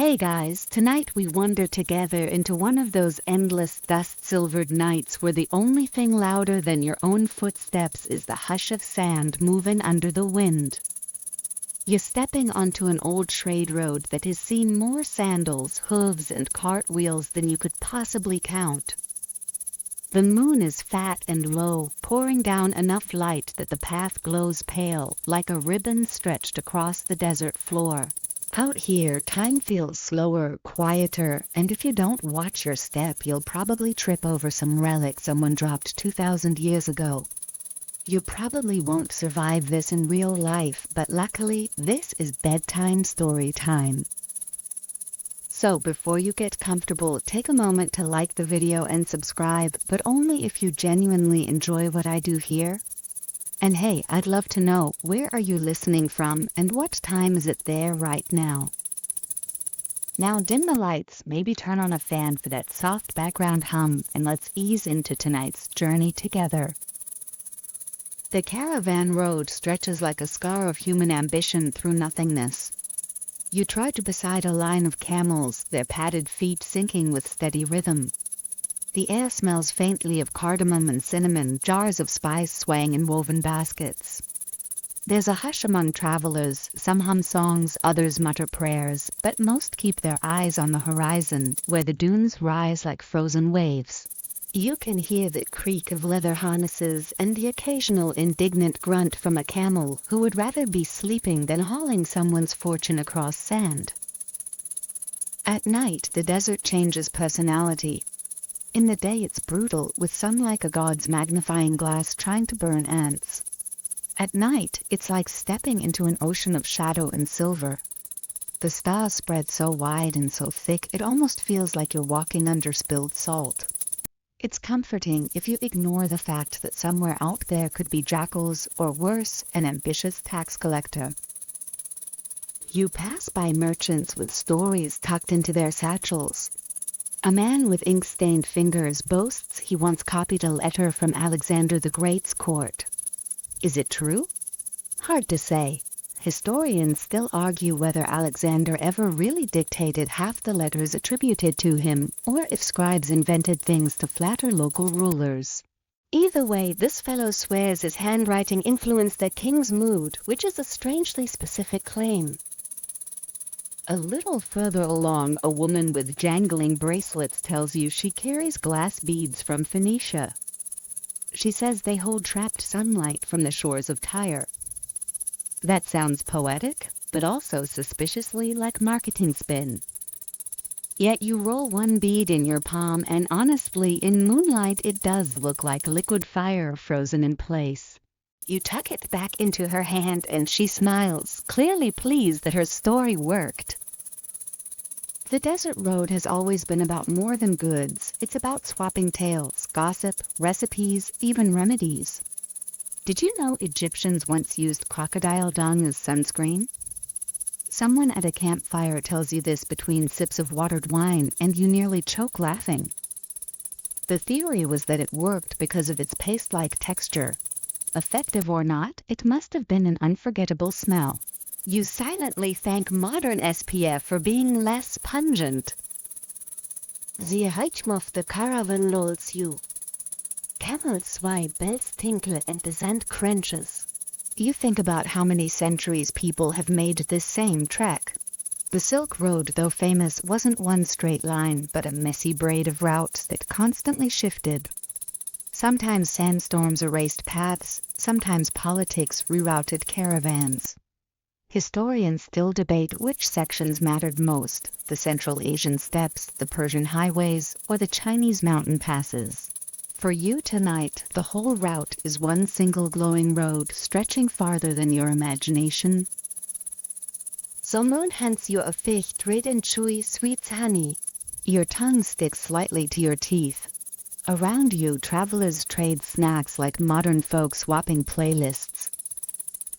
Hey guys, tonight we wander together into one of those endless dust-silvered nights where the only thing louder than your own footsteps is the hush of sand moving under the wind. You're stepping onto an old trade road that has seen more sandals, hooves, and cartwheels than you could possibly count. The moon is fat and low, pouring down enough light that the path glows pale, like a ribbon stretched across the desert floor. Out here, time feels slower, quieter, and if you don't watch your step, you'll probably trip over some relic someone dropped 2,000 years ago. You probably won't survive this in real life, but luckily, this is bedtime story time. So before you get comfortable, take a moment to like the video and subscribe, but only if you genuinely enjoy what I do here. And hey, I'd love to know, where are you listening from and what time is it there right now? Now dim the lights, maybe turn on a fan for that soft background hum, and let's ease into tonight's journey together. The Caravan road stretches like a scar of human ambition through nothingness. You trudge beside a line of camels, their padded feet syncing with steady rhythm. The air smells faintly of cardamom and cinnamon, jars of spice swaying in woven baskets. There's a hush among travelers, some hum songs, others mutter prayers, but most keep their eyes on the horizon, where the dunes rise like frozen waves. You can hear the creak of leather harnesses and the occasional indignant grunt from a camel who would rather be sleeping than hauling someone's fortune across sand. At night, the desert changes personality. In the day it's brutal, with sun like a god's magnifying glass trying to burn ants. At night, it's like stepping into an ocean of shadow and silver. The stars spread so wide and so thick it almost feels like you're walking under spilled salt. It's comforting if you ignore the fact that somewhere out there could be jackals, or worse, an ambitious tax collector. You pass by merchants with stories tucked into their satchels. A man with ink-stained fingers boasts he once copied a letter from Alexander the Great's court. Is it true? Hard to say. Historians still argue whether Alexander ever really dictated half the letters attributed to him, or if scribes invented things to flatter local rulers. Either way, this fellow swears his handwriting influenced the king's mood, which is a strangely specific claim. A little further along, a woman with jangling bracelets tells you she carries glass beads from Phoenicia. She says they hold trapped sunlight from the shores of Tyre. That sounds poetic, but also suspiciously like marketing spin. Yet you roll one bead in your palm and honestly, in moonlight it does look like liquid fire frozen in place. You tuck it back into her hand and she smiles, clearly pleased that her story worked. The desert road has always been about more than goods. It's about swapping tales, gossip, recipes, even remedies. Did you know Egyptians once used crocodile dung as sunscreen? Someone at a campfire tells you this between sips of watered wine and you nearly choke laughing. The theory was that it worked because of its paste-like texture. Effective or not, it must have been an unforgettable smell. You silently thank modern SPF for being less pungent. The Heichum of the Caravan lulls you. Camels swipe, bells tinkle, and the sand crunches. You think about how many centuries people have made this same trek. The Silk Road, though famous, wasn't one straight line, but a messy braid of routes that constantly shifted. Sometimes sandstorms erased paths, sometimes politics rerouted caravans. Historians still debate which sections mattered most, the Central Asian steppes, the Persian highways, or the Chinese mountain passes. For you tonight, the whole route is one single glowing road stretching farther than your imagination. So moon hands you a fish red and chewy sweet honey. Your tongue sticks slightly to your teeth. Around you, travelers trade snacks like modern folk swapping playlists.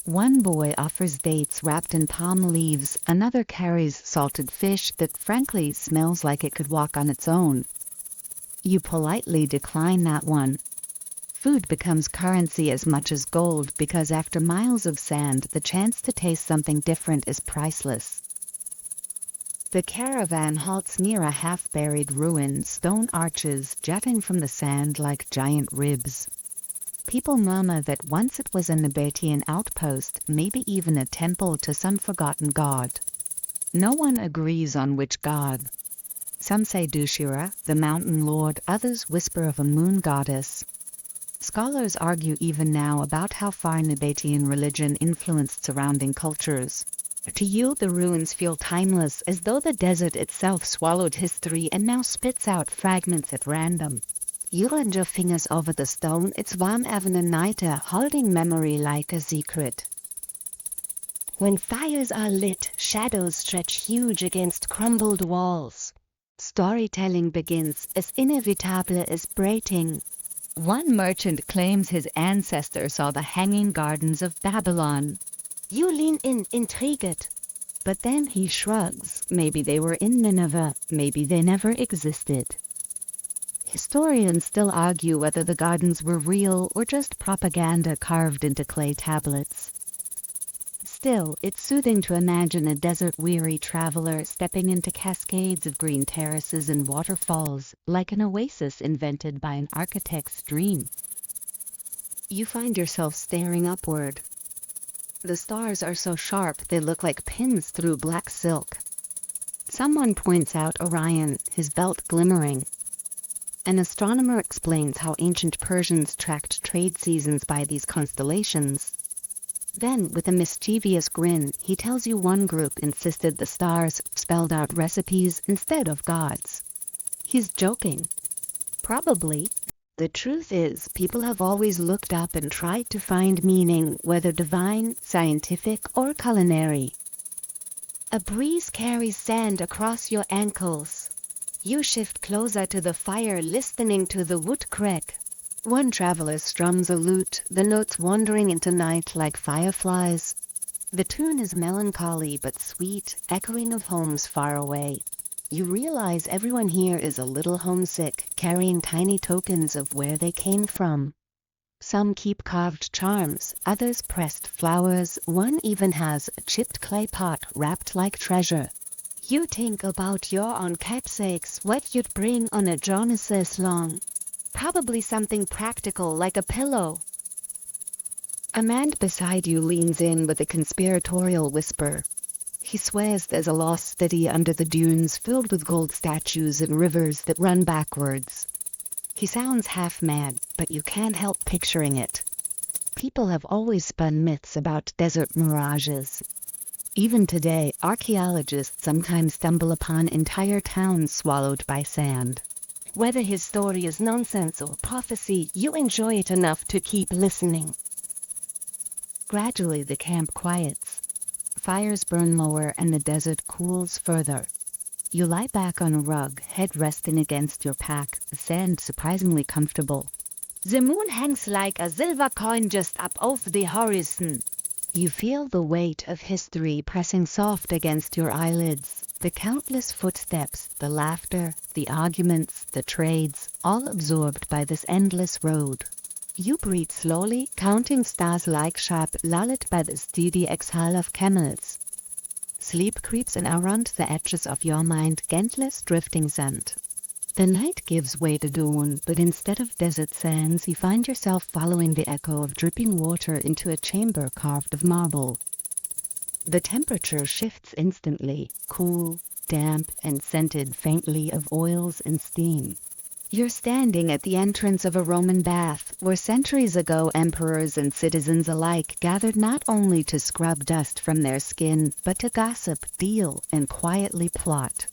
One boy offers dates wrapped in palm leaves, another carries salted fish that frankly smells like it could walk on its own. You politely decline that one. Food becomes currency as much as gold because after miles of sand, the chance to taste something different is priceless. The caravan halts near a half-buried ruin, stone arches jutting from the sand like giant ribs. People murmur that once it was a Nabatean outpost, maybe even a temple to some forgotten god. No one agrees on which god. Some say Dushira, the mountain lord, others whisper of a moon goddess. Scholars argue even now about how far Nabatean religion influenced surrounding cultures. To you, the ruins feel timeless, as though the desert itself swallowed history and now spits out fragments at random. You run your fingers over the stone, it's warm even a night, holding memory like a secret. When fires are lit, shadows stretch huge against crumbled walls. Storytelling begins as inevitable as braiding. One merchant claims his ancestor saw the hanging gardens of Babylon. You lean in, intrigued. But then he shrugs. Maybe they were in Nineveh, maybe they never existed. Historians still argue whether the gardens were real or just propaganda carved into clay tablets. Still, it's soothing to imagine a desert-weary traveler stepping into cascades of green terraces and waterfalls, like an oasis invented by an architect's dream. You find yourself staring upward. The stars are so sharp they look like pins through black silk. Someone points out Orion, his belt glimmering. An astronomer explains how ancient Persians tracked trade seasons by these constellations. Then, with a mischievous grin, he tells you one group insisted the stars spelled out recipes instead of gods. He's joking. Probably. The truth is, people have always looked up and tried to find meaning, whether divine, scientific, or culinary. A breeze carries sand across your ankles. You shift closer to the fire, listening to the wood crack. One traveler strums a lute, the notes wandering into night like fireflies. The tune is melancholy but sweet, echoing of homes far away. You realize everyone here is a little homesick, carrying tiny tokens of where they came from. Some keep carved charms, others pressed flowers, one even has a chipped clay pot wrapped like treasure. You think about your own keepsakes, what you'd bring on a journey this long. Probably something practical like a pillow. A man beside you leans in with a conspiratorial whisper. He swears there's a lost city under the dunes filled with gold statues and rivers that run backwards. He sounds half mad, but you can't help picturing it. People have always spun myths about desert mirages. Even today, archaeologists sometimes stumble upon entire towns swallowed by sand. Whether his story is nonsense or prophecy, you enjoy it enough to keep listening. Gradually the camp quiets. Fires burn lower and the desert cools further. You lie back on a rug, head resting against your pack, the sand surprisingly comfortable. The moon hangs like a silver coin just up over the horizon. You feel the weight of history pressing soft against your eyelids. The countless footsteps, the laughter, the arguments, the trades, all absorbed by this endless road. You breathe slowly, counting stars like sheep lulled by the steady exhale of camels. Sleep creeps in around the edges of your mind, gentlest drifting scent. The night gives way to dawn, but instead of desert sands, you find yourself following the echo of dripping water into a chamber carved of marble. The temperature shifts instantly, cool, damp, and scented faintly of oils and steam. You're standing at the entrance of a Roman bath, where centuries ago emperors and citizens alike gathered not only to scrub dust from their skin, but to gossip, deal, and quietly plot.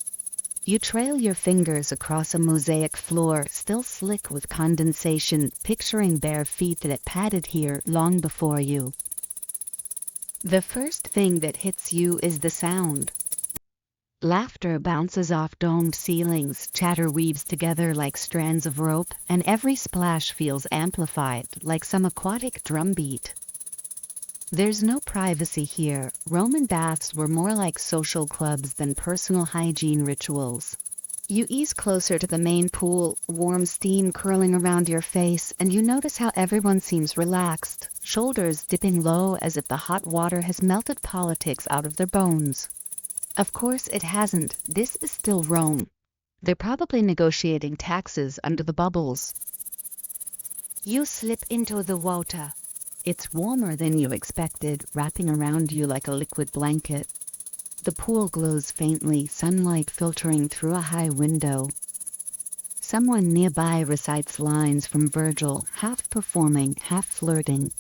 You trail your fingers across a mosaic floor, still slick with condensation, picturing bare feet that padded here long before you. The first thing that hits you is the sound. Laughter bounces off domed ceilings, chatter weaves together like strands of rope, and every splash feels amplified, like some aquatic drumbeat. There's no privacy here. Roman baths were more like social clubs than personal hygiene rituals. You ease closer to the main pool, warm steam curling around your face, and you notice how everyone seems relaxed, shoulders dipping low as if the hot water has melted politics out of their bones. Of course it hasn't. This is still Rome. They're probably negotiating taxes under the bubbles. You slip into the water. It's warmer than you expected, wrapping around you like a liquid blanket. The pool glows faintly, sunlight filtering through a high window. Someone nearby recites lines from Virgil, half performing, half flirting.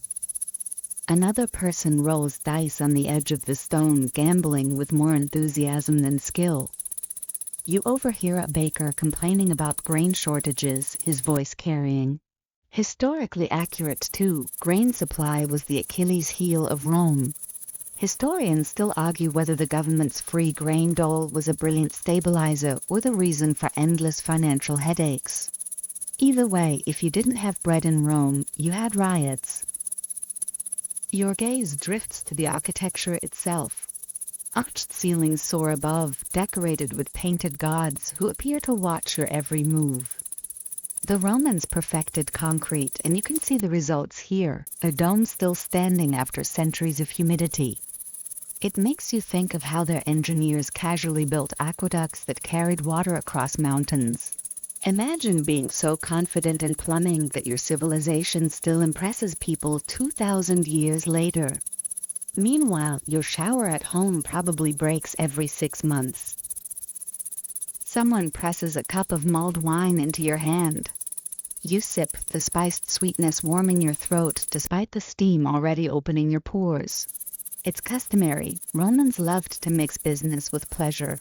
Another person rolls dice on the edge of the stone, gambling with more enthusiasm than skill. You overhear a baker complaining about grain shortages, his voice carrying. Historically accurate too, grain supply was the Achilles heel of Rome. Historians still argue whether the government's free grain dole was a brilliant stabilizer or the reason for endless financial headaches. Either way, if you didn't have bread in Rome, you had riots. Your gaze drifts to the architecture itself. Arched ceilings soar above, decorated with painted gods who appear to watch your every move. The Romans perfected concrete, and you can see the results here, a dome still standing after centuries of humidity. It makes you think of how their engineers casually built aqueducts that carried water across mountains. Imagine being so confident in plumbing that your civilization still impresses people 2,000 years later. Meanwhile, your shower at home probably breaks every 6 months. Someone presses a cup of mulled wine into your hand. You sip, the spiced sweetness warming your throat despite the steam already opening your pores. It's customary. Romans loved to mix business with pleasure.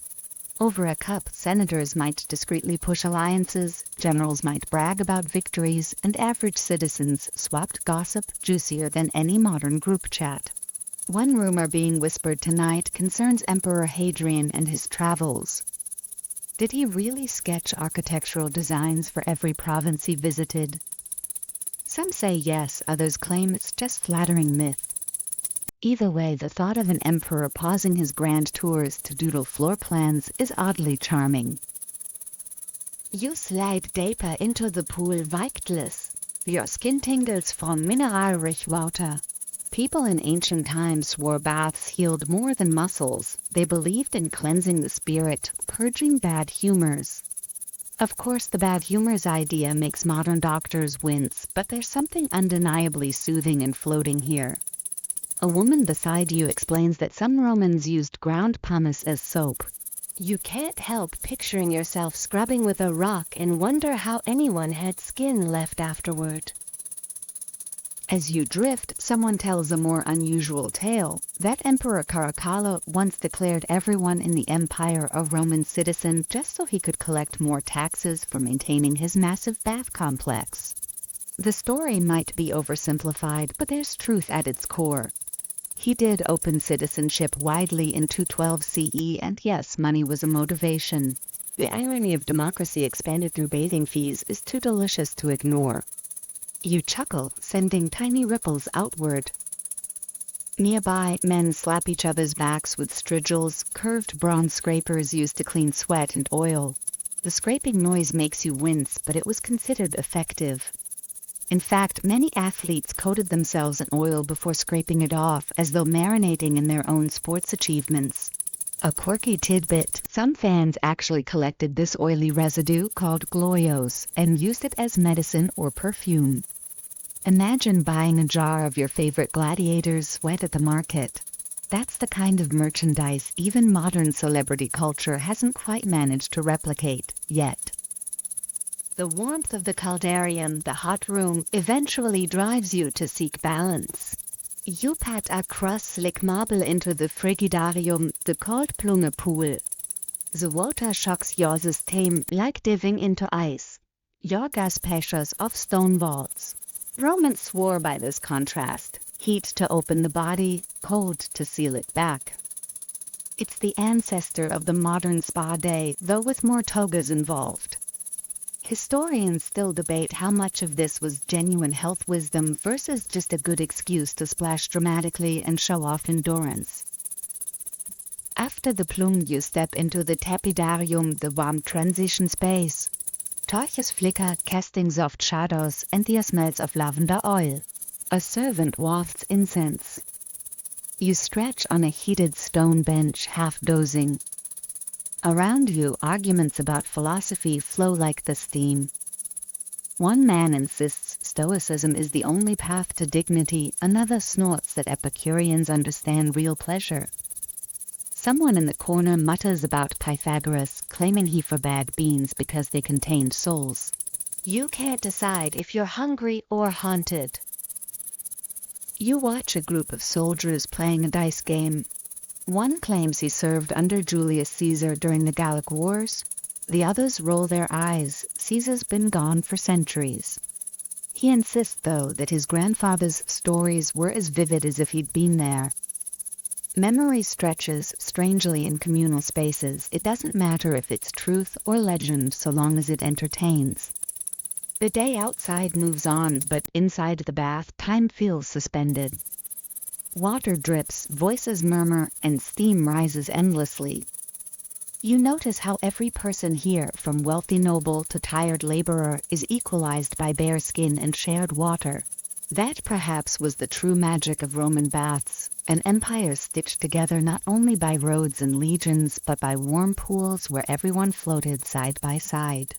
Over a cup, senators might discreetly push alliances, generals might brag about victories, and average citizens swapped gossip juicier than any modern group chat. One rumor being whispered tonight concerns Emperor Hadrian and his travels. Did he really sketch architectural designs for every province he visited? Some say yes, others claim it's just flattering myth. Either way, the thought of an emperor pausing his grand tours to doodle floor plans is oddly charming. You slide deeper into the pool weightless. Your skin tingles from mineral-rich water. People in ancient times swore baths healed more than muscles. They believed in cleansing the spirit, purging bad humors. Of course, the bad humors idea makes modern doctors wince, but there's something undeniably soothing and floating here. A woman beside you explains that some Romans used ground pumice as soap. You can't help picturing yourself scrubbing with a rock and wonder how anyone had skin left afterward. As you drift, someone tells a more unusual tale. That Emperor Caracalla once declared everyone in the empire a Roman citizen just so he could collect more taxes for maintaining his massive bath complex. The story might be oversimplified, but there's truth at its core. He did open citizenship widely in 212 CE, and yes, money was a motivation. The irony of democracy expanded through bathing fees is too delicious to ignore. You chuckle, sending tiny ripples outward. Nearby, men slap each other's backs with strigils, curved bronze scrapers used to clean sweat and oil. The scraping noise makes you wince, but it was considered effective. In fact, many athletes coated themselves in oil before scraping it off, as though marinating in their own sports achievements. A quirky tidbit, some fans actually collected this oily residue called gloios and used it as medicine or perfume. Imagine buying a jar of your favorite gladiator's sweat at the market. That's the kind of merchandise even modern celebrity culture hasn't quite managed to replicate yet. The warmth of the caldarium, the hot room, eventually drives you to seek balance. You pat across slick marble into the frigidarium, the cold plunge pool. The water shocks your system like diving into ice. Your gas pressures off stone walls. Romans swore by this contrast. Heat to open the body, cold to seal it back. It's the ancestor of the modern spa day, though with more togas involved. Historians still debate how much of this was genuine health wisdom versus just a good excuse to splash dramatically and show off endurance. After the plunge, you step into the tepidarium, the warm transition space. Torches flicker, casting soft shadows, and the smells of lavender oil. A servant wafts incense. You stretch on a heated stone bench, half dozing. Around you, arguments about philosophy flow like the steam. One man insists stoicism is the only path to dignity, another snorts that Epicureans understand real pleasure. Someone in the corner mutters about Pythagoras, claiming he forbade beans because they contained souls. You can't decide if you're hungry or haunted. You watch a group of soldiers playing a dice game. One claims he served under Julius Caesar during the Gallic Wars. The others roll their eyes. Caesar's been gone for centuries. He insists, though, that his grandfather's stories were as vivid as if he'd been there. Memory stretches strangely in communal spaces. It doesn't matter if it's truth or legend so long as it entertains. The day outside moves on, but inside the bath, time feels suspended. Water drips, voices murmur, and steam rises endlessly. You notice how every person here, from wealthy noble to tired laborer, is equalized by bare skin and shared water. That perhaps was the true magic of Roman baths, an empire stitched together not only by roads and legions, but by warm pools where everyone floated side by side.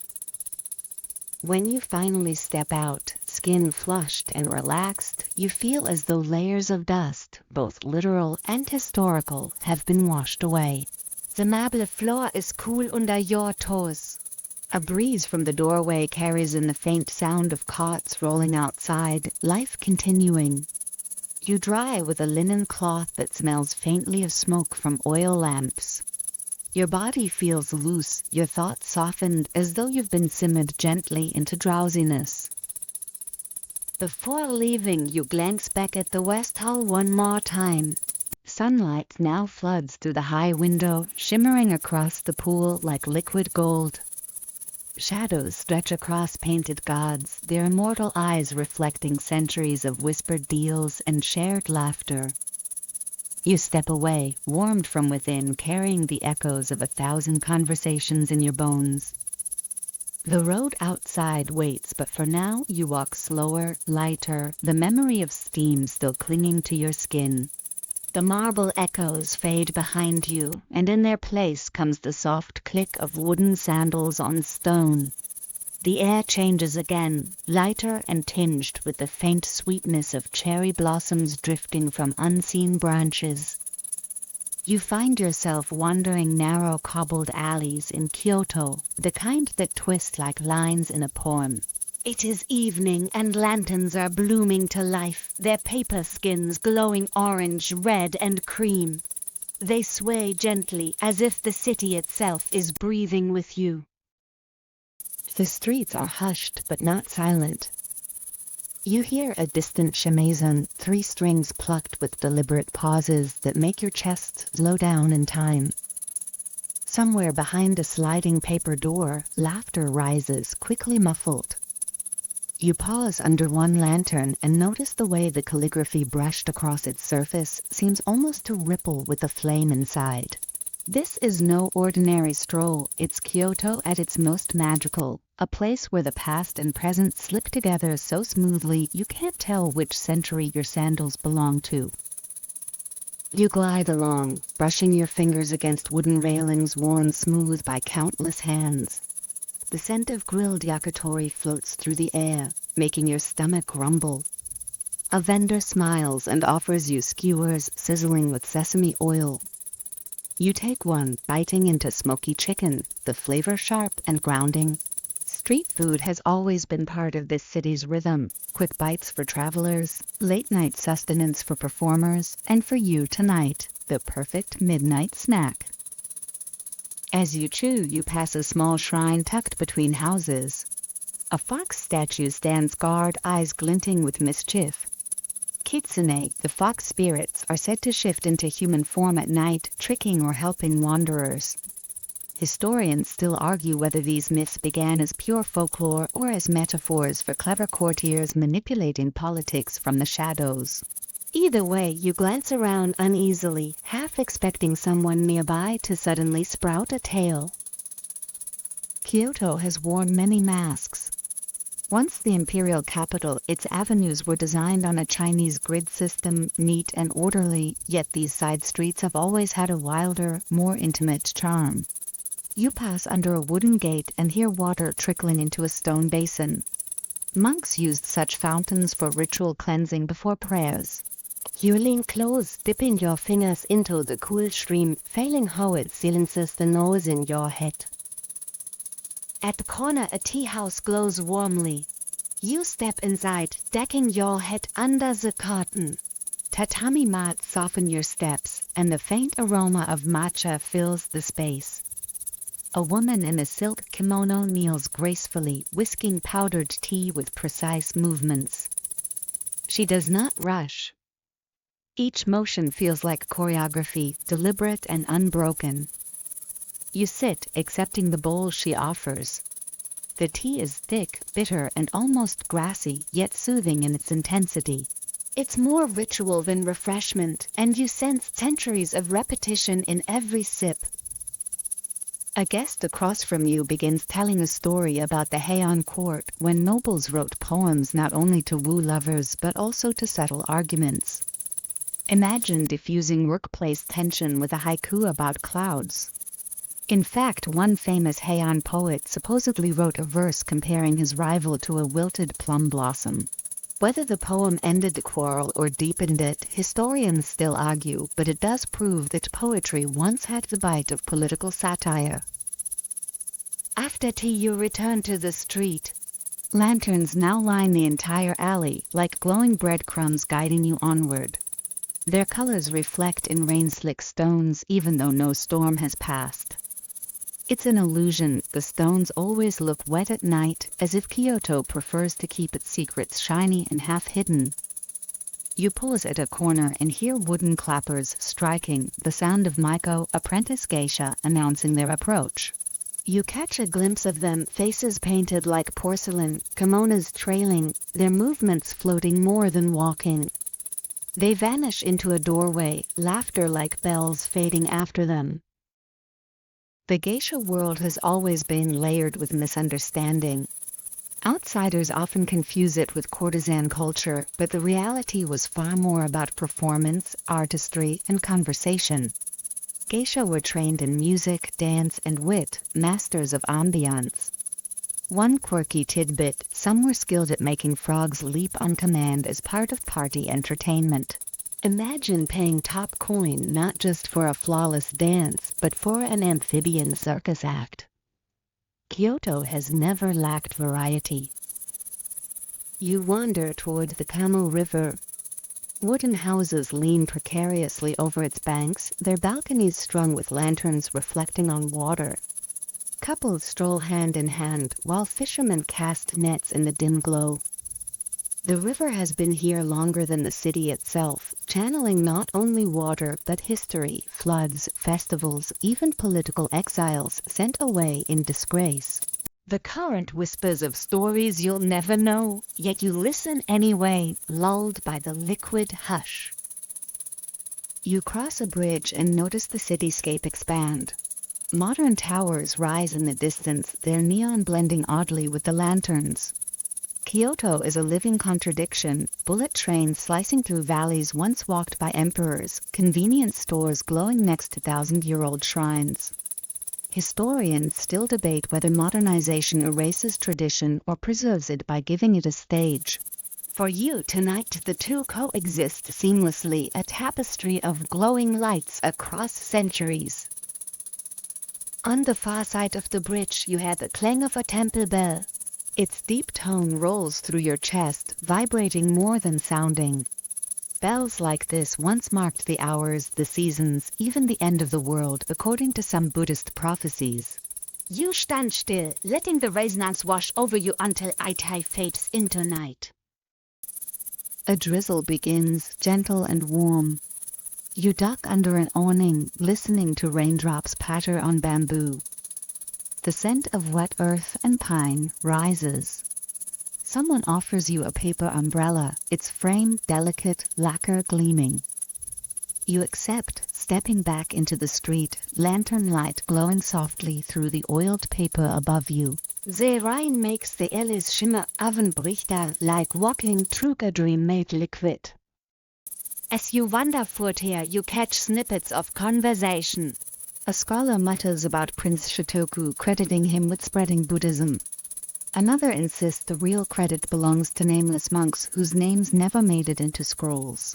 When you finally step out, skin flushed and relaxed, you feel as though layers of dust, both literal and historical, have been washed away. The marble floor is cool under your toes. A breeze from the doorway carries in the faint sound of carts rolling outside, life continuing. You dry with a linen cloth that smells faintly of smoke from oil lamps. Your body feels loose, your thoughts softened, as though you've been simmered gently into drowsiness. Before leaving, you glance back at the West Hall one more time. Sunlight now floods through the high window, shimmering across the pool like liquid gold. Shadows stretch across painted gods, their immortal eyes reflecting centuries of whispered deals and shared laughter. You step away, warmed from within, carrying the echoes of 1,000 conversations in your bones. The road outside waits, but for now you walk slower, lighter, the memory of steam still clinging to your skin. The marble echoes fade behind you, and in their place comes the soft click of wooden sandals on stone. The air changes again, lighter and tinged with the faint sweetness of cherry blossoms drifting from unseen branches. You find yourself wandering narrow cobbled alleys in Kyoto, the kind that twist like lines in a poem. It is evening and lanterns are blooming to life, their paper skins glowing orange, red, and cream. They sway gently as if the city itself is breathing with you. The streets are hushed but not silent. You hear a distant shamisen, 3 strings plucked with deliberate pauses that make your chest slow down in time. Somewhere behind a sliding paper door, laughter rises, quickly muffled. You pause under one lantern and notice the way the calligraphy brushed across its surface seems almost to ripple with the flame inside. This is no ordinary stroll, it's Kyoto at its most magical, a place where the past and present slip together so smoothly you can't tell which century your sandals belong to. You glide along, brushing your fingers against wooden railings worn smooth by countless hands. The scent of grilled yakitori floats through the air, making your stomach rumble. A vendor smiles and offers you skewers sizzling with sesame oil. You take one, biting into smoky chicken, the flavor sharp and grounding. Street food has always been part of this city's rhythm. Quick bites for travelers, late-night sustenance for performers, and for you tonight, the perfect midnight snack. As you chew, you pass a small shrine tucked between houses. A fox statue stands guard, eyes glinting with mischief. Kitsune, the fox spirits, are said to shift into human form at night, tricking or helping wanderers. Historians still argue whether these myths began as pure folklore or as metaphors for clever courtiers manipulating politics from the shadows. Either way, you glance around uneasily, half expecting someone nearby to suddenly sprout a tale. Kyoto has worn many masks. Once the imperial capital, its avenues were designed on a Chinese grid system, neat and orderly, yet these side streets have always had a wilder, more intimate charm. You pass under a wooden gate and hear water trickling into a stone basin. Monks used such fountains for ritual cleansing before prayers. You lean close, dipping your fingers into the cool stream, feeling how it silences the noise in your head. At the corner, a tea house glows warmly. You step inside, decking your head under the curtain. Tatami mats soften your steps, and the faint aroma of matcha fills the space. A woman in a silk kimono kneels gracefully, whisking powdered tea with precise movements. She does not rush. Each motion feels like choreography, deliberate and unbroken. You sit, accepting the bowl she offers. The tea is thick, bitter, and almost grassy, yet soothing in its intensity. It's more ritual than refreshment, and you sense centuries of repetition in every sip. A guest across from you begins telling a story about the Heian court, when nobles wrote poems not only to woo lovers but also to settle arguments. Imagine diffusing workplace tension with a haiku about clouds. In fact, one famous Heian poet supposedly wrote a verse comparing his rival to a wilted plum blossom. Whether the poem ended the quarrel or deepened it, historians still argue, but it does prove that poetry once had the bite of political satire. After tea, you return to the street. Lanterns now line the entire alley, like glowing breadcrumbs guiding you onward. Their colors reflect in rain-slick stones, even though no storm has passed. It's an illusion. The stones always look wet at night, as if Kyoto prefers to keep its secrets shiny and half-hidden. You pause at a corner and hear wooden clappers striking, the sound of Maiko, apprentice geisha, announcing their approach. You catch a glimpse of them, faces painted like porcelain, kimonos trailing, their movements floating more than walking. They vanish into a doorway, laughter like bells fading after them. The geisha world has always been layered with misunderstanding. Outsiders often confuse it with courtesan culture, but the reality was far more about performance, artistry, and conversation. Geisha were trained in music, dance, and wit, masters of ambiance. One quirky tidbit: some were skilled at making frogs leap on command as part of party entertainment. Imagine paying top coin not just for a flawless dance, but for an amphibian circus act. Kyoto has never lacked variety. You wander toward the Kamo River. Wooden houses lean precariously over its banks, their balconies strung with lanterns reflecting on water. Couples stroll hand in hand, while fishermen cast nets in the dim glow. The river has been here longer than the city itself, channeling not only water but history, floods, festivals, even political exiles sent away in disgrace. The current whispers of stories you'll never know, yet you listen anyway, lulled by the liquid hush. You cross a bridge and notice the cityscape expand. Modern towers rise in the distance, their neon blending oddly with the lanterns. Kyoto is a living contradiction, bullet trains slicing through valleys once walked by emperors, convenience stores glowing next to thousand-year-old shrines. Historians still debate whether modernization erases tradition or preserves it by giving it a stage. For you tonight, the two coexist seamlessly, a tapestry of glowing lights across centuries. On the far side of the bridge, you hear the clang of a temple bell. Its deep tone rolls through your chest, vibrating more than sounding. Bells like this once marked the hours, the seasons, even the end of the world, according to some Buddhist prophecies. You stand still, letting the resonance wash over you until Itai fades into night. A drizzle begins, gentle and warm. You duck under an awning, listening to raindrops patter on bamboo. The scent of wet earth and pine rises. Someone offers you a paper umbrella, its frame delicate, lacquer gleaming. You accept, stepping back into the street, lantern light glowing softly through the oiled paper above you. The rain makes the alleys shimmer Avonbrichter like walking through a dream made liquid. As you wander forth here, you catch snippets of conversation. A scholar mutters about Prince Shotoku, crediting him with spreading Buddhism. Another insists the real credit belongs to nameless monks whose names never made it into scrolls.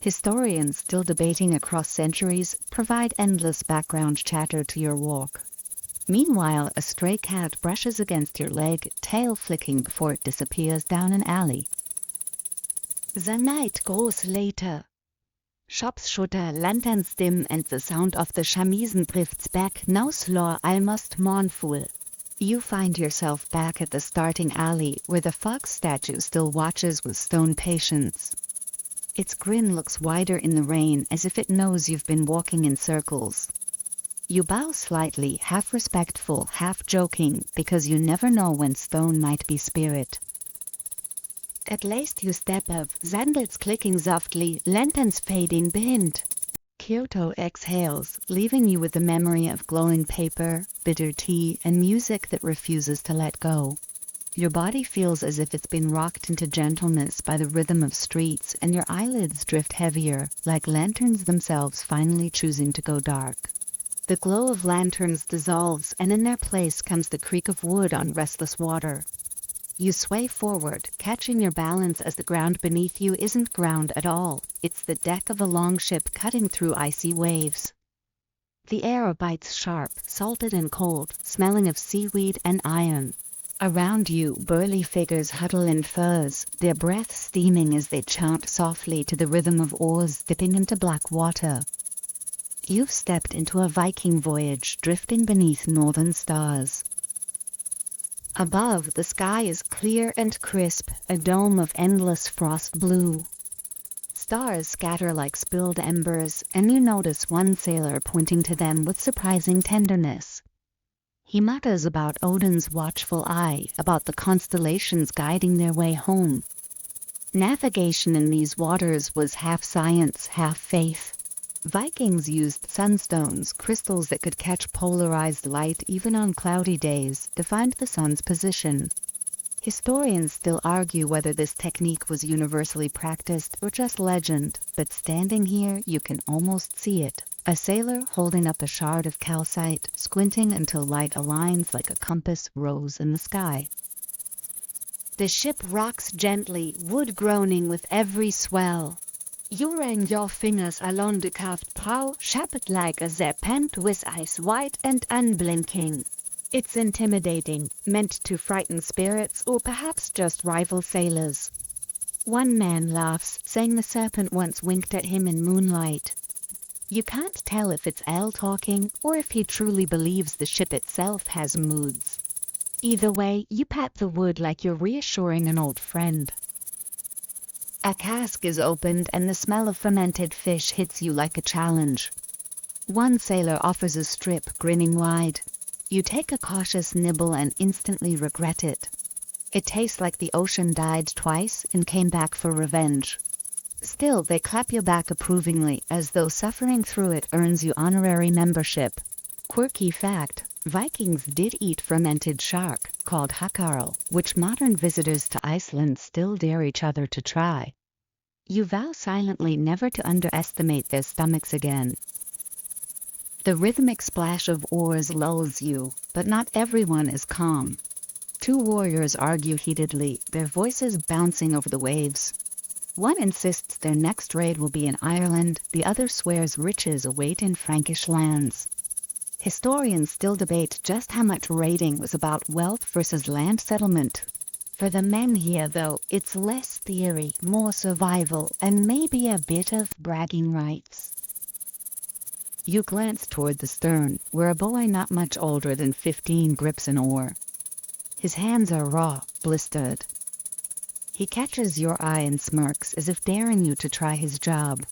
Historians, still debating across centuries, provide endless background chatter to your walk. Meanwhile, a stray cat brushes against your leg, tail flicking before it disappears down an alley. The night grows later. Shops shutter, lanterns dim, and the sound of the shamisen drifts back, now slow, almost mournful. You find yourself back at the starting alley, where the fox statue still watches with stone patience. Its grin looks wider in the rain, as if it knows you've been walking in circles. You bow slightly, half respectful, half joking, because you never know when stone might be spirit. At last you step up, sandals clicking softly, lanterns fading behind. Kyoto exhales, leaving you with the memory of glowing paper, bitter tea, and music that refuses to let go. Your body feels as if it's been rocked into gentleness by the rhythm of streets, and your eyelids drift heavier, like lanterns themselves finally choosing to go dark. The glow of lanterns dissolves, and in their place comes the creak of wood on restless water. You sway forward, catching your balance as the ground beneath you isn't ground at all. It's the deck of a longship cutting through icy waves. The air bites sharp, salted and cold, smelling of seaweed and iron. Around you, burly figures huddle in furs, their breath steaming as they chant softly to the rhythm of oars dipping into black water. You've stepped into a Viking voyage, drifting beneath northern stars. Above, the sky is clear and crisp, a dome of endless frost blue. Stars scatter like spilled embers, and you notice one sailor pointing to them with surprising tenderness. He mutters about Odin's watchful eye, about the constellations guiding their way home. Navigation in these waters was half science, half faith. Vikings used sunstones, crystals that could catch polarized light even on cloudy days, to find the sun's position. Historians still argue whether this technique was universally practiced or just legend, but standing here you can almost see it. A sailor holding up a shard of calcite, squinting until light aligns like a compass, rose in the sky. The ship rocks gently, wood groaning with every swell. You ran your fingers along the carved prow, shaped like a serpent with eyes wide and unblinking. It's intimidating, meant to frighten spirits or perhaps just rival sailors. One man laughs, saying the serpent once winked at him in moonlight. You can't tell if it's Al talking or if he truly believes the ship itself has moods. Either way, you pat the wood like you're reassuring an old friend. A cask is opened and the smell of fermented fish hits you like a challenge. One sailor offers a strip, grinning wide. You take a cautious nibble and instantly regret it. It tastes like the ocean died twice and came back for revenge. Still, they clap you back approvingly, as though suffering through it earns you honorary membership. Quirky fact, Vikings did eat fermented shark, called hakarl, which modern visitors to Iceland still dare each other to try. You vow silently never to underestimate their stomachs again. The rhythmic splash of oars lulls you, but not everyone is calm. Two warriors argue heatedly, their voices bouncing over the waves. One insists their next raid will be in Ireland, the other swears riches await in Frankish lands. Historians still debate just how much raiding was about wealth versus land settlement. For the men here, though, it's less theory, more survival, and maybe a bit of bragging rights. You glance toward the stern, where a boy not much older than 15 grips an oar. His hands are raw, blistered. He catches your eye and smirks as if daring you to try his job.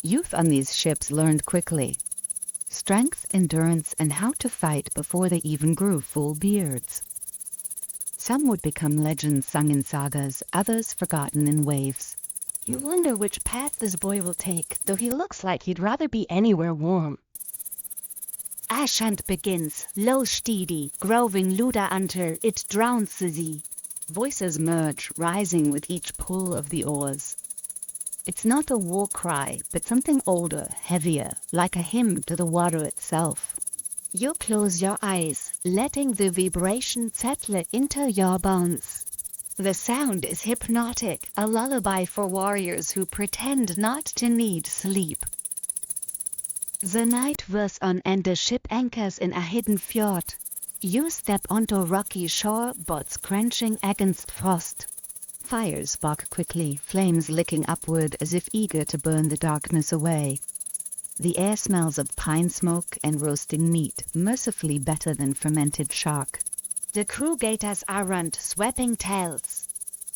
Youth on these ships learned quickly. Strength, endurance, and how to fight before they even grew full beards. Some would become legends sung in sagas, others forgotten in waves. You wonder which path this boy will take, though he looks like he'd rather be anywhere warm. Ashant begins, low steady, groving luda unter, it drowns sie. Voices merge, rising with each pull of the oars. It's not a war cry, but something older, heavier, like a hymn to the water itself. You close your eyes, letting the vibration settle into your bones. The sound is hypnotic, a lullaby for warriors who pretend not to need sleep. The night wears on and the ship anchors in a hidden fjord. You step onto rocky shore, boats crunching against frost. Fires spark quickly, flames licking upward as if eager to burn the darkness away. The air smells of pine smoke and roasting meat, mercifully better than fermented shark. The crew gators around, swapping tales.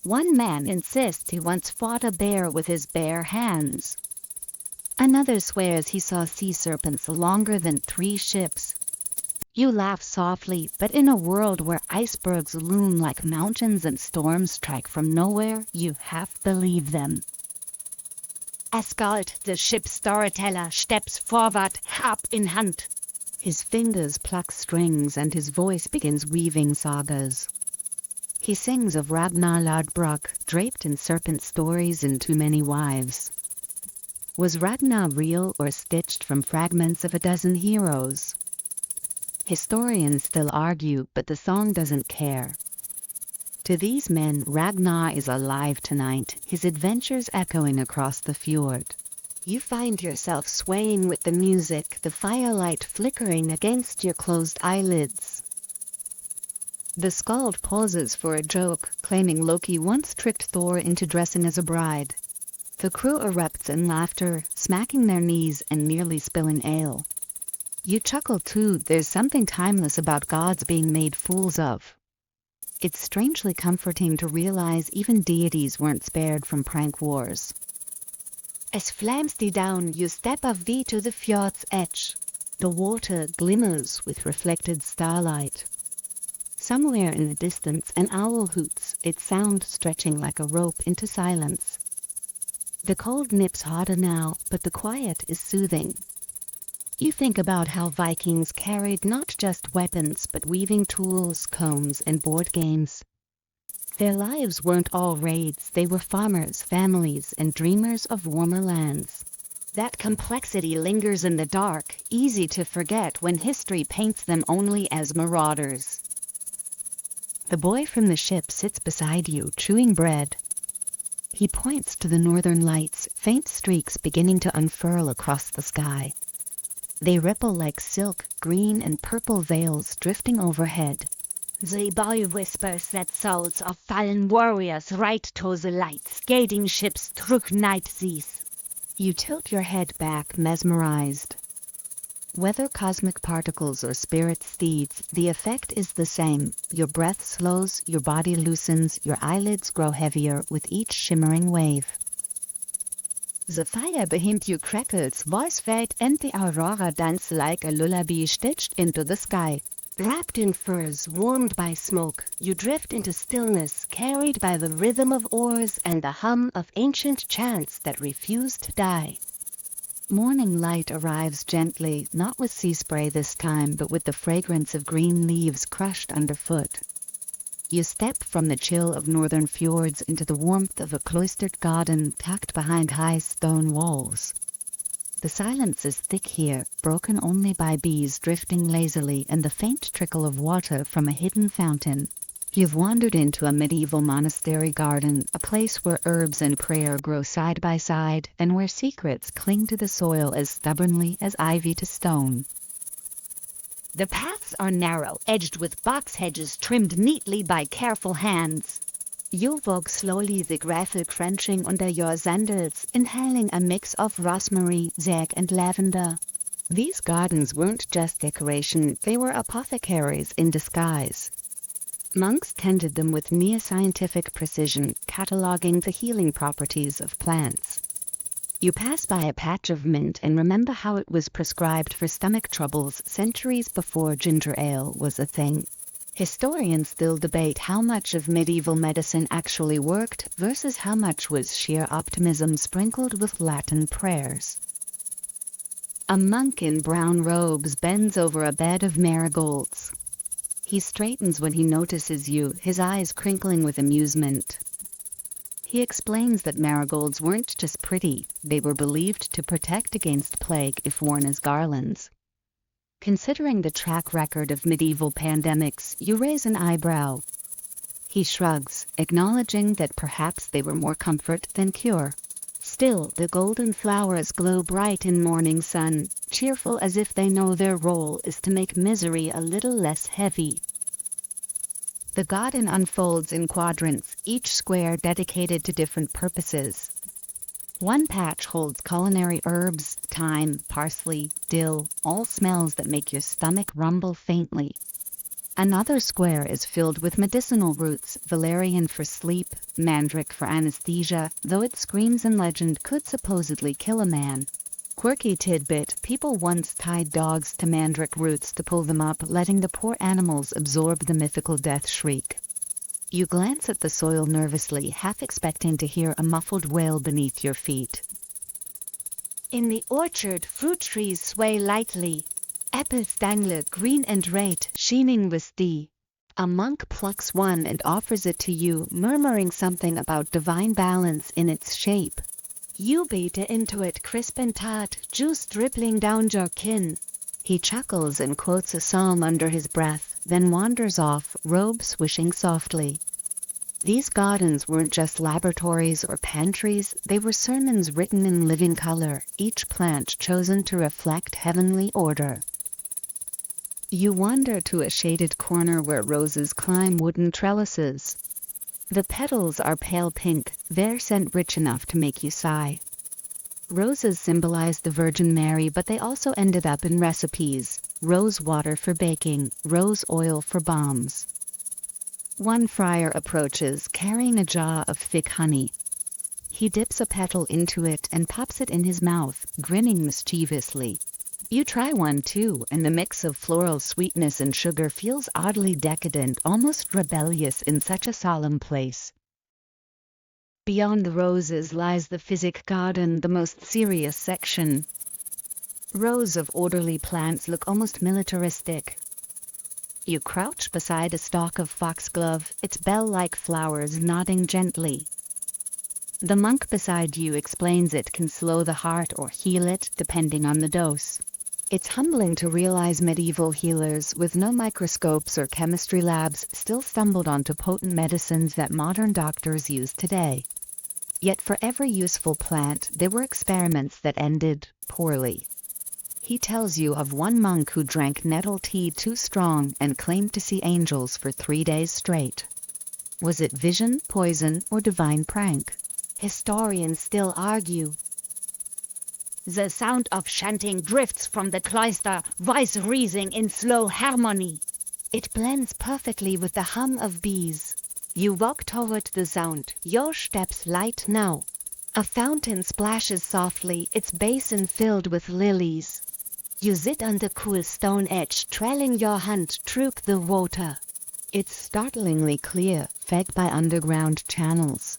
One man insists he once fought a bear with his bare hands. Another swears he saw sea serpents longer than 3 ships. You laugh softly, but in a world where icebergs loom like mountains and storms strike from nowhere, you half believe them. Asgard, the ship's storyteller, steps forward, harp in hand. His fingers pluck strings and his voice begins weaving sagas. He sings of Ragnar Lodbrok, draped in serpent stories and too many wives. Was Ragnar real or stitched from fragments of a dozen heroes? Historians still argue, but the song doesn't care. To these men, Ragnar is alive tonight, his adventures echoing across the fjord. You find yourself swaying with the music, the firelight flickering against your closed eyelids. The skald pauses for a joke, claiming Loki once tricked Thor into dressing as a bride. The crew erupts in laughter, smacking their knees and nearly spilling ale. You chuckle too, there's something timeless about gods being made fools of. It's strangely comforting to realize even deities weren't spared from prank wars. As flames die down, you step a V to the fjord's edge. The water glimmers with reflected starlight. Somewhere in the distance an owl hoots, its sound stretching like a rope into silence. The cold nips harder now, but the quiet is soothing. You think about how Vikings carried not just weapons but weaving tools, combs, and board games. Their lives weren't all raids, they were farmers, families, and dreamers of warmer lands. That complexity lingers in the dark, easy to forget when history paints them only as marauders. The boy from the ship sits beside you, chewing bread. He points to the northern lights, faint streaks beginning to unfurl across the sky. They ripple like silk, green and purple veils drifting overhead. The boy whispers that souls of fallen warriors ride to the lights, guiding ships through night seas. You tilt your head back, mesmerized. Whether cosmic particles or spirit steeds, the effect is the same. Your breath slows, your body loosens, your eyelids grow heavier with each shimmering wave. The fire behind you crackles, voice fade, and the aurora dance like a lullaby stitched into the sky. Wrapped in furs, warmed by smoke, you drift into stillness, carried by the rhythm of oars and the hum of ancient chants that refuse to die. Morning light arrives gently, not with sea spray this time, but with the fragrance of green leaves crushed underfoot. You step from the chill of northern fjords into the warmth of a cloistered garden tucked behind high stone walls. The silence is thick here, broken only by bees drifting lazily and the faint trickle of water from a hidden fountain. You've wandered into a medieval monastery garden, a place where herbs and prayer grow side by side, and where secrets cling to the soil as stubbornly as ivy to stone. The paths are narrow, edged with box hedges trimmed neatly by careful hands. You walk slowly, the gravel crunching under your sandals, inhaling a mix of rosemary, zag, and lavender. These gardens weren't just decoration, they were apothecaries in disguise. Monks tended them with near-scientific precision, cataloging the healing properties of plants. You pass by a patch of mint and remember how it was prescribed for stomach troubles centuries before ginger ale was a thing. Historians still debate how much of medieval medicine actually worked versus how much was sheer optimism sprinkled with Latin prayers. A monk in brown robes bends over a bed of marigolds. He straightens when he notices you, his eyes crinkling with amusement. He explains that marigolds weren't just pretty, they were believed to protect against plague if worn as garlands. Considering the track record of medieval pandemics, you raise an eyebrow. He shrugs, acknowledging that perhaps they were more comfort than cure. Still, the golden flowers glow bright in morning sun, cheerful as if they know their role is to make misery a little less heavy. The garden unfolds in quadrants, each square dedicated to different purposes. One patch holds culinary herbs, thyme, parsley, dill, all smells that make your stomach rumble faintly. Another square is filled with medicinal roots, valerian for sleep, mandrake for anesthesia, though its screams and legend could supposedly kill a man. Quirky tidbit, people once tied dogs to mandrake roots to pull them up, letting the poor animals absorb the mythical death shriek. You glance at the soil nervously, half expecting to hear a muffled wail beneath your feet. In the orchard, fruit trees sway lightly. Apples dangle, green and red, shining with dew. A monk plucks one and offers it to you, murmuring something about divine balance in its shape. You bite into it, crisp and tart, juice dribbling down your chin. He chuckles and quotes a psalm under his breath, then wanders off, robe swishing softly. These gardens weren't just laboratories or pantries, they were sermons written in living color, each plant chosen to reflect heavenly order. You wander to a shaded corner where roses climb wooden trellises. The petals are pale pink, their scent rich enough to make you sigh. Roses symbolize the Virgin Mary, but they also ended up in recipes: rose water for baking, rose oil for balms. One friar approaches, carrying a jar of thick honey. He dips a petal into it and pops it in his mouth, grinning mischievously. You try one too, and the mix of floral sweetness and sugar feels oddly decadent, almost rebellious in such a solemn place. Beyond the roses lies the physic garden, the most serious section. Rows of orderly plants look almost militaristic. You crouch beside a stalk of foxglove, its bell-like flowers nodding gently. The monk beside you explains it can slow the heart or heal it, depending on the dose. It's humbling to realize medieval healers, with no microscopes or chemistry labs, still stumbled onto potent medicines that modern doctors use today. Yet for every useful plant, there were experiments that ended poorly. He tells you of one monk who drank nettle tea too strong and claimed to see angels for 3 days straight. Was it vision, poison, or divine prank? Historians still argue. The sound of chanting drifts from the cloister, voice rising in slow harmony. It blends perfectly with the hum of bees. You walk toward the sound, your steps light now. A fountain splashes softly, its basin filled with lilies. You sit on the cool stone edge, trailing your hand through the water. It's startlingly clear, fed by underground channels.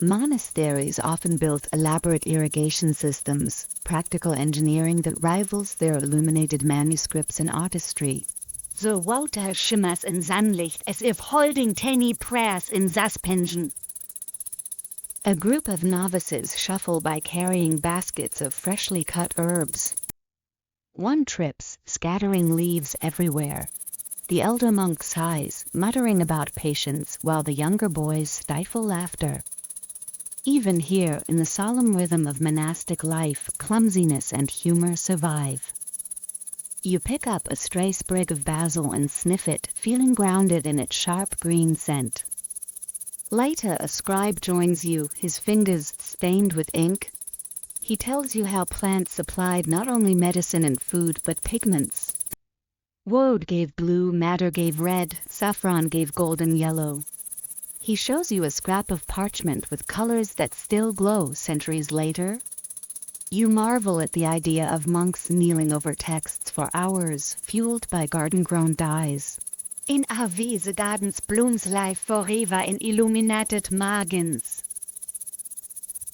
Monasteries often built elaborate irrigation systems, practical engineering that rivals their illuminated manuscripts in artistry. The water shimmers in sunlight as if holding tiny prayers in suspension. A group of novices shuffle by carrying baskets of freshly cut herbs. One trips, scattering leaves everywhere. The elder monk sighs, muttering about patience, while the younger boys stifle laughter. Even here, in the solemn rhythm of monastic life, clumsiness and humor survive. You pick up a stray sprig of basil and sniff it, feeling grounded in its sharp green scent. Later, a scribe joins you, his fingers stained with ink. He tells you how plants supplied not only medicine and food, but pigments. Woad gave blue, madder gave red, saffron gave golden yellow. He shows you a scrap of parchment with colors that still glow centuries later. You marvel at the idea of monks kneeling over texts for hours, fueled by garden-grown dyes. In RV the gardens blooms life forever in illuminated margins.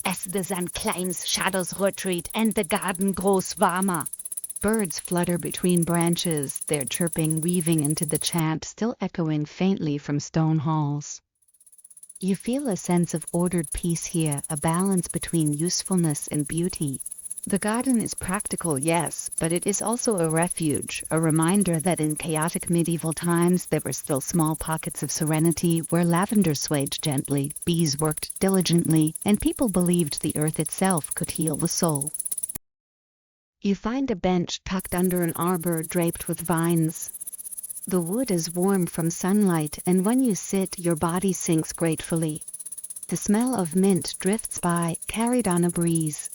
As the sun climbs, shadows retreat, and the garden grows warmer. Birds flutter between branches, their chirping weaving into the chant still echoing faintly from stone halls. You feel a sense of ordered peace here, a balance between usefulness and beauty. The garden is practical, yes, but it is also a refuge, a reminder that in chaotic medieval times there were still small pockets of serenity where lavender swayed gently, bees worked diligently, and people believed the earth itself could heal the soul. You find a bench tucked under an arbor draped with vines. The wood is warm from sunlight, and when you sit, your body sinks gratefully. The smell of mint drifts by, carried on a breeze.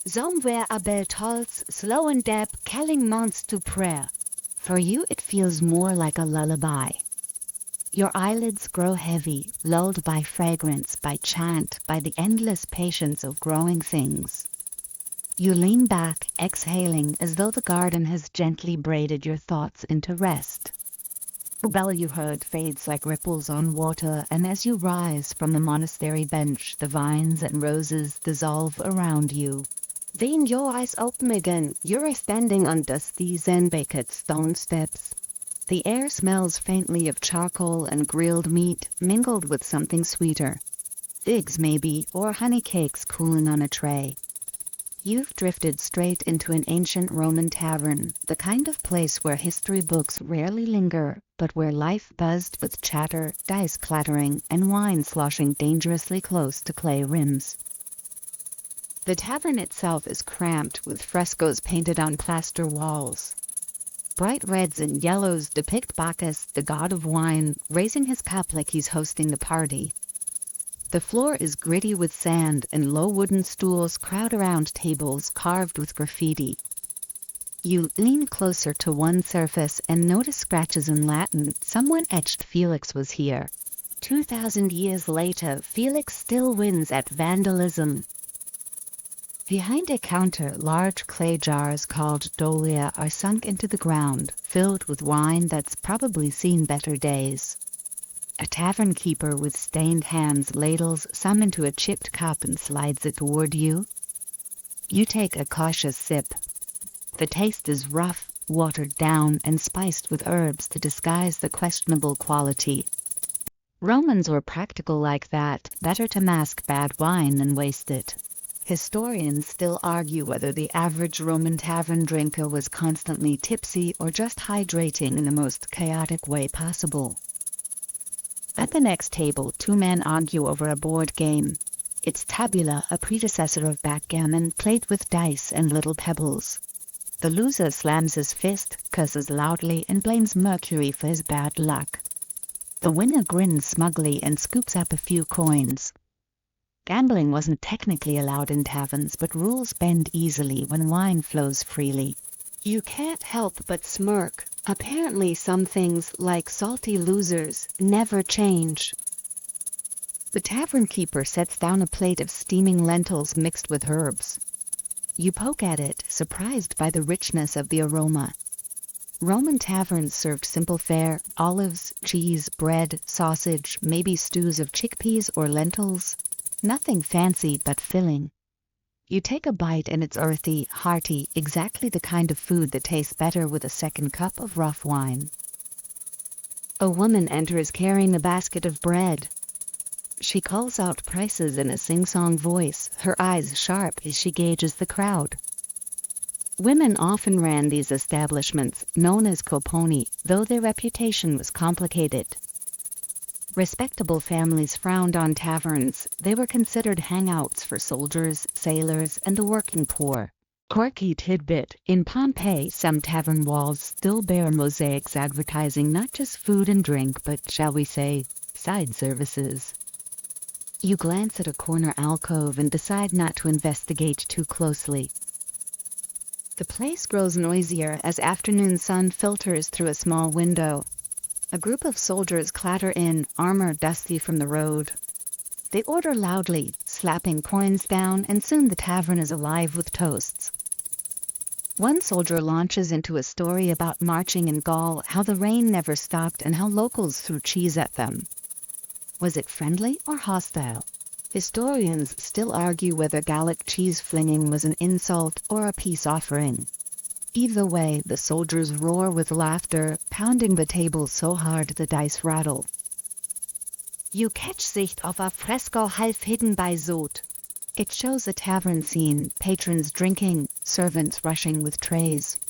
Somewhere a bell tolls, slow and deep, calling months to prayer. For you it feels more like a lullaby. Your eyelids grow heavy, lulled by fragrance, by chant, by the endless patience of growing things. You lean back, exhaling, as though the garden has gently braided your thoughts into rest. The bell you heard fades like ripples on water, and as you rise from the monastery bench, the vines and roses dissolve around you. Then your eyes open again. You're standing on dusty Zen-baked stone steps. The air smells faintly of charcoal and grilled meat, mingled with something sweeter. Figs maybe, or honey cakes cooling on a tray. You've drifted straight into an ancient Roman tavern, the kind of place where history books rarely linger, but where life buzzed with chatter, dice clattering, and wine sloshing dangerously close to clay rims. The tavern itself is cramped with frescoes painted on plaster walls. Bright reds and yellows depict Bacchus, the god of wine, raising his cup like he's hosting the party. The floor is gritty with sand, and low wooden stools crowd around tables carved with graffiti. You lean closer to one surface and notice scratches in Latin. Someone etched "Felix was here." 2,000 years later, Felix still wins at vandalism. Behind a counter, large clay jars called dolia are sunk into the ground, filled with wine that's probably seen better days. A tavern keeper with stained hands ladles some into a chipped cup and slides it toward you. You take a cautious sip. The taste is rough, watered down, and spiced with herbs to disguise the questionable quality. Romans were practical like that, better to mask bad wine than waste it. Historians still argue whether the average Roman tavern drinker was constantly tipsy or just hydrating in the most chaotic way possible. At the next table, two men argue over a board game. It's tabula, a predecessor of backgammon, played with dice and little pebbles. The loser slams his fist, curses loudly, and blames Mercury for his bad luck. The winner grins smugly and scoops up a few coins. Gambling wasn't technically allowed in taverns, but rules bend easily when wine flows freely. You can't help but smirk. Apparently some things, like salty losers, never change. The tavern keeper sets down a plate of steaming lentils mixed with herbs. You poke at it, surprised by the richness of the aroma. Roman taverns served simple fare: olives, cheese, bread, sausage, maybe stews of chickpeas or lentils. Nothing fancy but filling. You take a bite and it's earthy, hearty, exactly the kind of food that tastes better with a second cup of rough wine. A woman enters carrying a basket of bread. She calls out prices in a sing-song voice, her eyes sharp as she gauges the crowd. Women often ran these establishments, known as coponi, though their reputation was complicated. Respectable families frowned on taverns. They were considered hangouts for soldiers, sailors, and the working poor. Quirky tidbit: in Pompeii, some tavern walls still bear mosaics advertising not just food and drink, but, shall we say, side services. You glance at a corner alcove and decide not to investigate too closely. The place grows noisier as afternoon sun filters through a small window. A group of soldiers clatter in, armor dusty from the road. They order loudly, slapping coins down, and soon the tavern is alive with toasts. One soldier launches into a story about marching in Gaul, how the rain never stopped and how locals threw cheese at them. Was it friendly or hostile? Historians still argue whether Gallic cheese flinging was an insult or a peace offering. Either way, the soldiers roar with laughter, pounding the table so hard the dice rattle. You catch sight of a fresco half hidden by Sod. It shows a tavern scene, patrons drinking, servants rushing with trays.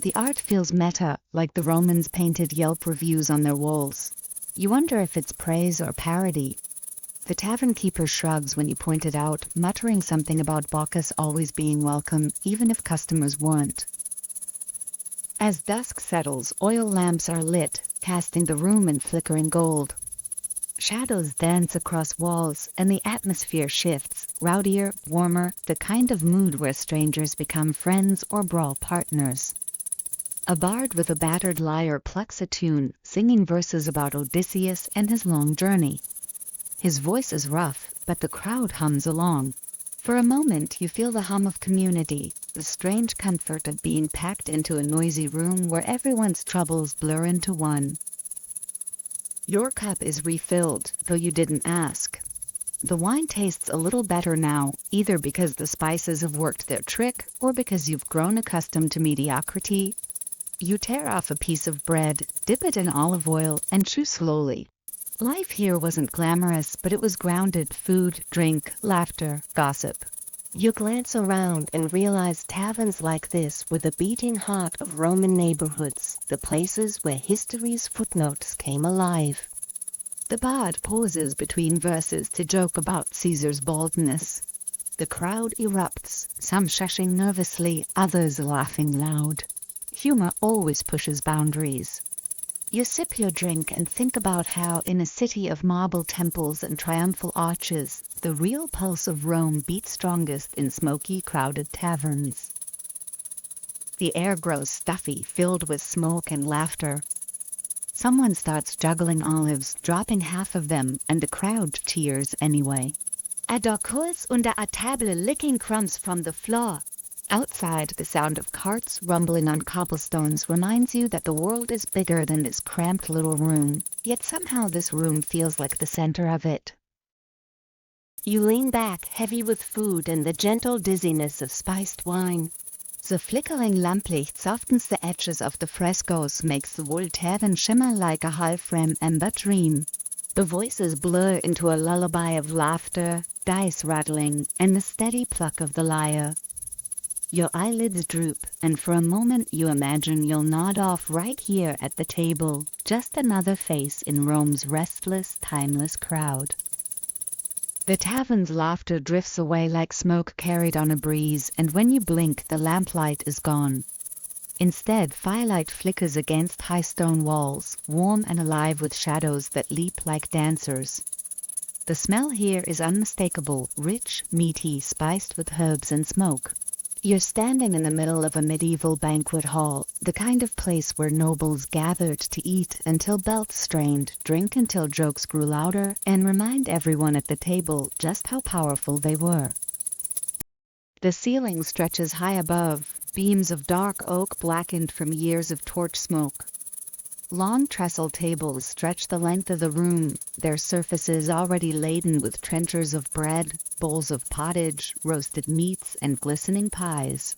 The art feels meta, like the Romans painted Yelp reviews on their walls. You wonder if it's praise or parody. The tavern keeper shrugs when you point it out, muttering something about Bacchus always being welcome, even if customers weren't. As dusk settles, oil lamps are lit, casting the room in flickering gold. Shadows dance across walls, and the atmosphere shifts, rowdier, warmer, the kind of mood where strangers become friends or brawl partners. A bard with a battered lyre plucks a tune, singing verses about Odysseus and his long journey. His voice is rough, but the crowd hums along. For a moment you feel the hum of community, the strange comfort of being packed into a noisy room where everyone's troubles blur into one. Your cup is refilled, though you didn't ask. The wine tastes a little better now, either because the spices have worked their trick or because you've grown accustomed to mediocrity. You tear off a piece of bread, dip it in olive oil, and chew slowly. Life here wasn't glamorous, but it was grounded: food, drink, laughter, gossip. You glance around and realize taverns like this were the beating heart of Roman neighborhoods, the places where history's footnotes came alive. The bard pauses between verses to joke about Caesar's baldness. The crowd erupts, some shushing nervously, others laughing loud. Humor always pushes boundaries. You sip your drink and think about how, in a city of marble temples and triumphal arches, the real pulse of Rome beats strongest in smoky, crowded taverns. The air grows stuffy, filled with smoke and laughter. Someone starts juggling olives, dropping half of them, and the crowd cheers anyway. A dorcours under a table licking crumbs from the floor. Outside, the sound of carts rumbling on cobblestones reminds you that the world is bigger than this cramped little room, yet somehow this room feels like the center of it. You lean back, heavy with food and the gentle dizziness of spiced wine. The flickering lamplight softens the edges of the frescoes, makes the whole tavern shimmer like a half-rem amber dream. The voices blur into a lullaby of laughter, dice rattling, and the steady pluck of the lyre. Your eyelids droop, and for a moment you imagine you'll nod off right here at the table, just another face in Rome's restless, timeless crowd. The tavern's laughter drifts away like smoke carried on a breeze, and when you blink, the lamplight is gone. Instead, firelight flickers against high stone walls, warm and alive with shadows that leap like dancers. The smell here is unmistakable, rich, meaty, spiced with herbs and smoke. You're standing in the middle of a medieval banquet hall, the kind of place where nobles gathered to eat until belts strained, drink until jokes grew louder, and remind everyone at the table just how powerful they were. The ceiling stretches high above, beams of dark oak blackened from years of torch smoke. Long trestle tables stretch the length of the room, their surfaces already laden with trenchers of bread, bowls of pottage, roasted meats, and glistening pies.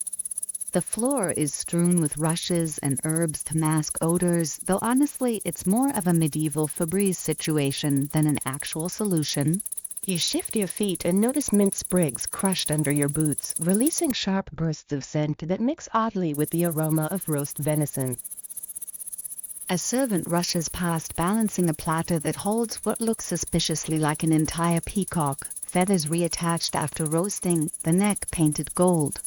The floor is strewn with rushes and herbs to mask odors, though honestly it's more of a medieval Febreze situation than an actual solution. You shift your feet and notice mint sprigs crushed under your boots, releasing sharp bursts of scent that mix oddly with the aroma of roast venison. A servant rushes past, balancing a platter that holds what looks suspiciously like an entire peacock, feathers reattached after roasting, the neck painted gold.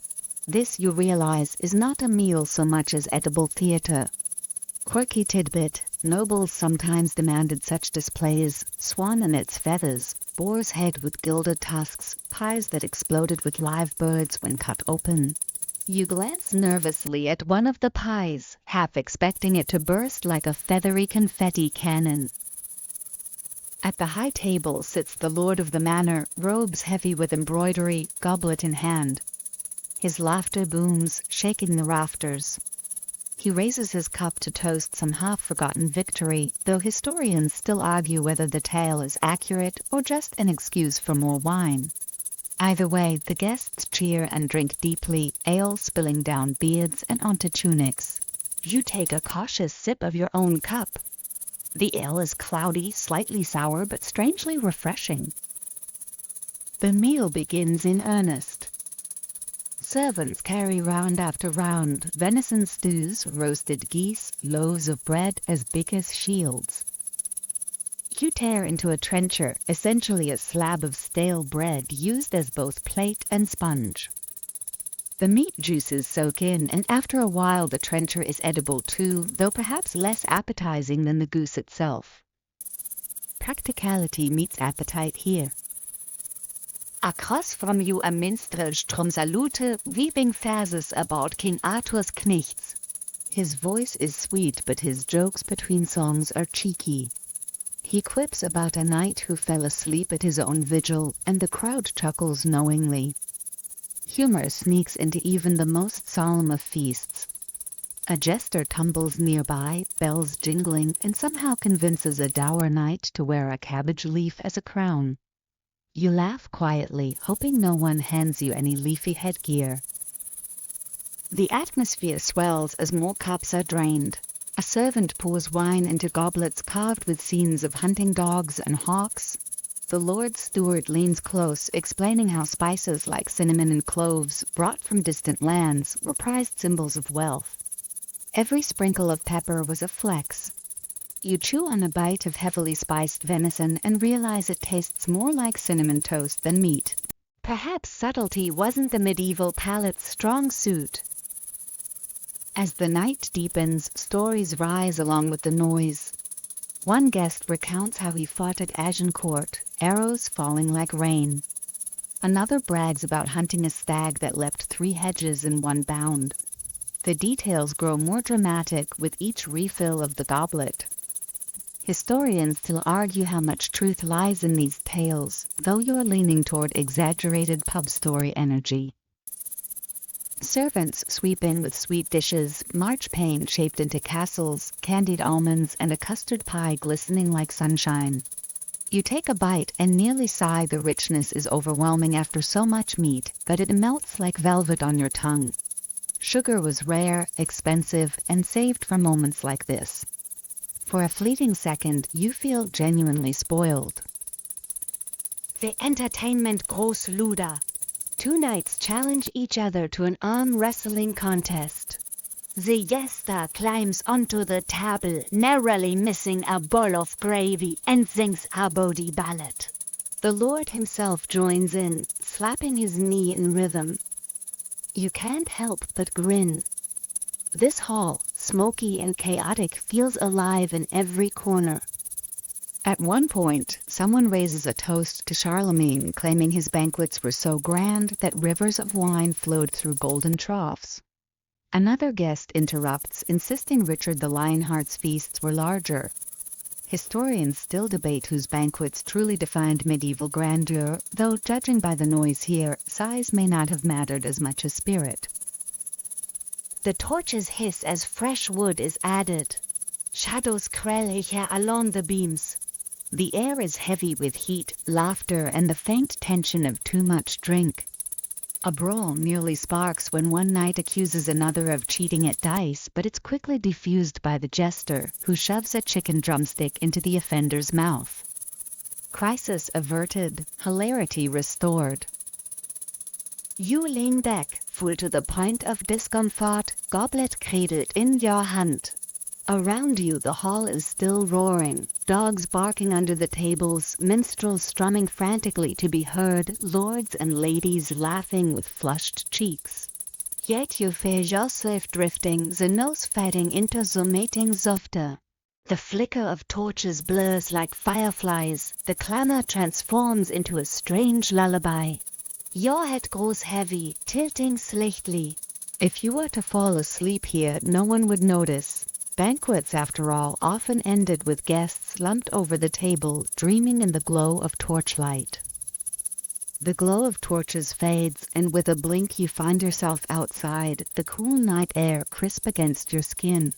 This, you realize, is not a meal so much as edible theater. Quirky tidbit, nobles sometimes demanded such displays: swan and its feathers, boar's head with gilded tusks, pies that exploded with live birds when cut open. You glance nervously at one of the pies, half expecting it to burst like a feathery confetti cannon. At the high table sits the lord of the manor, robes heavy with embroidery, goblet in hand. His laughter booms, shaking the rafters. He raises his cup to toast some half-forgotten victory, though historians still argue whether the tale is accurate or just an excuse for more wine. Either way, the guests cheer and drink deeply, ale spilling down beards and onto tunics. You take a cautious sip of your own cup. The ale is cloudy, slightly sour, but strangely refreshing. The meal begins in earnest. Servants carry round after round, venison stews, roasted geese, loaves of bread as big as shields. You tear into a trencher, essentially a slab of stale bread used as both plate and sponge. The meat juices soak in, and after a while the trencher is edible too, though perhaps less appetizing than the goose itself. Practicality meets appetite here. Across from you a minstrel strums a lute, weaving verses about King Arthur's knights. His voice is sweet, but his jokes between songs are cheeky. He quips about a knight who fell asleep at his own vigil, and the crowd chuckles knowingly. Humor sneaks into even the most solemn of feasts. A jester tumbles nearby, bells jingling, and somehow convinces a dour knight to wear a cabbage leaf as a crown. You laugh quietly, hoping no one hands you any leafy headgear. The atmosphere swells as more cups are drained. A servant pours wine into goblets carved with scenes of hunting dogs and hawks. The Lord Steward leans close, explaining how spices like cinnamon and cloves, brought from distant lands, were prized symbols of wealth. Every sprinkle of pepper was a flex. You chew on a bite of heavily spiced venison and realize it tastes more like cinnamon toast than meat. Perhaps subtlety wasn't the medieval palate's strong suit. As the night deepens, stories rise along with the noise. One guest recounts how he fought at Agincourt, arrows falling like rain. Another brags about hunting a stag that leapt 3 hedges in one bound. The details grow more dramatic with each refill of the goblet. Historians still argue how much truth lies in these tales, though you're leaning toward exaggerated pub story energy. Servants sweep in with sweet dishes, marchpane shaped into castles, candied almonds, and a custard pie glistening like sunshine. You take a bite and nearly sigh. The richness is overwhelming after so much meat, but it melts like velvet on your tongue. Sugar was rare, expensive, and saved for moments like this. For a fleeting second, you feel genuinely spoiled. The entertainment grows luder. 2 knights challenge each other to an arm wrestling contest. The jester climbs onto the table, narrowly missing a bowl of gravy, and sings a bawdy ballad. The Lord himself joins in, slapping his knee in rhythm. You can't help but grin. This hall, smoky and chaotic, feels alive in every corner. At one point, someone raises a toast to Charlemagne, claiming his banquets were so grand that rivers of wine flowed through golden troughs. Another guest interrupts, insisting Richard the Lionheart's feasts were larger. Historians still debate whose banquets truly defined medieval grandeur, though judging by the noise here, size may not have mattered as much as spirit. The torches hiss as fresh wood is added. Shadows crawl here along the beams. The air is heavy with heat, laughter, and the faint tension of too much drink. A brawl nearly sparks when one knight accuses another of cheating at dice, but it's quickly defused by the jester, who shoves a chicken drumstick into the offender's mouth. Crisis averted, hilarity restored. You lean back, full to the point of discomfort, goblet cradled in your hand. Around you the hall is still roaring, dogs barking under the tables, minstrels strumming frantically to be heard, lords and ladies laughing with flushed cheeks. Yet you feel yourself drifting, the nose fading into the mating softer. The flicker of torches blurs like fireflies, the clamor transforms into a strange lullaby. Your head grows heavy, tilting slightly. If you were to fall asleep here, no one would notice. Banquets, after all, often ended with guests slumped over the table, dreaming in the glow of torchlight. The glow of torches fades, and with a blink you find yourself outside, the cool night air crisp against your skin.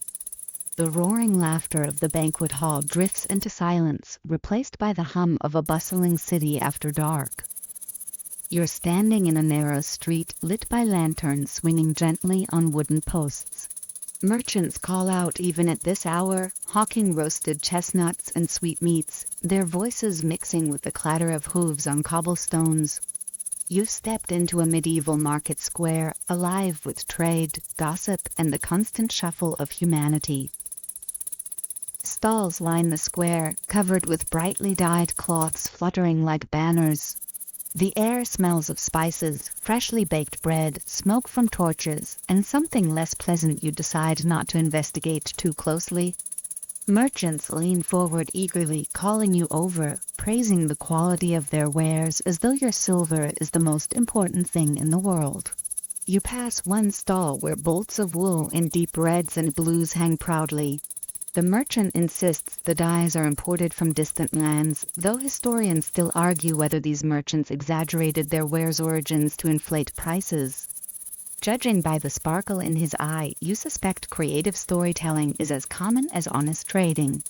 The roaring laughter of the banquet hall drifts into silence, replaced by the hum of a bustling city after dark. You're standing in a narrow street, lit by lanterns swinging gently on wooden posts. Merchants call out even at this hour, hawking roasted chestnuts and sweetmeats, their voices mixing with the clatter of hooves on cobblestones. You've stepped into a medieval market square, alive with trade, gossip, and the constant shuffle of humanity. Stalls line the square, covered with brightly dyed cloths fluttering like banners. The air smells of spices, freshly baked bread, smoke from torches, and something less pleasant you decide not to investigate too closely. Merchants lean forward eagerly, calling you over, praising the quality of their wares as though your silver is the most important thing in the world. You pass one stall where bolts of wool in deep reds and blues hang proudly. The merchant insists the dyes are imported from distant lands, though historians still argue whether these merchants exaggerated their wares' origins to inflate prices. Judging by the sparkle in his eye, you suspect creative storytelling is as common as honest trading.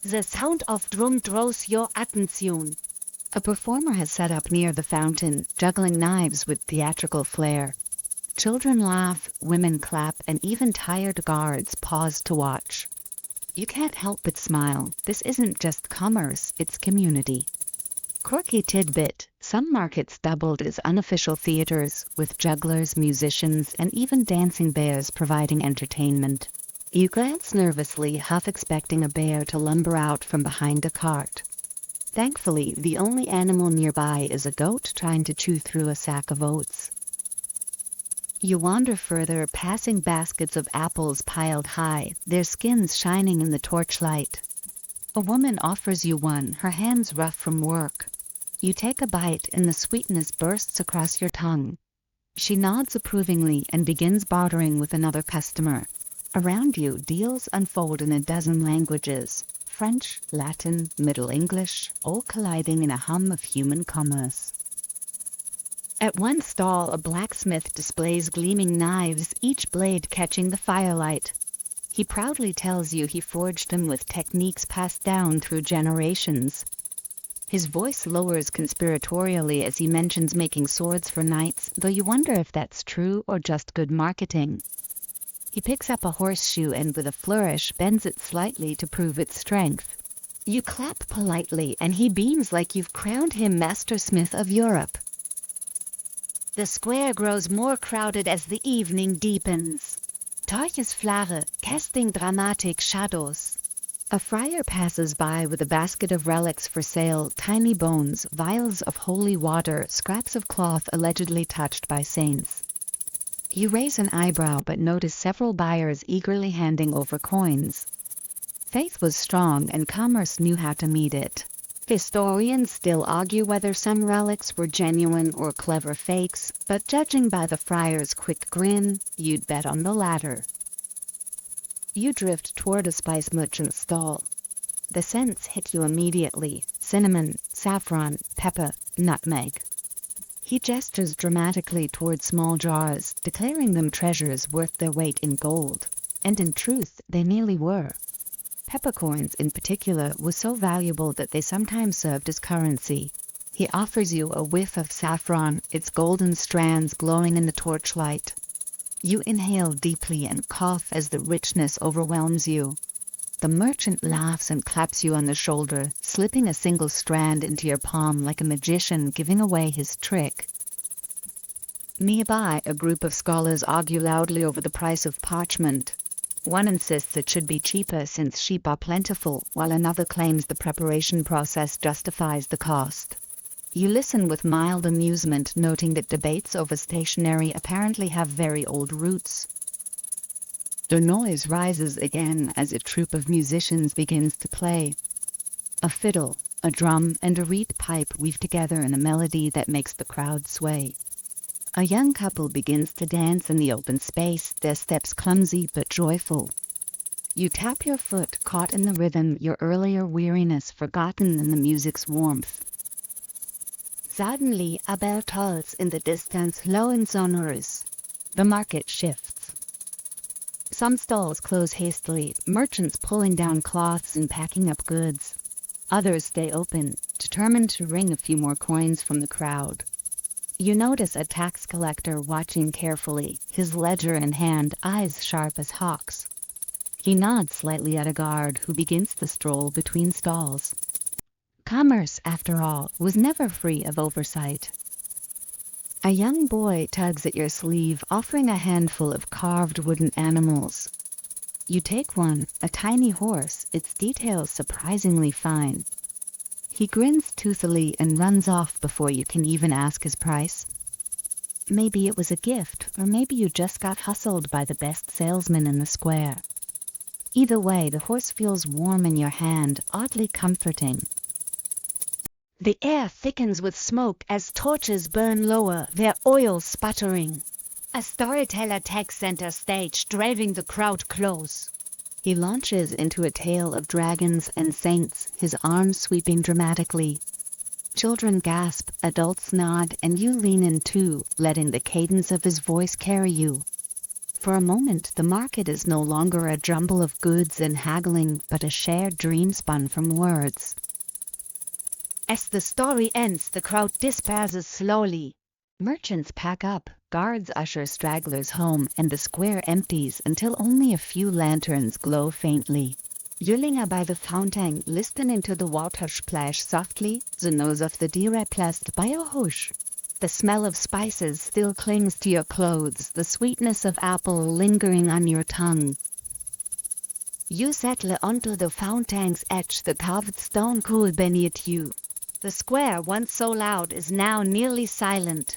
The sound of drum draws your attention. A performer has set up near the fountain, juggling knives with theatrical flair. Children laugh, women clap, and even tired guards pause to watch. You can't help but smile. This isn't just commerce, it's community. Quirky tidbit, some markets doubled as unofficial theaters, with jugglers, musicians, and even dancing bears providing entertainment. You glance nervously, half expecting a bear to lumber out from behind a cart. Thankfully, the only animal nearby is a goat trying to chew through a sack of oats. You wander further, passing baskets of apples piled high, their skins shining in the torchlight. A woman offers you one, her hands rough from work. You take a bite and the sweetness bursts across your tongue. She nods approvingly and begins bartering with another customer. Around you, deals unfold in a dozen languages: French, Latin, Middle English, all colliding in a hum of human commerce. At one stall, a blacksmith displays gleaming knives, each blade catching the firelight. He proudly tells you he forged them with techniques passed down through generations. His voice lowers conspiratorially as he mentions making swords for knights, though you wonder if that's true or just good marketing. He picks up a horseshoe and with a flourish bends it slightly to prove its strength. You clap politely and he beams like you've crowned him Master Smith of Europe. The square grows more crowded as the evening deepens. Torches flare, casting dramatic shadows. A friar passes by with a basket of relics for sale: tiny bones, vials of holy water, scraps of cloth allegedly touched by saints. You raise an eyebrow but notice several buyers eagerly handing over coins. Faith was strong and commerce knew how to meet it. Historians still argue whether some relics were genuine or clever fakes, but judging by the friar's quick grin, you'd bet on the latter. You drift toward a spice merchant's stall. The scents hit you immediately: cinnamon, saffron, pepper, nutmeg. He gestures dramatically toward small jars, declaring them treasures worth their weight in gold. And in truth, they nearly were. Peppercorns in particular were so valuable that they sometimes served as currency. He offers you a whiff of saffron, its golden strands glowing in the torchlight. You inhale deeply and cough as the richness overwhelms you. The merchant laughs and claps you on the shoulder, slipping a single strand into your palm like a magician giving away his trick. Nearby, a group of scholars argue loudly over the price of parchment. One insists it should be cheaper since sheep are plentiful, while another claims the preparation process justifies the cost. You listen with mild amusement, noting that debates over stationery apparently have very old roots. The noise rises again as a troupe of musicians begins to play. A fiddle, a drum, and a reed pipe weave together in a melody that makes the crowd sway. A young couple begins to dance in the open space, their steps clumsy but joyful. You tap your foot, caught in the rhythm, your earlier weariness forgotten in the music's warmth. Suddenly, a bell tolls in the distance, low and sonorous. The market shifts. Some stalls close hastily, merchants pulling down cloths and packing up goods. Others stay open, determined to wring a few more coins from the crowd. You notice a tax collector watching carefully, his ledger in hand, eyes sharp as hawks. He nods slightly at a guard who begins the stroll between stalls. Commerce, after all, was never free of oversight. A young boy tugs at your sleeve, offering a handful of carved wooden animals. You take one, a tiny horse, its details surprisingly fine. He grins toothily and runs off before you can even ask his price. Maybe it was a gift, or maybe you just got hustled by the best salesman in the square. Either way, the horse feels warm in your hand, oddly comforting. The air thickens with smoke as torches burn lower, their oil sputtering. A storyteller takes center stage, driving the crowd close. He launches into a tale of dragons and saints, his arms sweeping dramatically. Children gasp, adults nod, and you lean in too, letting the cadence of his voice carry you. For a moment, the market is no longer a jumble of goods and haggling, but a shared dream spun from words. As the story ends, the crowd disperses slowly. Merchants pack up, guards usher stragglers home, and the square empties until only a few lanterns glow faintly. You linger by the fountain, listening to the water splash softly, the nose of the deer replaced by a hush. The smell of spices still clings to your clothes, the sweetness of apple lingering on your tongue. You settle onto the fountain's edge, the carved stone cool beneath you. The square, once so loud, is now nearly silent.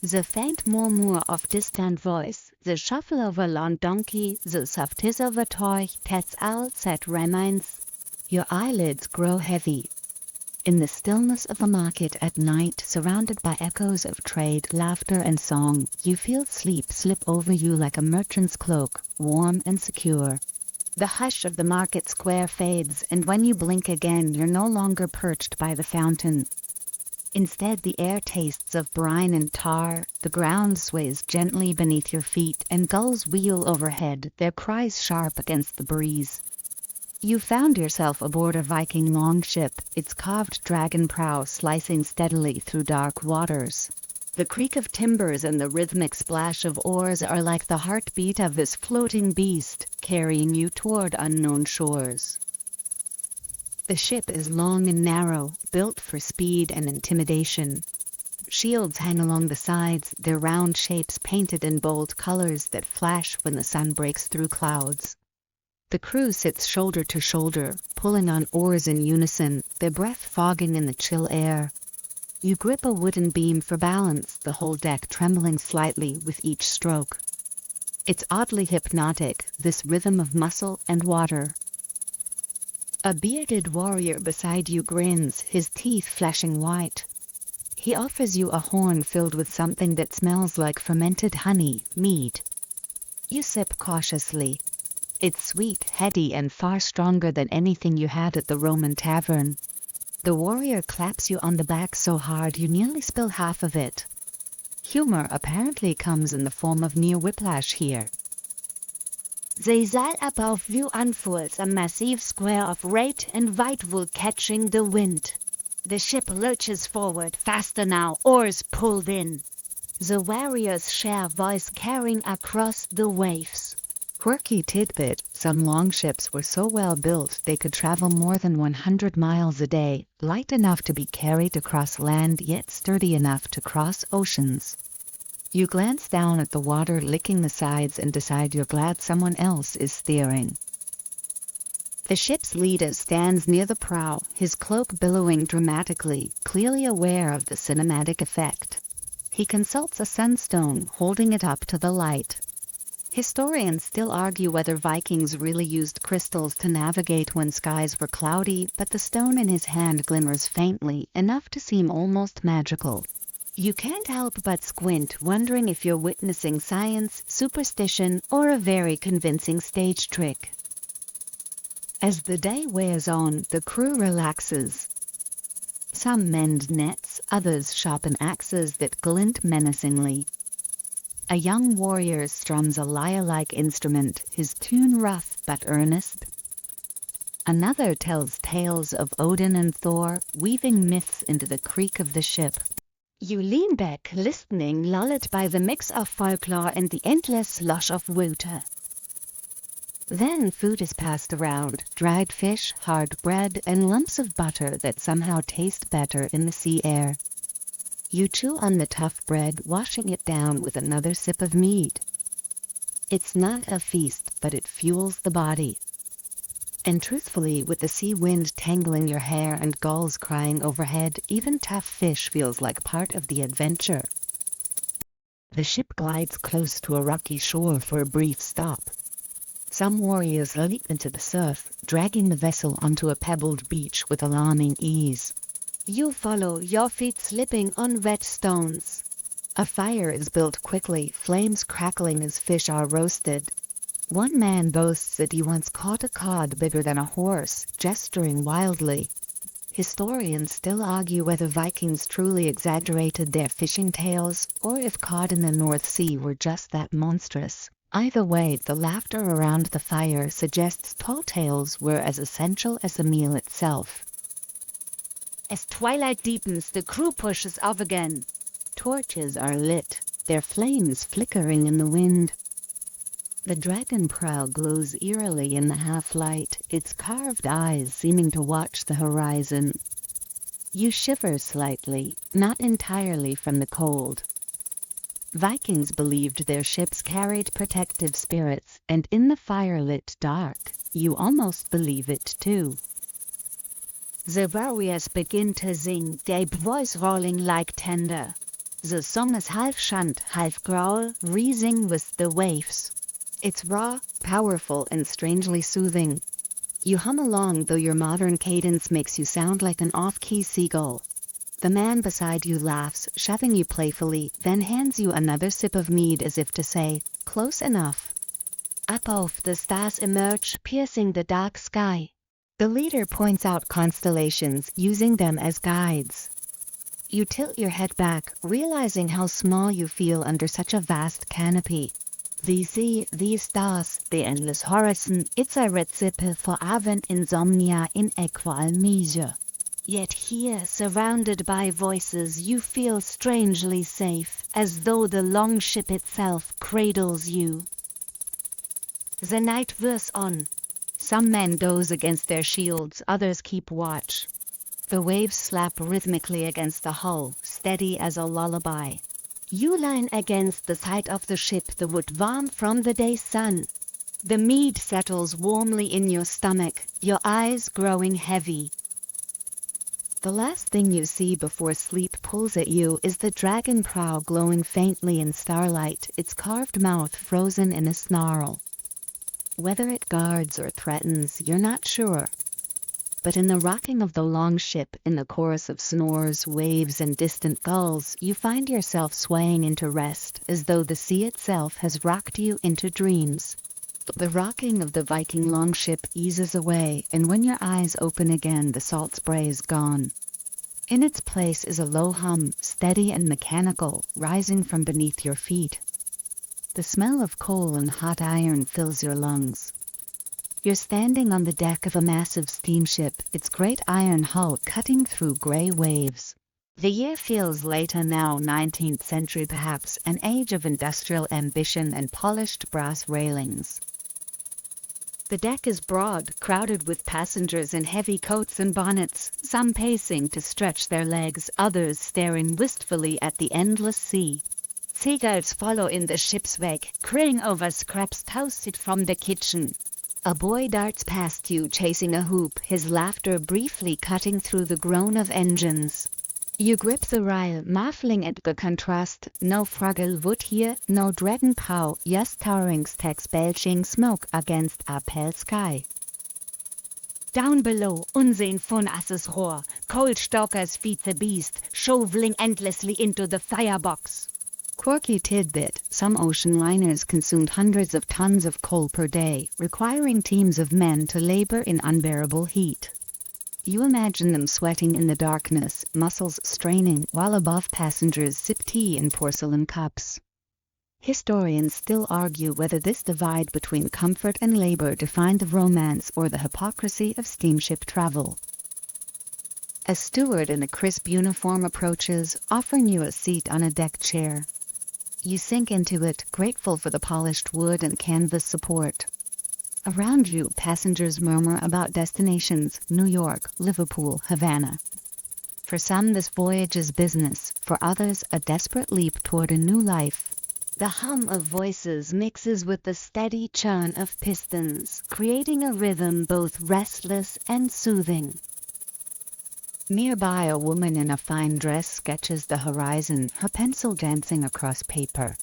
The faint murmur of distant voice, the shuffle of a lawn donkey, the soft hiss of a toy pets outside reminds. Your eyelids grow heavy. In the stillness of the market at night, surrounded by echoes of trade, laughter and song, you feel sleep slip over you like a merchant's cloak, warm and secure. The hush of the market square fades, and when you blink again, you're no longer perched by the fountain. Instead, the air tastes of brine and tar, the ground sways gently beneath your feet, and gulls wheel overhead, their cries sharp against the breeze. You found yourself aboard a Viking longship, its carved dragon prow slicing steadily through dark waters. The creak of timbers and the rhythmic splash of oars are like the heartbeat of this floating beast, carrying you toward unknown shores. The ship is long and narrow, built for speed and intimidation. Shields hang along the sides, their round shapes painted in bold colors that flash when the sun breaks through clouds. The crew sits shoulder to shoulder, pulling on oars in unison, their breath fogging in the chill air. You grip a wooden beam for balance, the whole deck trembling slightly with each stroke. It's oddly hypnotic, this rhythm of muscle and water. A bearded warrior beside you grins, his teeth flashing white. He offers you a horn filled with something that smells like fermented honey, mead. You sip cautiously. It's sweet, heady, and far stronger than anything you had at the Roman tavern. The warrior claps you on the back so hard you nearly spill half of it. Humor apparently comes in the form of near whiplash here. The sail above you unfolds, a massive square of red and white wool catching the wind. The ship lurches forward, faster now, oars pulled in. The warriors share voice carrying across the waves. Quirky tidbit, some longships were so well built they could travel more than 100 miles a day, light enough to be carried across land yet sturdy enough to cross oceans. You glance down at the water licking the sides and decide you're glad someone else is steering. The ship's leader stands near the prow, his cloak billowing dramatically, clearly aware of the cinematic effect. He consults a sunstone, holding it up to the light. Historians still argue whether Vikings really used crystals to navigate when skies were cloudy, but the stone in his hand glimmers faintly, enough to seem almost magical. You can't help but squint, wondering if you're witnessing science, superstition, or a very convincing stage trick. As the day wears on, the crew relaxes. Some mend nets, others sharpen axes that glint menacingly. A young warrior strums a lyre-like instrument, his tune rough but earnest. Another tells tales of Odin and Thor, weaving myths into the creak of the ship. You lean back, listening, lulled by the mix of folklore and the endless slosh of water. Then food is passed around, dried fish, hard bread, and lumps of butter that somehow taste better in the sea air. You chew on the tough bread, washing it down with another sip of mead. It's not a feast, but it fuels the body. And truthfully, with the sea wind tangling your hair and gulls crying overhead, even tough fish feels like part of the adventure. The ship glides close to a rocky shore for a brief stop. Some warriors leap into the surf, dragging the vessel onto a pebbled beach with alarming ease. You follow, your feet slipping on wet stones. A fire is built quickly, flames crackling as fish are roasted. One man boasts that he once caught a cod bigger than a horse, gesturing wildly. Historians still argue whether Vikings truly exaggerated their fishing tales, or if cod in the North Sea were just that monstrous. Either way, the laughter around the fire suggests tall tales were as essential as the meal itself. As twilight deepens, the crew pushes off again. Torches are lit, their flames flickering in the wind. The dragon prow glows eerily in the half-light, its carved eyes seeming to watch the horizon. You shiver slightly, not entirely from the cold. Vikings believed their ships carried protective spirits, and in the firelit dark, you almost believe it too. The warriors begin to sing, their voice rolling like thunder. The song is half chant, half growl, wreathing with the waves. It's raw, powerful, and strangely soothing. You hum along, though your modern cadence makes you sound like an off-key seagull. The man beside you laughs, shoving you playfully, then hands you another sip of mead as if to say, "Close enough." Above, the stars emerge, piercing the dark sky. The leader points out constellations, using them as guides. You tilt your head back, realizing how small you feel under such a vast canopy. The sea, these stars, the endless horizon, it's a recipe for avant insomnia in equal measure. Yet here, surrounded by voices, you feel strangely safe, as though the long ship itself cradles you. The night wears on. Some men doze against their shields, others keep watch. The waves slap rhythmically against the hull, steady as a lullaby. You line against the side of the ship, the wood warm from the day's sun. The mead settles warmly in your stomach, your eyes growing heavy. The last thing you see before sleep pulls at you is the dragon prow glowing faintly in starlight, its carved mouth frozen in a snarl. Whether it guards or threatens, you're not sure. But in the rocking of the long ship, in the chorus of snores, waves, and distant gulls, you find yourself swaying into rest, as though the sea itself has rocked you into dreams. The rocking of the Viking longship eases away, and when your eyes open again, the salt spray is gone. In its place is a low hum, steady and mechanical, rising from beneath your feet. The smell of coal and hot iron fills your lungs. You're standing on the deck of a massive steamship, its great iron hull cutting through gray waves. The year feels later now, 19th century perhaps, an age of industrial ambition and polished brass railings. The deck is broad, crowded with passengers in heavy coats and bonnets, some pacing to stretch their legs, others staring wistfully at the endless sea. Seagulls follow in the ship's wake, craying over scraps toasted from the kitchen. A boy darts past you, chasing a hoop, his laughter briefly cutting through the groan of engines. You grip the rail, marveling at the contrast. No fragile wood here, no dragon prow, just towering stacks belching smoke against a pale sky. Down below, Unsinn von Asses Rohr, coal stalkers feed the beast, shoveling endlessly into the firebox. Quirky tidbit, some ocean liners consumed hundreds of tons of coal per day, requiring teams of men to labor in unbearable heat. You imagine them sweating in the darkness, muscles straining, while above passengers sip tea in porcelain cups. Historians still argue whether this divide between comfort and labor defined the romance or the hypocrisy of steamship travel. A steward in a crisp uniform approaches, offering you a seat on a deck chair. You sink into it, grateful for the polished wood and canvas support. Around you, passengers murmur about destinations: New York, Liverpool, Havana. For some, this voyage is business. For others, a desperate leap toward a new life. The hum of voices mixes with the steady churn of pistons, creating a rhythm both restless and soothing. Nearby, a woman in a fine dress sketches the horizon, her pencil dancing across paper.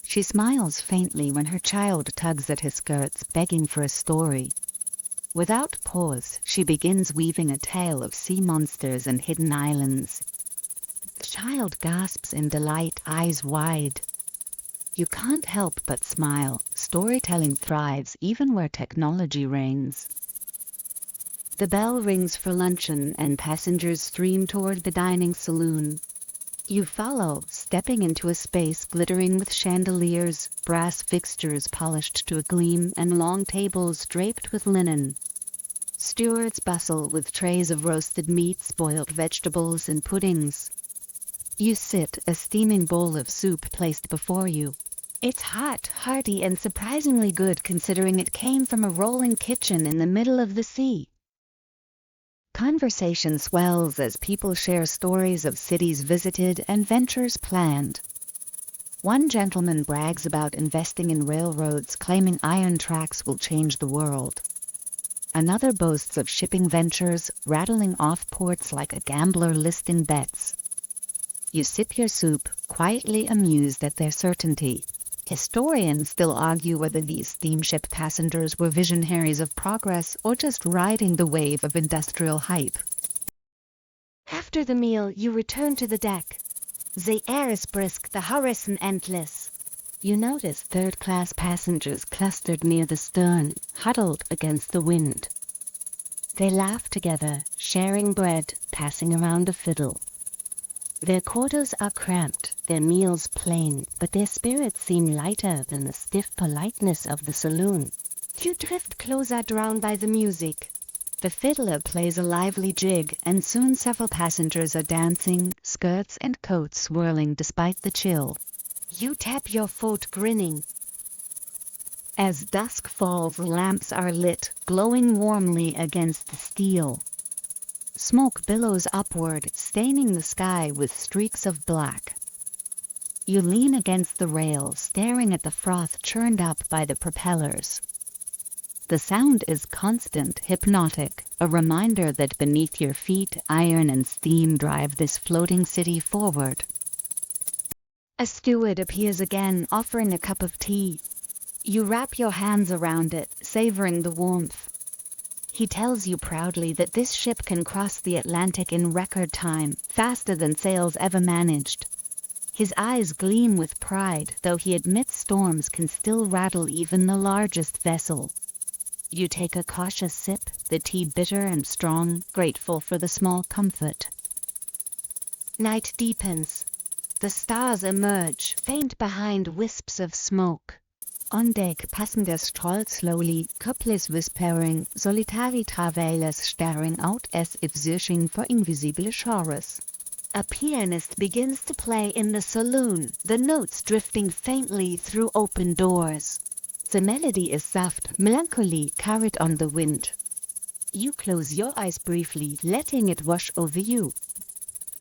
She smiles faintly when her child tugs at his skirts, begging for a story. Without pause, she begins weaving a tale of sea monsters and hidden islands. The child gasps in delight, eyes wide. You can't help but smile. Storytelling thrives even where technology reigns. The bell rings for luncheon and passengers stream toward the dining saloon. You follow, stepping into a space glittering with chandeliers, brass fixtures polished to a gleam, and long tables draped with linen. Stewards bustle with trays of roasted meats, boiled vegetables, and puddings. You sit, a steaming bowl of soup placed before you. It's hot, hearty, and surprisingly good considering it came from a rolling kitchen in the middle of the sea. Conversation swells as people share stories of cities visited and ventures planned. One gentleman brags about investing in railroads, claiming iron tracks will change the world. Another boasts of shipping ventures, rattling off ports like a gambler listing bets. You sip your soup, quietly amused at their certainty. Historians still argue whether these steamship passengers were visionaries of progress or just riding the wave of industrial hype. After the meal, you return to the deck. The air is brisk, the horizon endless. You notice third-class passengers clustered near the stern, huddled against the wind. They laugh together, sharing bread, passing around a fiddle. Their quarters are cramped, their meals plain, but their spirits seem lighter than the stiff politeness of the saloon. You drift closer, drowned by the music. The fiddler plays a lively jig, and soon several passengers are dancing, skirts and coats swirling despite the chill. You tap your foot, grinning. As dusk falls, lamps are lit, glowing warmly against the steel. Smoke billows upward, staining the sky with streaks of black. You lean against the rail, staring at the froth churned up by the propellers. The sound is constant, hypnotic, a reminder that beneath your feet, iron and steam drive this floating city forward. A steward appears again, offering a cup of tea. You wrap your hands around it, savoring the warmth. He tells you proudly that this ship can cross the Atlantic in record time, faster than sails ever managed. His eyes gleam with pride, though he admits storms can still rattle even the largest vessel. You take a cautious sip, the tea bitter and strong, grateful for the small comfort. Night deepens. The stars emerge, faint behind wisps of smoke. On deck, passengers stroll slowly, couples whispering, solitary travelers staring out as if searching for invisible shores. A pianist begins to play in the saloon, the notes drifting faintly through open doors. The melody is soft, melancholy, carried on the wind. You close your eyes briefly, letting it wash over you.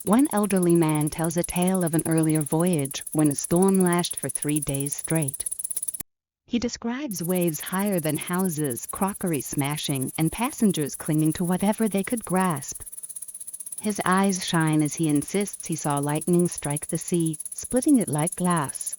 One elderly man tells a tale of an earlier voyage when a storm lashed for 3 days straight. He describes waves higher than houses, crockery smashing, and passengers clinging to whatever they could grasp. His eyes shine as he insists he saw lightning strike the sea, splitting it like glass.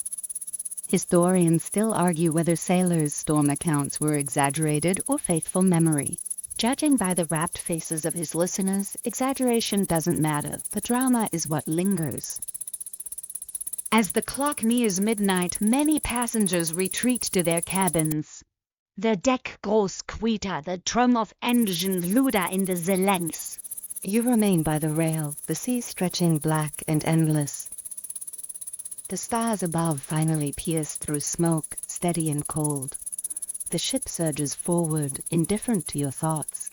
Historians still argue whether sailors' storm accounts were exaggerated or faithful memory. Judging by the rapt faces of his listeners, exaggeration doesn't matter. The drama is what lingers. As the clock nears midnight, many passengers retreat to their cabins. The deck grows quieter, the drum of engine louder in the lengths. You remain by the rail, the sea stretching black and endless. The stars above finally pierce through smoke, steady and cold. The ship surges forward, indifferent to your thoughts.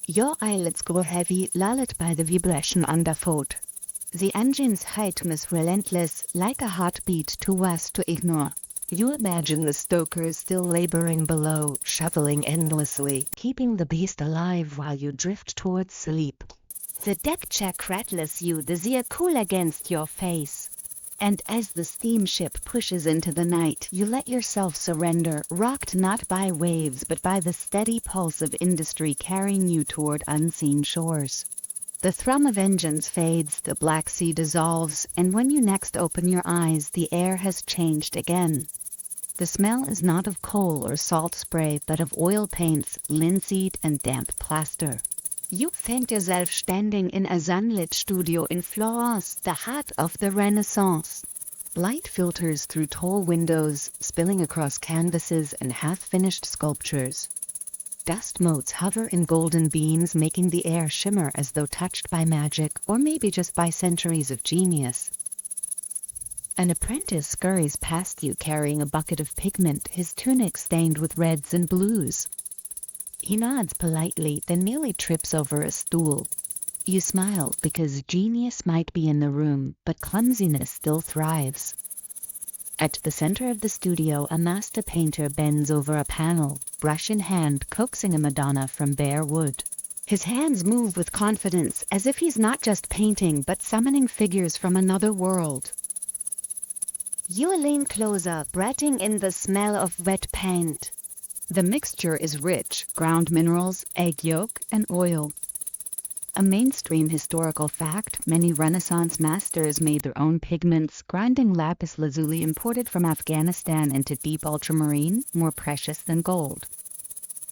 Your eyelids grow heavy, lulled by the vibration underfoot. The engine's rhythm is relentless, like a heartbeat too vast to ignore. You imagine the stokers still laboring below, shoveling endlessly, keeping the beast alive while you drift towards sleep. The deck chair cradles you, the sea cool against your face. And as the steamship pushes into the night, you let yourself surrender, rocked not by waves but by the steady pulse of industry carrying you toward unseen shores. The thrum of engines fades, the black sea dissolves, and when you next open your eyes, the air has changed again. The smell is not of coal or salt spray, but of oil paints, linseed, and damp plaster. You find yourself standing in a sunlit studio in Florence, the heart of the Renaissance. Light filters through tall windows, spilling across canvases and half-finished sculptures. Dust motes hover in golden beams, making the air shimmer as though touched by magic, or maybe just by centuries of genius. An apprentice scurries past you carrying a bucket of pigment, his tunic stained with reds and blues. He nods politely, then nearly trips over a stool. You smile because genius might be in the room, but clumsiness still thrives. At the center of the studio, a master painter bends over a panel, brush in hand, coaxing a Madonna from bare wood. His hands move with confidence, as if he's not just painting, but summoning figures from another world. You lean closer, breathing in the smell of wet paint. The mixture is rich, ground minerals, egg yolk, and oil. A mainstream historical fact, many Renaissance masters made their own pigments, grinding lapis lazuli imported from Afghanistan into deep ultramarine, more precious than gold.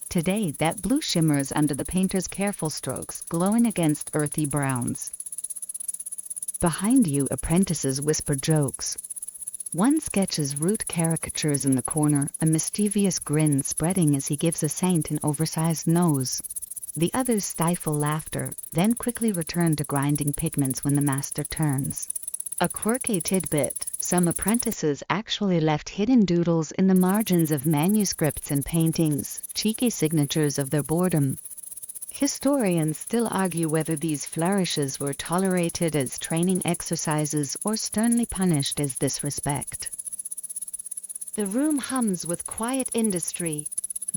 Today, that blue shimmers under the painter's careful strokes, glowing against earthy browns. Behind you, apprentices whisper jokes. One sketches rude caricatures in the corner, a mischievous grin spreading as he gives a saint an oversized nose. The others stifle laughter, then quickly return to grinding pigments when the master turns. A quirky tidbit, some apprentices actually left hidden doodles in the margins of manuscripts and paintings, cheeky signatures of their boredom. Historians still argue whether these flourishes were tolerated as training exercises or sternly punished as disrespect. The room hums with quiet industry.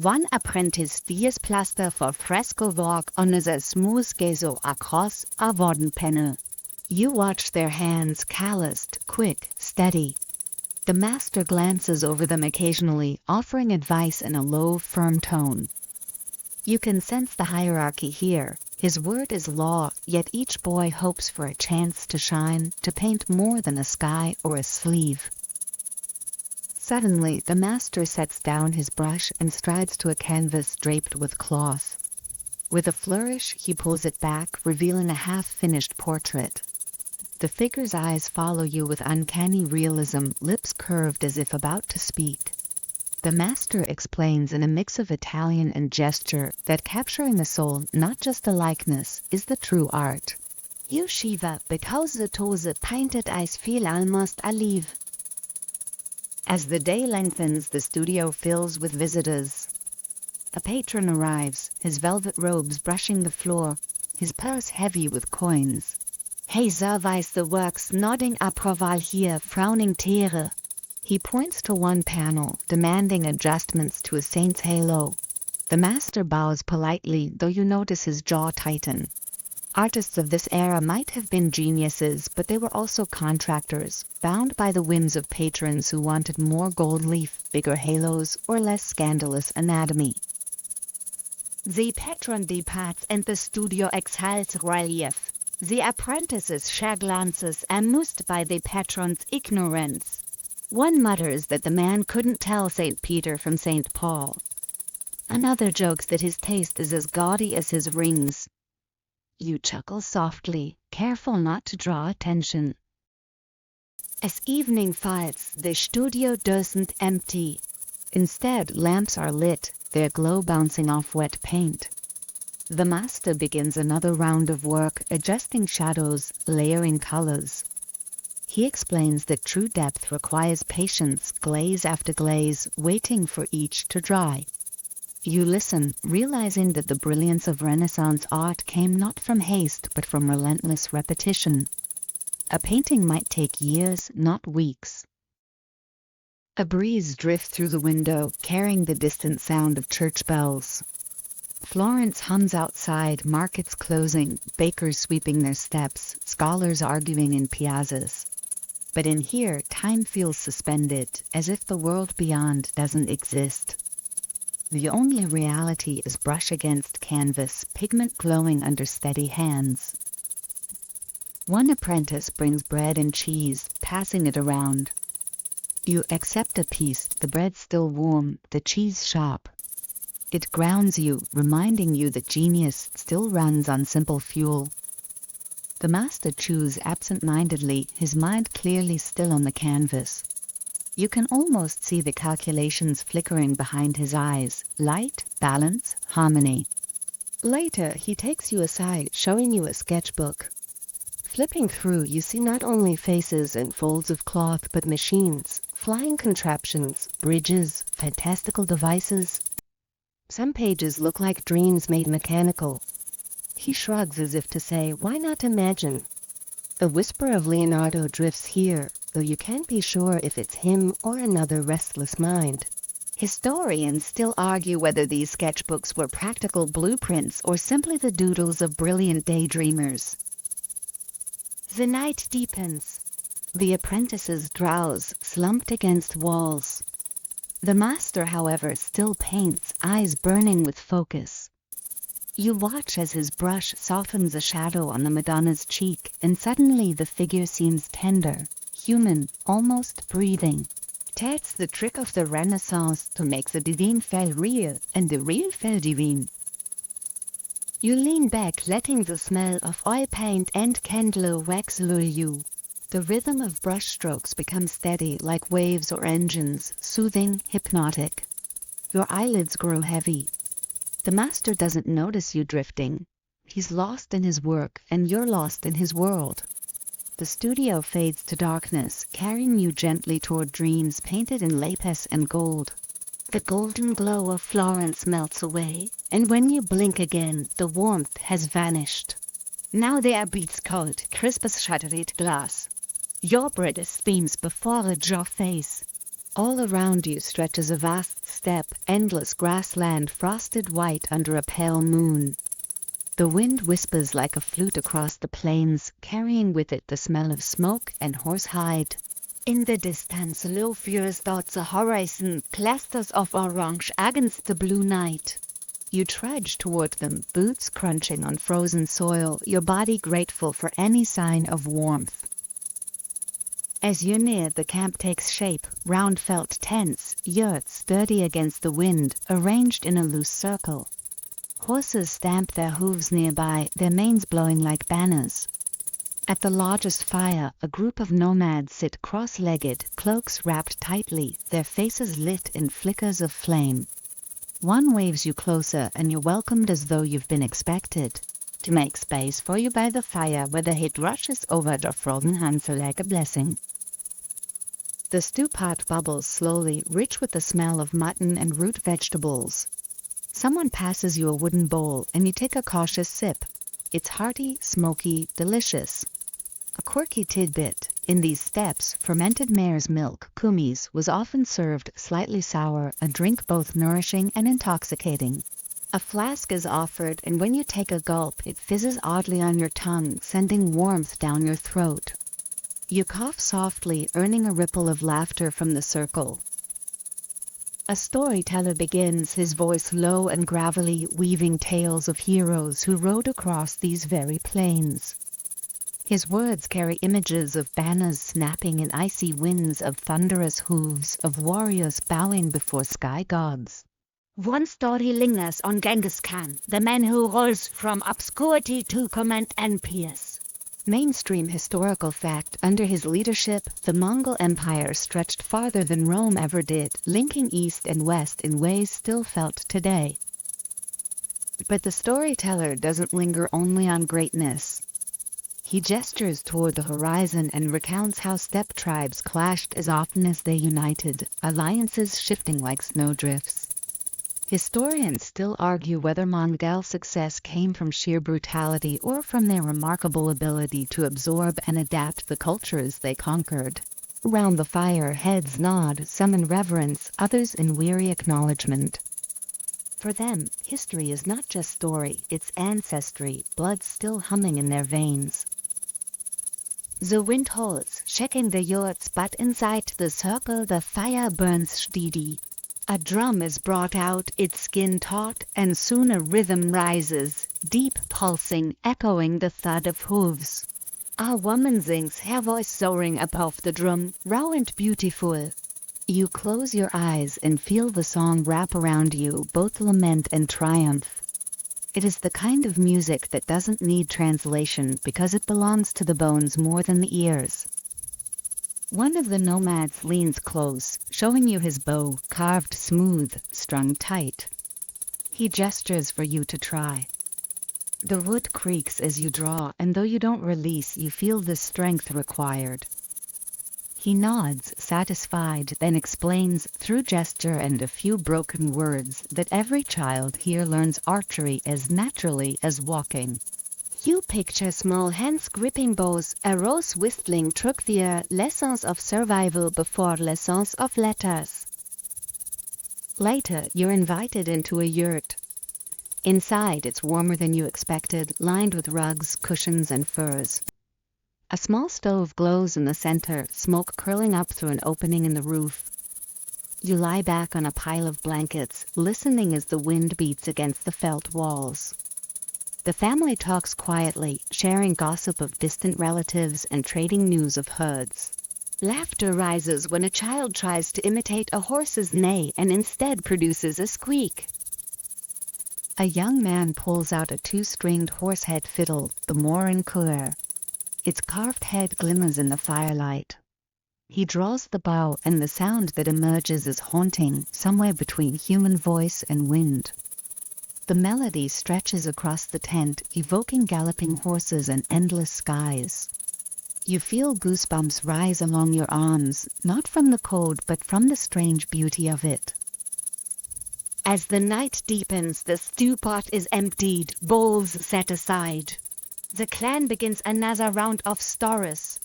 One apprentice stirs plaster for fresco work on the smooth gesso across a wooden panel. You watch their hands, calloused, quick, steady. The master glances over them occasionally, offering advice in a low, firm tone. You can sense the hierarchy here. His word is law, yet each boy hopes for a chance to shine, to paint more than a sky or a sleeve. Suddenly, the master sets down his brush and strides to a canvas draped with cloth. With a flourish, he pulls it back, revealing a half-finished portrait. The figure's eyes follow you with uncanny realism, lips curved as if about to speak. The master explains in a mix of Italian and gesture that capturing the soul, not just the likeness, is the true art. You shiver because the toes painted eyes feel almost alive. As the day lengthens, the studio fills with visitors. A patron arrives, his velvet robes brushing the floor, his purse heavy with coins. He surveys the works, nodding approval here, frowning terror. He points to one panel, demanding adjustments to a saint's halo. The master bows politely, though you notice his jaw tighten. Artists of this era might have been geniuses, but they were also contractors, bound by the whims of patrons who wanted more gold leaf, bigger halos, or less scandalous anatomy. The patron departs and the studio exhales relief. The apprentices share glances, amused by the patron's ignorance. One mutters that the man couldn't tell St. Peter from St. Paul. Another jokes that his taste is as gaudy as his rings. You chuckle softly, careful not to draw attention. As evening falls, the studio doesn't empty. Instead, lamps are lit, their glow bouncing off wet paint. The master begins another round of work, adjusting shadows, layering colors. He explains that true depth requires patience, glaze after glaze, waiting for each to dry. You listen, realizing that the brilliance of Renaissance art came not from haste but from relentless repetition. A painting might take years, not weeks. A breeze drifts through the window, carrying the distant sound of church bells. Florence hums outside, markets closing, bakers sweeping their steps, scholars arguing in piazzas. But in here, time feels suspended, as if the world beyond doesn't exist. The only reality is brush against canvas, pigment glowing under steady hands. One apprentice brings bread and cheese, passing it around. You accept a piece, the bread still warm, the cheese sharp. It grounds you, reminding you that genius still runs on simple fuel. The master chews absent-mindedly, his mind clearly still on the canvas. You can almost see the calculations flickering behind his eyes: light, balance, harmony. Later, he takes you aside, showing you a sketchbook. Flipping through, you see not only faces and folds of cloth, but machines, flying contraptions, bridges, fantastical devices. Some pages look like dreams made mechanical. He shrugs as if to say, why not imagine? A whisper of Leonardo drifts here, though you can't be sure if it's him or another restless mind. Historians still argue whether these sketchbooks were practical blueprints or simply the doodles of brilliant daydreamers. The night deepens. The apprentices drowse, slumped against walls. The master, however, still paints, eyes burning with focus. You watch as his brush softens a shadow on the Madonna's cheek, and suddenly the figure seems tender, human, almost breathing. That's the trick of the Renaissance, to make the divine feel real, and the real feel divine. You lean back, letting the smell of oil paint and candle wax lure you. The rhythm of brushstrokes becomes steady, like waves or engines, soothing, hypnotic. Your eyelids grow heavy. The master doesn't notice you drifting. He's lost in his work, and you're lost in his world. The studio fades to darkness, carrying you gently toward dreams painted in lapis and gold. The golden glow of Florence melts away, and when you blink again, the warmth has vanished. Now the air beats cold, crisp as shattered glass. Your breath steams before your face. All around you stretches a vast steppe, endless grassland frosted white under a pale moon. The wind whispers like a flute across the plains, carrying with it the smell of smoke and horsehide. In the distance, low furious dots the horizon, clusters of orange against the blue night. You trudge toward them, boots crunching on frozen soil, your body grateful for any sign of warmth. As you near, the camp takes shape, round felt tents, yurts sturdy against the wind, arranged in a loose circle. Horses stamp their hooves nearby, their manes blowing like banners. At the largest fire, a group of nomads sit cross-legged, cloaks wrapped tightly, their faces lit in flickers of flame. One waves you closer, and you're welcomed as though you've been expected. To make space for you by the fire, where the heat rushes over your frozen hands like a blessing. The stew pot bubbles slowly, rich with the smell of mutton and root vegetables. Someone passes you a wooden bowl, and you take a cautious sip. It's hearty, smoky, delicious. A quirky tidbit: in these steppes, fermented mare's milk, kumis, was often served slightly sour, a drink both nourishing and intoxicating. A flask is offered, and when you take a gulp, it fizzes oddly on your tongue, sending warmth down your throat. You cough softly, earning a ripple of laughter from the circle. A storyteller begins, his voice low and gravelly, weaving tales of heroes who rode across these very plains. His words carry images of banners snapping in icy winds, of thunderous hooves, of warriors bowing before sky gods. One story lingers on Genghis Khan, the man who rose from obscurity to command empires. Mainstream historical fact: under his leadership, the Mongol Empire stretched farther than Rome ever did, linking east and west in ways still felt today. But the storyteller doesn't linger only on greatness. He gestures toward the horizon and recounts how steppe tribes clashed as often as they united, alliances shifting like snowdrifts. Historians still argue whether Mongol success came from sheer brutality or from their remarkable ability to absorb and adapt the cultures they conquered. Round the fire, heads nod, some in reverence, others in weary acknowledgement. For them, history is not just story, it's ancestry, blood still humming in their veins. The wind holds, shaking the yurts, but inside the circle the fire burns steady. A drum is brought out, its skin taut, and soon a rhythm rises, deep pulsing, echoing the thud of hooves. A woman sings, her voice soaring above the drum, raw and beautiful. You close your eyes and feel the song wrap around you, both lament and triumph. It is the kind of music that doesn't need translation because it belongs to the bones more than the ears. One of the nomads leans close, showing you his bow, carved smooth, strung tight. He gestures for you to try. The wood creaks as you draw, and though you don't release, you feel the strength required. He nods, satisfied, then explains, through gesture and a few broken words, that every child here learns archery as naturally as walking. You picture small hands gripping bows, arrows whistling through the air, lessons of survival before lessons of letters. Later, you're invited into a yurt. Inside, it's warmer than you expected, lined with rugs, cushions, and furs. A small stove glows in the center, smoke curling up through an opening in the roof. You lie back on a pile of blankets, listening as the wind beats against the felt walls. The family talks quietly, sharing gossip of distant relatives and trading news of herds. Laughter rises when a child tries to imitate a horse's neigh and instead produces a squeak. A young man pulls out a two-stringed horsehead fiddle, the Morin Coeur. Its carved head glimmers in the firelight. He draws the bow, and the sound that emerges is haunting, somewhere between human voice and wind. The melody stretches across the tent, evoking galloping horses and endless skies. You feel goosebumps rise along your arms, not from the cold but from the strange beauty of it. As the night deepens, the stew pot is emptied, bowls set aside. The clan begins another round of stories.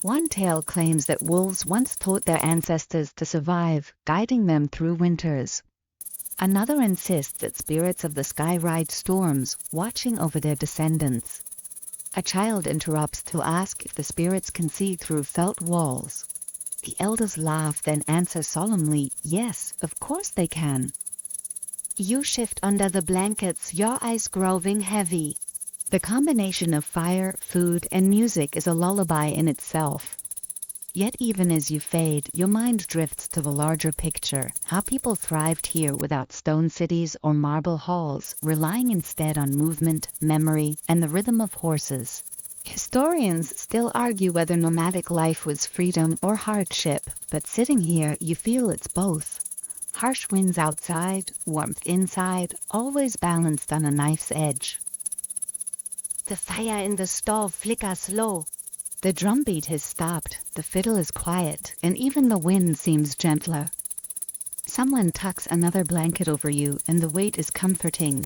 One tale claims that wolves once taught their ancestors to survive, guiding them through winters. Another insists that spirits of the sky ride storms, watching over their descendants. A child interrupts to ask if the spirits can see through felt walls. The elders laugh, then answer solemnly, yes, of course they can. You shift under the blankets, your eyes growing heavy. The combination of fire, food, and music is a lullaby in itself. Yet even as you fade, your mind drifts to the larger picture, how people thrived here without stone cities or marble halls, relying instead on movement, memory, and the rhythm of horses. Historians still argue whether nomadic life was freedom or hardship, but sitting here, you feel it's both. Harsh winds outside, warmth inside, always balanced on a knife's edge. The fire in the stove flickers low. The drumbeat has stopped, the fiddle is quiet, and even the wind seems gentler. Someone tucks another blanket over you, and the weight is comforting.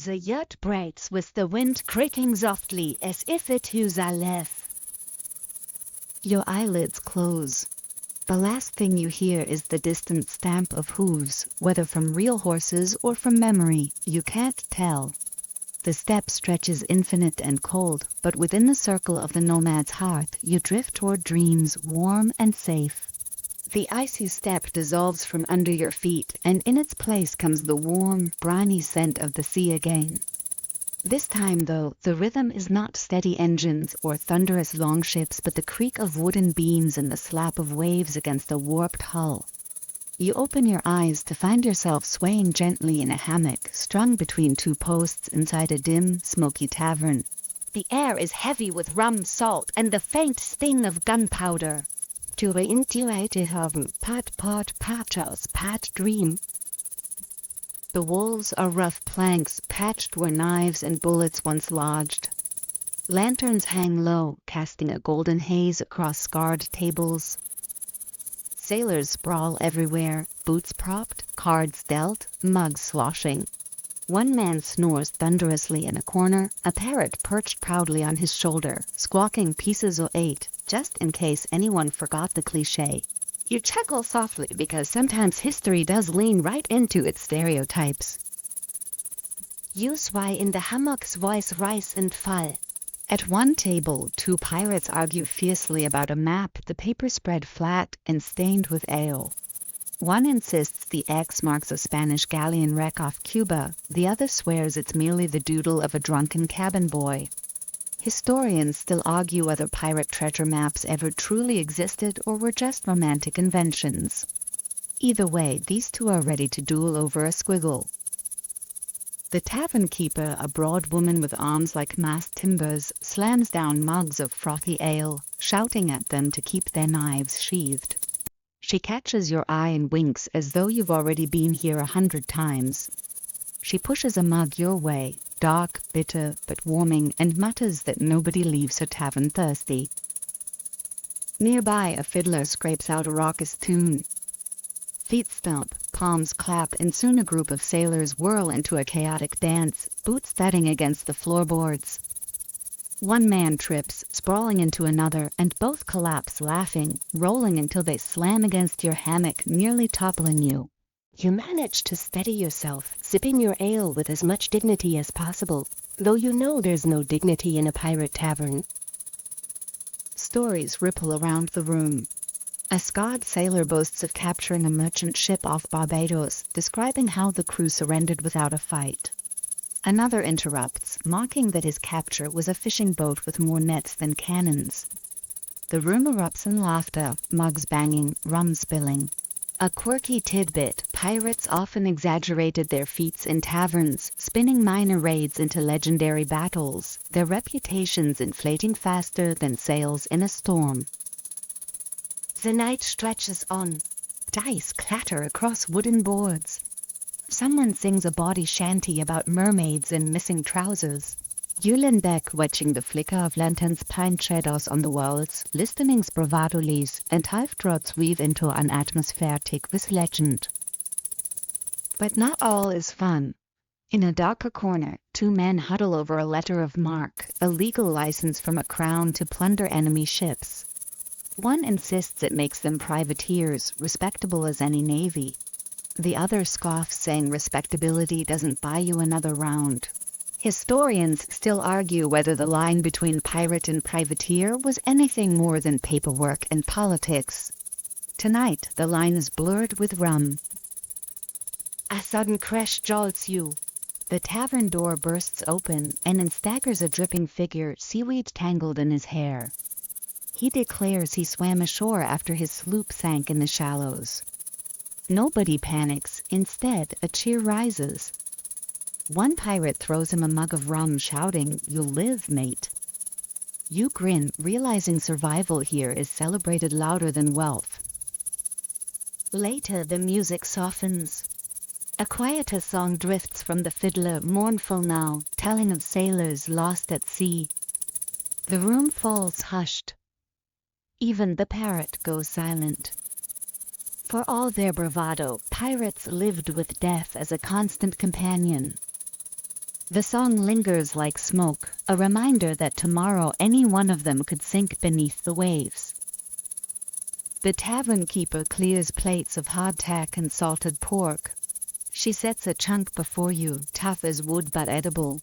The yurt breaks with the wind creaking softly, as if it was alive. Your eyelids close. The last thing you hear is the distant stamp of hooves, whether from real horses or from memory, you can't tell. The steppe stretches infinite and cold, but within the circle of the nomad's hearth, you drift toward dreams warm and safe. The icy steppe dissolves from under your feet, and in its place comes the warm, briny scent of the sea again. This time, though, the rhythm is not steady engines or thunderous longships, but the creak of wooden beams and the slap of waves against a warped hull. You open your eyes to find yourself swaying gently in a hammock, strung between two posts inside a dim, smoky tavern. The air is heavy with rum, salt, and the faint sting of gunpowder. To reintuite haben, pat patchos, pat dream. The walls are rough planks patched where knives and bullets once lodged. Lanterns hang low, casting a golden haze across scarred tables. Sailors sprawl everywhere, boots propped, cards dealt, mugs sloshing. One man snores thunderously in a corner, a parrot perched proudly on his shoulder, squawking pieces o' eight, just in case anyone forgot the cliché. You chuckle softly because sometimes history does lean right into its stereotypes. Use why in the hammock's voice rise and fall. At one table, two pirates argue fiercely about a map, the paper spread flat and stained with ale. One insists the X marks a Spanish galleon wreck off Cuba, the other swears it's merely the doodle of a drunken cabin boy. Historians still argue whether pirate treasure maps ever truly existed or were just romantic inventions. Either way, these two are ready to duel over a squiggle. The tavern keeper, a broad woman with arms like mast timbers, slams down mugs of frothy ale, shouting at them to keep their knives sheathed. She catches your eye and winks as though you've already been here 100 times. She pushes a mug your way, dark, bitter, but warming, and mutters that nobody leaves her tavern thirsty. Nearby, a fiddler scrapes out a raucous tune. Feet stomp, palms clap, and soon a group of sailors whirl into a chaotic dance, boots thudding against the floorboards. One man trips, sprawling into another, and both collapse laughing, rolling until they slam against your hammock, nearly toppling you. You manage to steady yourself, sipping your ale with as much dignity as possible, though you know there's no dignity in a pirate tavern. Stories ripple around the room. A scarred sailor boasts of capturing a merchant ship off Barbados, describing how the crew surrendered without a fight. Another interrupts, mocking that his capture was a fishing boat with more nets than cannons. The room erupts in laughter, mugs banging, rum spilling. A quirky tidbit, pirates often exaggerated their feats in taverns, spinning minor raids into legendary battles, their reputations inflating faster than sails in a storm. The night stretches on. Dice clatter across wooden boards. Someone sings a bawdy shanty about mermaids and missing trousers. You lean back, watching the flicker of lanterns pine shadows on the walls, listening's bravado leaves, and half-draughts weave into an atmosphere thick with legend. But not all is fun. In a darker corner, two men huddle over a letter of marque, a legal license from a crown to plunder enemy ships. One insists it makes them privateers, respectable as any navy. The other scoffs, saying respectability doesn't buy you another round. Historians still argue whether the line between pirate and privateer was anything more than paperwork and politics. Tonight, the line is blurred with rum. A sudden crash jolts you. The tavern door bursts open, and in staggers a dripping figure, seaweed tangled in his hair. He declares he swam ashore after his sloop sank in the shallows. Nobody panics. Instead, a cheer rises. One pirate throws him a mug of rum, shouting, "You'll live, mate." You grin, realizing survival here is celebrated louder than wealth. Later, the music softens. A quieter song drifts from the fiddler, mournful now, telling of sailors lost at sea. The room falls hushed. Even the parrot goes silent. For all their bravado, pirates lived with death as a constant companion. The song lingers like smoke, a reminder that tomorrow any one of them could sink beneath the waves. The tavern keeper clears plates of hardtack and salted pork. She sets a chunk before you, tough as wood but edible.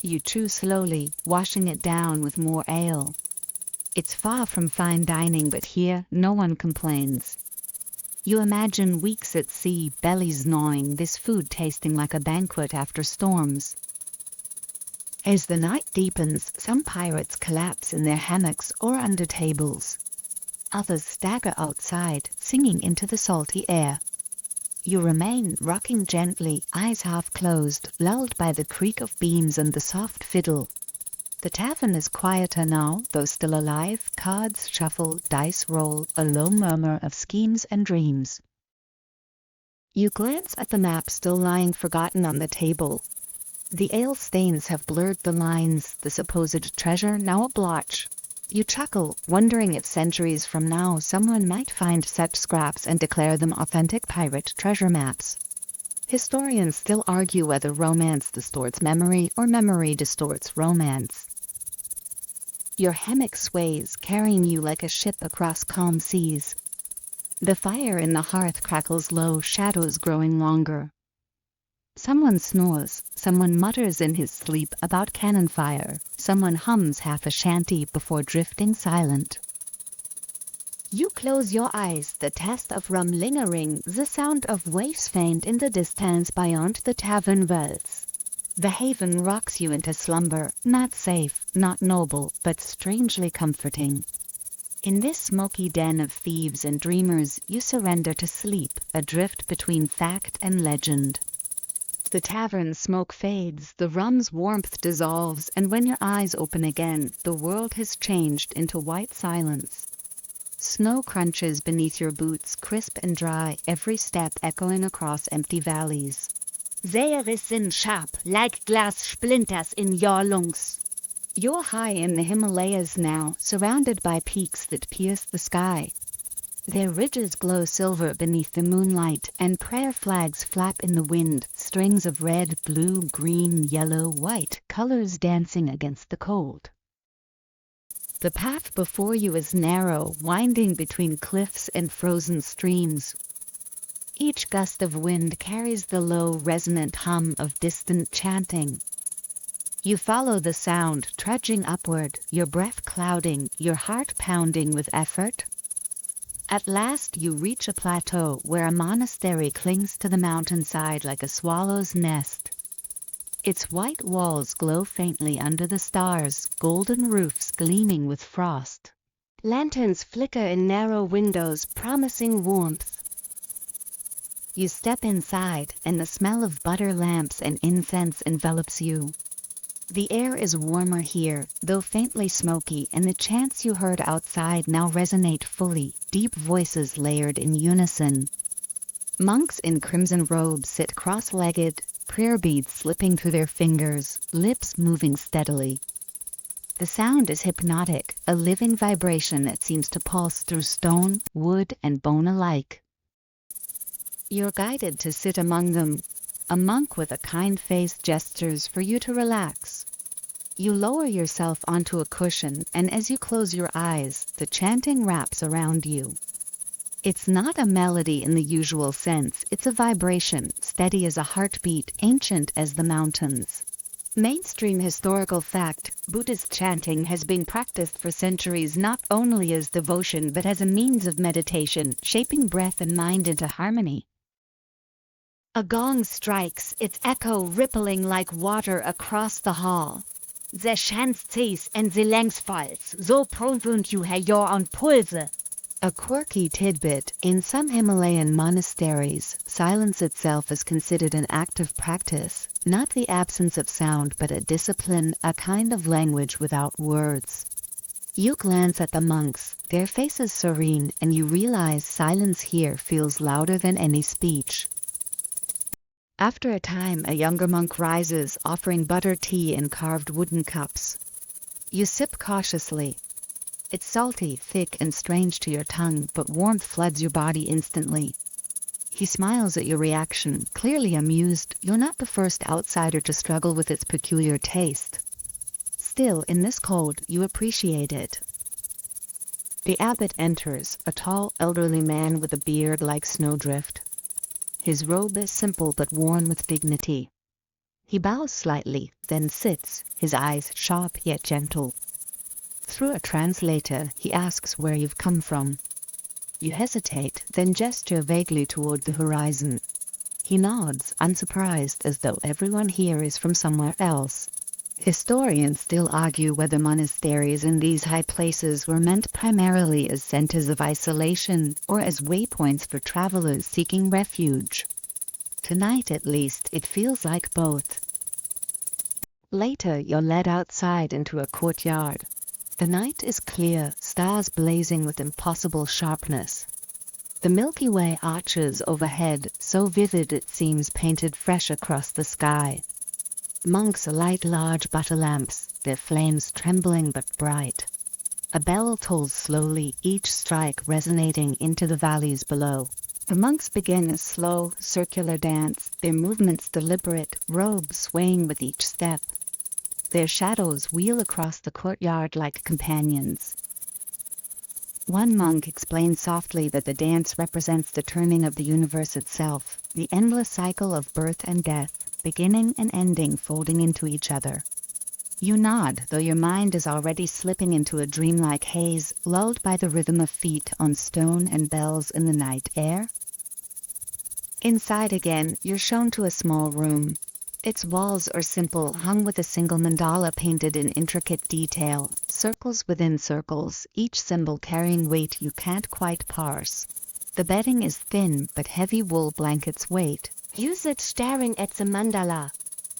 You chew slowly, washing it down with more ale. It's far from fine dining, but here no one complains. You imagine weeks at sea, bellies gnawing, this food tasting like a banquet after storms. As the night deepens, some pirates collapse in their hammocks or under tables. Others stagger outside, singing into the salty air. You remain, rocking gently, eyes half closed, lulled by the creak of beams and the soft fiddle. The tavern is quieter now, though still alive. Cards shuffle, dice roll, a low murmur of schemes and dreams. You glance at the map still lying forgotten on the table. The ale stains have blurred the lines, the supposed treasure now a blotch. You chuckle, wondering if centuries from now someone might find such scraps and declare them authentic pirate treasure maps. Historians still argue whether romance distorts memory or memory distorts romance. Your hammock sways, carrying you like a ship across calm seas. The fire in the hearth crackles low, shadows growing longer. Someone snores, someone mutters in his sleep about cannon fire, someone hums half a shanty before drifting silent. You close your eyes, the taste of rum lingering, the sound of waves faint in the distance beyond the tavern walls. The haven rocks you into slumber, not safe, not noble, but strangely comforting. In this smoky den of thieves and dreamers, you surrender to sleep, adrift between fact and legend. The tavern's smoke fades, the rum's warmth dissolves, and when your eyes open again, the world has changed into white silence. Snow crunches beneath your boots, crisp and dry, every step echoing across empty valleys. There is sin sharp, like glass splinters in your lungs. You're high in the Himalayas now, surrounded by peaks that pierce the sky. Their ridges glow silver beneath the moonlight, and prayer flags flap in the wind, strings of red, blue, green, yellow, white, colors dancing against the cold. The path before you is narrow, winding between cliffs and frozen streams. Each gust of wind carries the low, resonant hum of distant chanting. You follow the sound, trudging upward, your breath clouding, your heart pounding with effort. At last you reach a plateau where a monastery clings to the mountainside like a swallow's nest. Its white walls glow faintly under the stars, golden roofs gleaming with frost. Lanterns flicker in narrow windows, promising warmth. You step inside, and the smell of butter lamps and incense envelops you. The air is warmer here, though faintly smoky, and the chants you heard outside now resonate fully, deep voices layered in unison. Monks in crimson robes sit cross-legged, prayer beads slipping through their fingers, lips moving steadily. The sound is hypnotic, a living vibration that seems to pulse through stone, wood, and bone alike. You're guided to sit among them. A monk with a kind face gestures for you to relax. You lower yourself onto a cushion, and as you close your eyes, the chanting wraps around you. It's not a melody in the usual sense, it's a vibration, steady as a heartbeat, ancient as the mountains. Mainstream historical fact, Buddhist chanting has been practiced for centuries not only as devotion but as a means of meditation, shaping breath and mind into harmony. A gong strikes, its echo rippling like water across the hall. The chant cease and the length falls, so profound you hear your own pulse. A quirky tidbit, in some Himalayan monasteries, silence itself is considered an act of practice, not the absence of sound but a discipline, a kind of language without words. You glance at the monks, their faces serene, and you realize silence here feels louder than any speech. After a time, a younger monk rises, offering butter tea in carved wooden cups. You sip cautiously. It's salty, thick, and strange to your tongue, but warmth floods your body instantly. He smiles at your reaction, clearly amused. You're not the first outsider to struggle with its peculiar taste. Still, in this cold, you appreciate it. The abbot enters, a tall, elderly man with a beard like snowdrift. His robe is simple but worn with dignity. He bows slightly, then sits, his eyes sharp yet gentle. Through a translator, he asks where you've come from. You hesitate, then gesture vaguely toward the horizon. He nods, unsurprised, as though everyone here is from somewhere else. Historians still argue whether monasteries in these high places were meant primarily as centers of isolation or as waypoints for travelers seeking refuge. Tonight, at least, it feels like both. Later, you're led outside into a courtyard. The night is clear, stars blazing with impossible sharpness. The Milky Way arches overhead, so vivid it seems painted fresh across the sky. Monks light large butter lamps, their flames trembling but bright. A bell tolls slowly, each strike resonating into the valleys below. The monks begin a slow, circular dance, their movements deliberate, robes swaying with each step. Their shadows wheel across the courtyard like companions. One monk explains softly that the dance represents the turning of the universe itself, the endless cycle of birth and death, beginning and ending folding into each other. You nod, though your mind is already slipping into a dreamlike haze, lulled by the rhythm of feet on stone and bells in the night air. Inside again, you're shown to a small room. Its walls are simple, hung with a single mandala painted in intricate detail, circles within circles, each symbol carrying weight you can't quite parse. The bedding is thin, but heavy wool blankets weight. You sit staring at the mandala.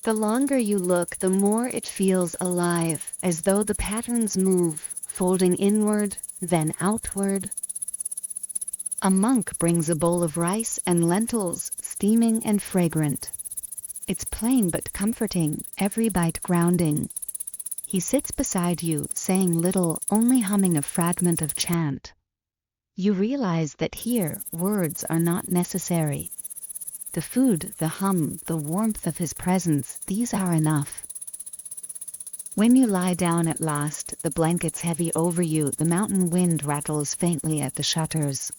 The longer you look, the more it feels alive, as though the patterns move, folding inward, then outward. A monk brings a bowl of rice and lentils, steaming and fragrant. It's plain but comforting, every bite grounding. He sits beside you, saying little, only humming a fragment of chant. You realize that here, words are not necessary. The food, the hum, the warmth of his presence, these are enough. When you lie down at last, the blankets heavy over you, the mountain wind rattles faintly at the shutters.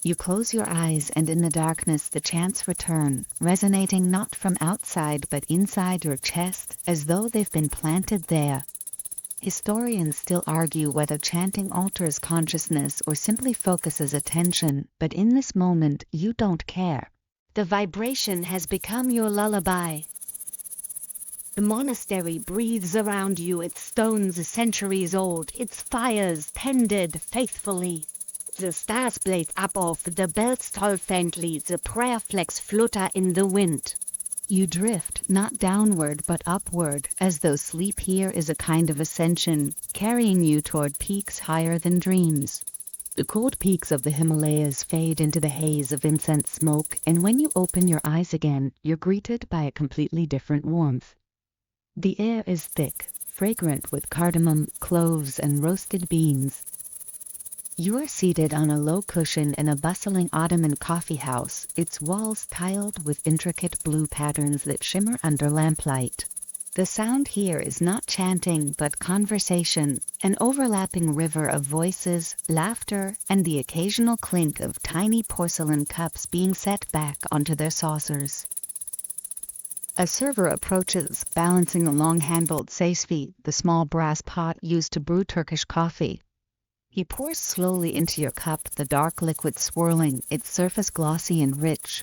You close your eyes and in the darkness the chants return, resonating not from outside but inside your chest, as though they've been planted there. Historians still argue whether chanting alters consciousness or simply focuses attention, but in this moment you don't care. The vibration has become your lullaby. The monastery breathes around you, its stones centuries old, its fires tended faithfully. The stars blaze above, the bells toll faintly, the prayer flags flutter in the wind. You drift, not downward but upward, as though sleep here is a kind of ascension, carrying you toward peaks higher than dreams. The cold peaks of the Himalayas fade into the haze of incense smoke, and when you open your eyes again, you're greeted by a completely different warmth. The air is thick, fragrant with cardamom, cloves, and roasted beans. You are seated on a low cushion in a bustling Ottoman coffeehouse, its walls tiled with intricate blue patterns that shimmer under lamplight. The sound here is not chanting but conversation, an overlapping river of voices, laughter, and the occasional clink of tiny porcelain cups being set back onto their saucers. A server approaches, balancing a long-handled seisvi, the small brass pot used to brew Turkish coffee. He pours slowly into your cup, the dark liquid swirling, its surface glossy and rich.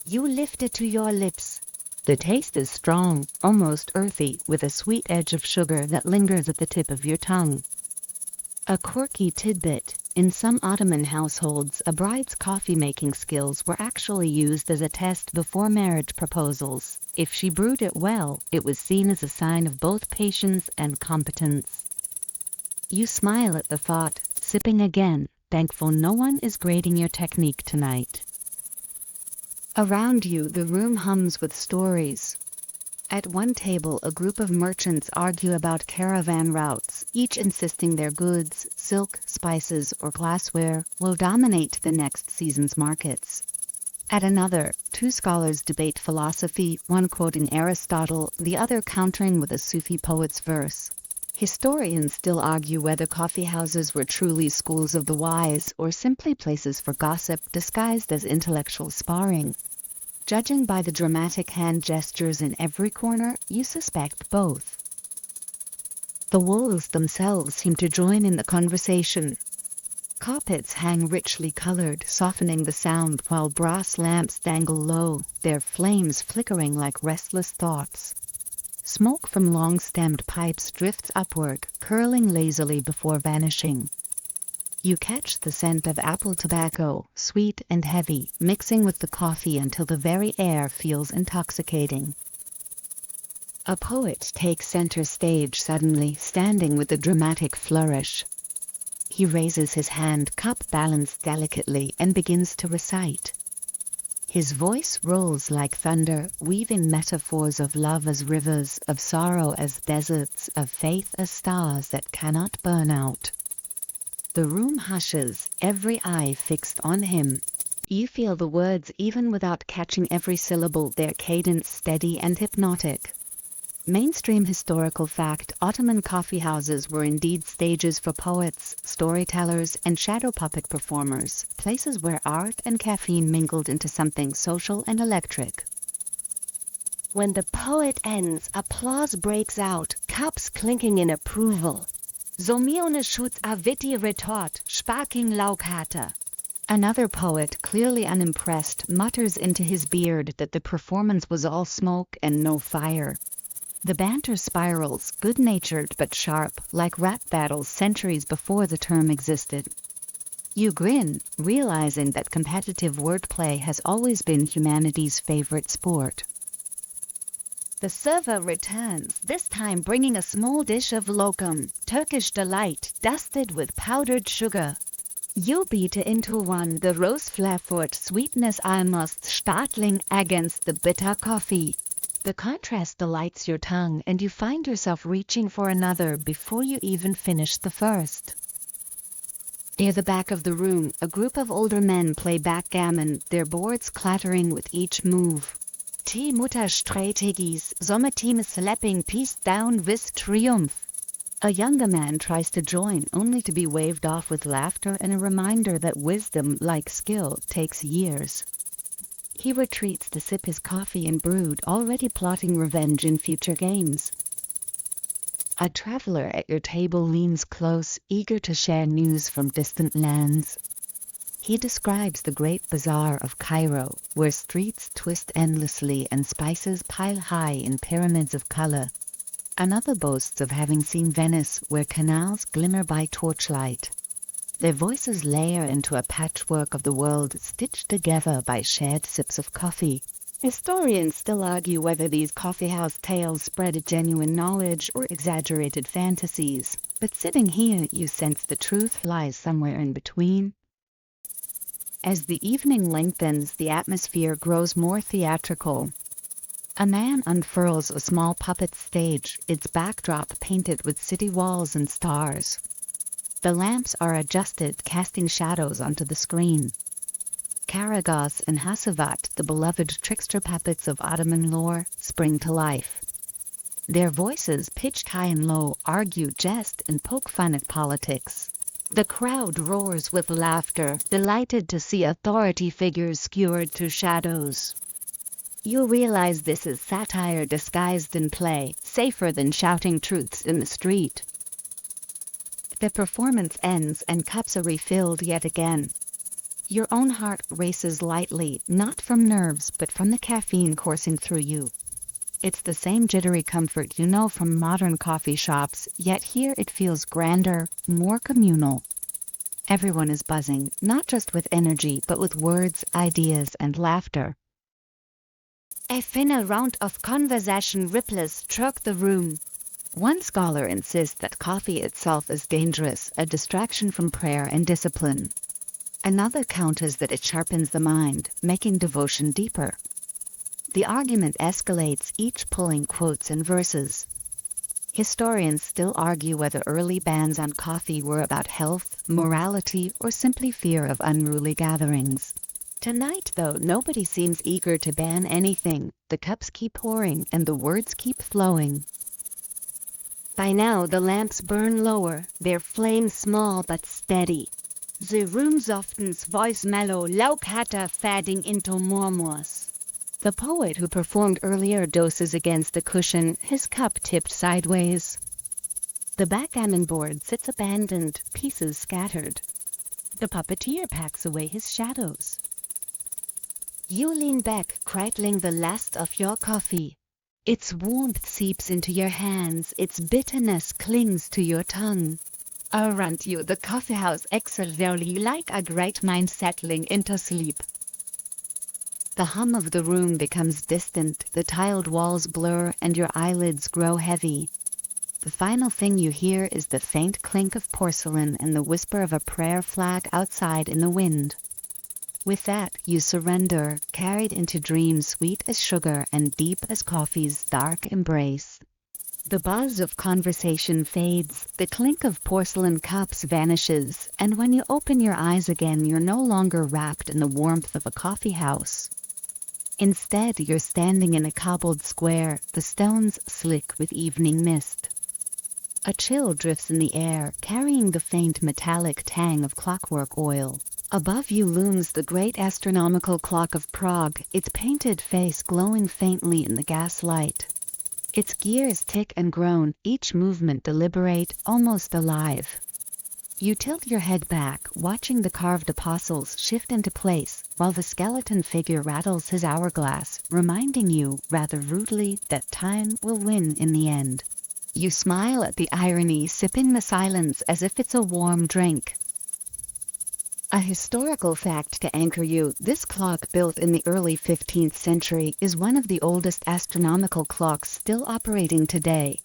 You lift it to your lips. The taste is strong, almost earthy, with a sweet edge of sugar that lingers at the tip of your tongue. A quirky tidbit: in some Ottoman households, a bride's coffee-making skills were actually used as a test before marriage proposals. If she brewed it well, it was seen as a sign of both patience and competence. You smile at the thought, sipping again, thankful no one is grading your technique tonight. Around you, the room hums with stories. At one table, a group of merchants argue about caravan routes, each insisting their goods, silk, spices, or glassware, will dominate the next season's markets. At another, two scholars debate philosophy, one quoting Aristotle, the other countering with a Sufi poet's verse. Historians still argue whether coffeehouses were truly schools of the wise or simply places for gossip disguised as intellectual sparring. Judging by the dramatic hand gestures in every corner, you suspect both. The walls themselves seem to join in the conversation. Carpets hang richly colored, softening the sound, while brass lamps dangle low, their flames flickering like restless thoughts. Smoke from long-stemmed pipes drifts upward, curling lazily before vanishing. You catch the scent of apple tobacco, sweet and heavy, mixing with the coffee until the very air feels intoxicating. A poet takes center stage suddenly, standing with a dramatic flourish. He raises his hand, cup balanced delicately, and begins to recite. His voice rolls like thunder, weaving metaphors of love as rivers, of sorrow as deserts, of faith as stars that cannot burn out. The room hushes, every eye fixed on him. You feel the words even without catching every syllable, their cadence steady and hypnotic. Mainstream historical fact: Ottoman coffeehouses were indeed stages for poets, storytellers, and shadow puppet performers, places where art and caffeine mingled into something social and electric. When the poet ends, applause breaks out, cups clinking in approval. Somione shoots a witty retort, sparking Laukata. Another poet, clearly unimpressed, mutters into his beard that the performance was all smoke and no fire. The banter spirals, good-natured but sharp, like rap battles centuries before the term existed. You grin, realizing that competitive wordplay has always been humanity's favorite sport. The server returns, this time bringing a small dish of lokum, Turkish delight, dusted with powdered sugar. You beat into one, the rose-flavored sweetness almost startling against the bitter coffee. The contrast delights your tongue, and you find yourself reaching for another before you even finish the first. Near the back of the room, a group of older men play backgammon, their boards clattering with each move. Die Mutterstrategies, Sommerteam slapping peace down with triumph. A younger man tries to join, only to be waved off with laughter and a reminder that wisdom, like skill, takes years. He retreats to sip his coffee and brood, already plotting revenge in future games. A traveler at your table leans close, eager to share news from distant lands. He describes the great bazaar of Cairo, where streets twist endlessly and spices pile high in pyramids of color. Another boasts of having seen Venice, where canals glimmer by torchlight. Their voices layer into a patchwork of the world stitched together by shared sips of coffee. Historians still argue whether these coffeehouse tales spread genuine knowledge or exaggerated fantasies, but sitting here you sense the truth lies somewhere in between. As the evening lengthens, the atmosphere grows more theatrical. A man unfurls a small puppet stage, its backdrop painted with city walls and stars. The lamps are adjusted, casting shadows onto the screen. Karagos and Hasavat, the beloved trickster puppets of Ottoman lore, spring to life. Their voices, pitched high and low, argue, jest, and poke fun at politics. The crowd roars with laughter, delighted to see authority figures skewered to shadows. You realize this is satire disguised in play, safer than shouting truths in the street. The performance ends and cups are refilled yet again. Your own heart races lightly, not from nerves but from the caffeine coursing through you. It's the same jittery comfort you know from modern coffee shops, yet here it feels grander, more communal. Everyone is buzzing, not just with energy but with words, ideas, and laughter. A final round of conversation ripples struck the room. One scholar insists that coffee itself is dangerous, a distraction from prayer and discipline. Another counters that it sharpens the mind, making devotion deeper. The argument escalates, each pulling quotes and verses. Historians still argue whether early bans on coffee were about health, morality, or simply fear of unruly gatherings. Tonight, though, nobody seems eager to ban anything. The cups keep pouring and the words keep flowing. By now the lamps burn lower, their flames small but steady. The room softens, voice mellow, Laukata fading into murmurs. The poet who performed earlier doses against the cushion, his cup tipped sideways. The backgammon board sits abandoned, pieces scattered. The puppeteer packs away his shadows. You lean back, cradling the last of your coffee. Its warmth seeps into your hands, its bitterness clings to your tongue. Around you, the coffeehouse exhales slowly like a great mind settling into sleep. The hum of the room becomes distant, the tiled walls blur, and your eyelids grow heavy. The final thing you hear is the faint clink of porcelain and the whisper of a prayer flag outside in the wind. With that, you surrender, carried into dreams sweet as sugar and deep as coffee's dark embrace. The buzz of conversation fades, the clink of porcelain cups vanishes, and when you open your eyes again, you're no longer wrapped in the warmth of a coffeehouse. Instead, you're standing in a cobbled square, the stones slick with evening mist. A chill drifts in the air, carrying the faint metallic tang of clockwork oil. Above you looms the great astronomical clock of Prague, its painted face glowing faintly in the gaslight. Its gears tick and groan, each movement deliberate, almost alive. You tilt your head back, watching the carved apostles shift into place, while the skeleton figure rattles his hourglass, reminding you, rather rudely, that time will win in the end. You smile at the irony, sipping the silence as if it's a warm drink. A historical fact to anchor you: this clock, built in the early 15th century, is one of the oldest astronomical clocks still operating today.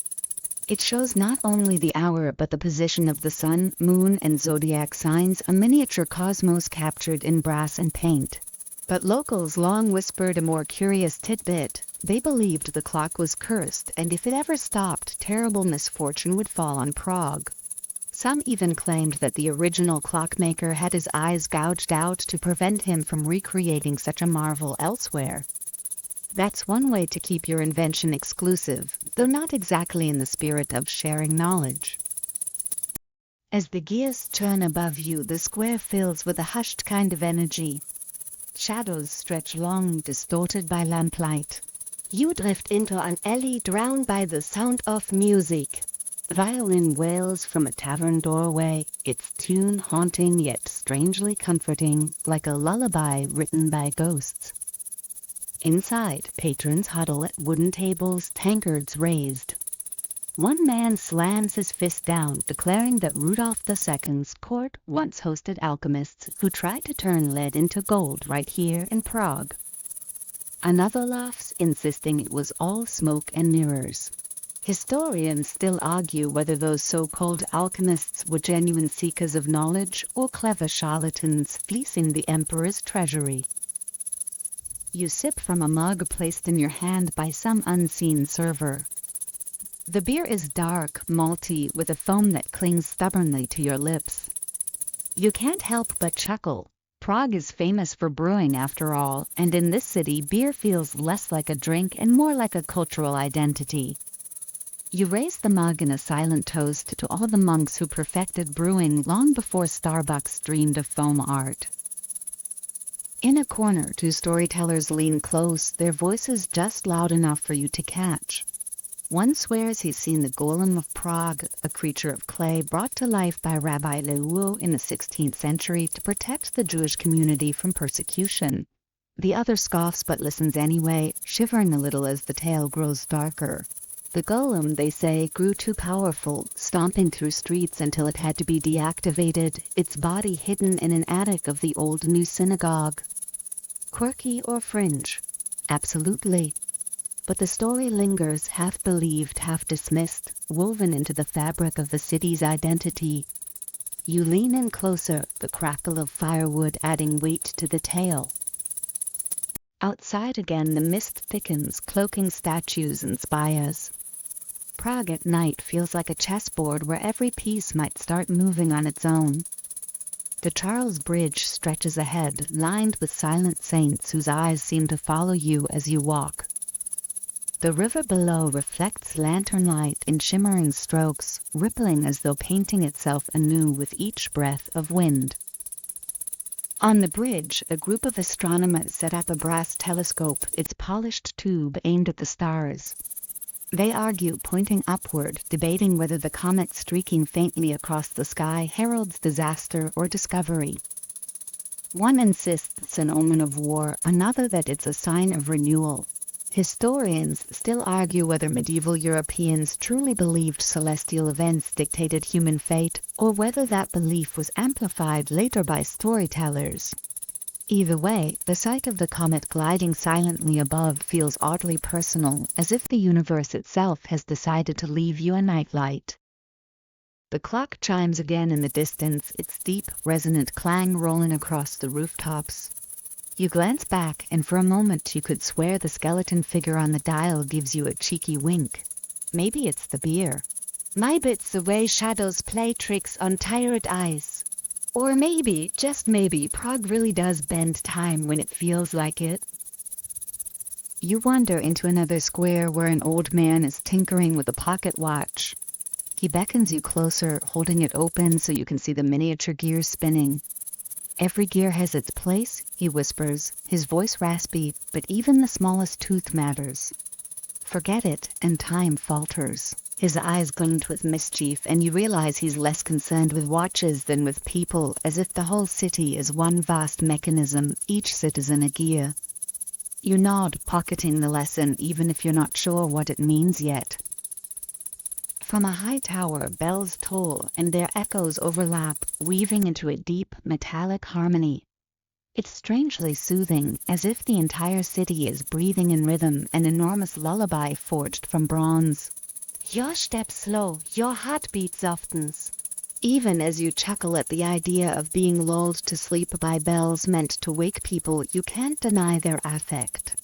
It shows not only the hour but the position of the sun, moon, and zodiac signs, a miniature cosmos captured in brass and paint. But locals long whispered a more curious tidbit. They believed the clock was cursed, and if it ever stopped, terrible misfortune would fall on Prague. Some even claimed that the original clockmaker had his eyes gouged out to prevent him from recreating such a marvel elsewhere. That's one way to keep your invention exclusive, though not exactly in the spirit of sharing knowledge. As the gears turn above you, the square fills with a hushed kind of energy. Shadows stretch long, distorted by lamplight. You drift into an alley drowned by the sound of music. Violin wails from a tavern doorway, its tune haunting yet strangely comforting, like a lullaby written by ghosts. Inside, patrons huddle at wooden tables, tankards raised. One man slams his fist down, declaring that Rudolph II's court once hosted alchemists who tried to turn lead into gold right here in Prague. Another laughs, insisting it was all smoke and mirrors. Historians still argue whether those so-called alchemists were genuine seekers of knowledge or clever charlatans fleecing the emperor's treasury. You sip from a mug placed in your hand by some unseen server. The beer is dark, malty, with a foam that clings stubbornly to your lips. You can't help but chuckle. Prague is famous for brewing after all, and in this city beer feels less like a drink and more like a cultural identity. You raise the mug in a silent toast to all the monks who perfected brewing long before Starbucks dreamed of foam art. In a corner, two storytellers lean close, their voices just loud enough for you to catch. One swears he's seen the Golem of Prague, a creature of clay brought to life by Rabbi Lewis in the 16th century to protect the Jewish community from persecution. The other scoffs but listens anyway, shivering a little as the tale grows darker. The golem, they say, grew too powerful, stomping through streets until it had to be deactivated, its body hidden in an attic of the old new synagogue. Quirky or fringe? Absolutely. But the story lingers, half believed, half dismissed, woven into the fabric of the city's identity. You lean in closer, the crackle of firewood adding weight to the tale. Outside again, the mist thickens, cloaking statues and spires. Prague at night feels like a chessboard where every piece might start moving on its own. The Charles Bridge stretches ahead, lined with silent saints whose eyes seem to follow you as you walk. The river below reflects lantern light in shimmering strokes, rippling as though painting itself anew with each breath of wind. On the bridge, a group of astronomers set up a brass telescope, its polished tube aimed at the stars. They argue, pointing upward, debating whether the comet streaking faintly across the sky heralds disaster or discovery. One insists it's an omen of war, another that it's a sign of renewal. Historians still argue whether medieval Europeans truly believed celestial events dictated human fate, or whether that belief was amplified later by storytellers. Either way, the sight of the comet gliding silently above feels oddly personal, as if the universe itself has decided to leave you a nightlight. The clock chimes again in the distance, its deep, resonant clang rolling across the rooftops. You glance back, and for a moment you could swear the skeleton figure on the dial gives you a cheeky wink. Maybe it's the beer. Maybe it's the way shadows play tricks on tired eyes. Or maybe, just maybe, Prague really does bend time when it feels like it. You wander into another square where an old man is tinkering with a pocket watch. He beckons you closer, holding it open so you can see the miniature gears spinning. Every gear has its place, he whispers, his voice raspy, but even the smallest tooth matters. Forget it, and time falters. His eyes glint with mischief, and you realize he's less concerned with watches than with people, as if the whole city is one vast mechanism, each citizen a gear. You nod, pocketing the lesson, even if you're not sure what it means yet. From a high tower, bells toll, and their echoes overlap, weaving into a deep, metallic harmony. It's strangely soothing, as if the entire city is breathing in rhythm, an enormous lullaby forged from bronze. Your step slow, your heartbeat softens. Even as you chuckle at the idea of being lulled to sleep by bells meant to wake people, you can't deny their affect.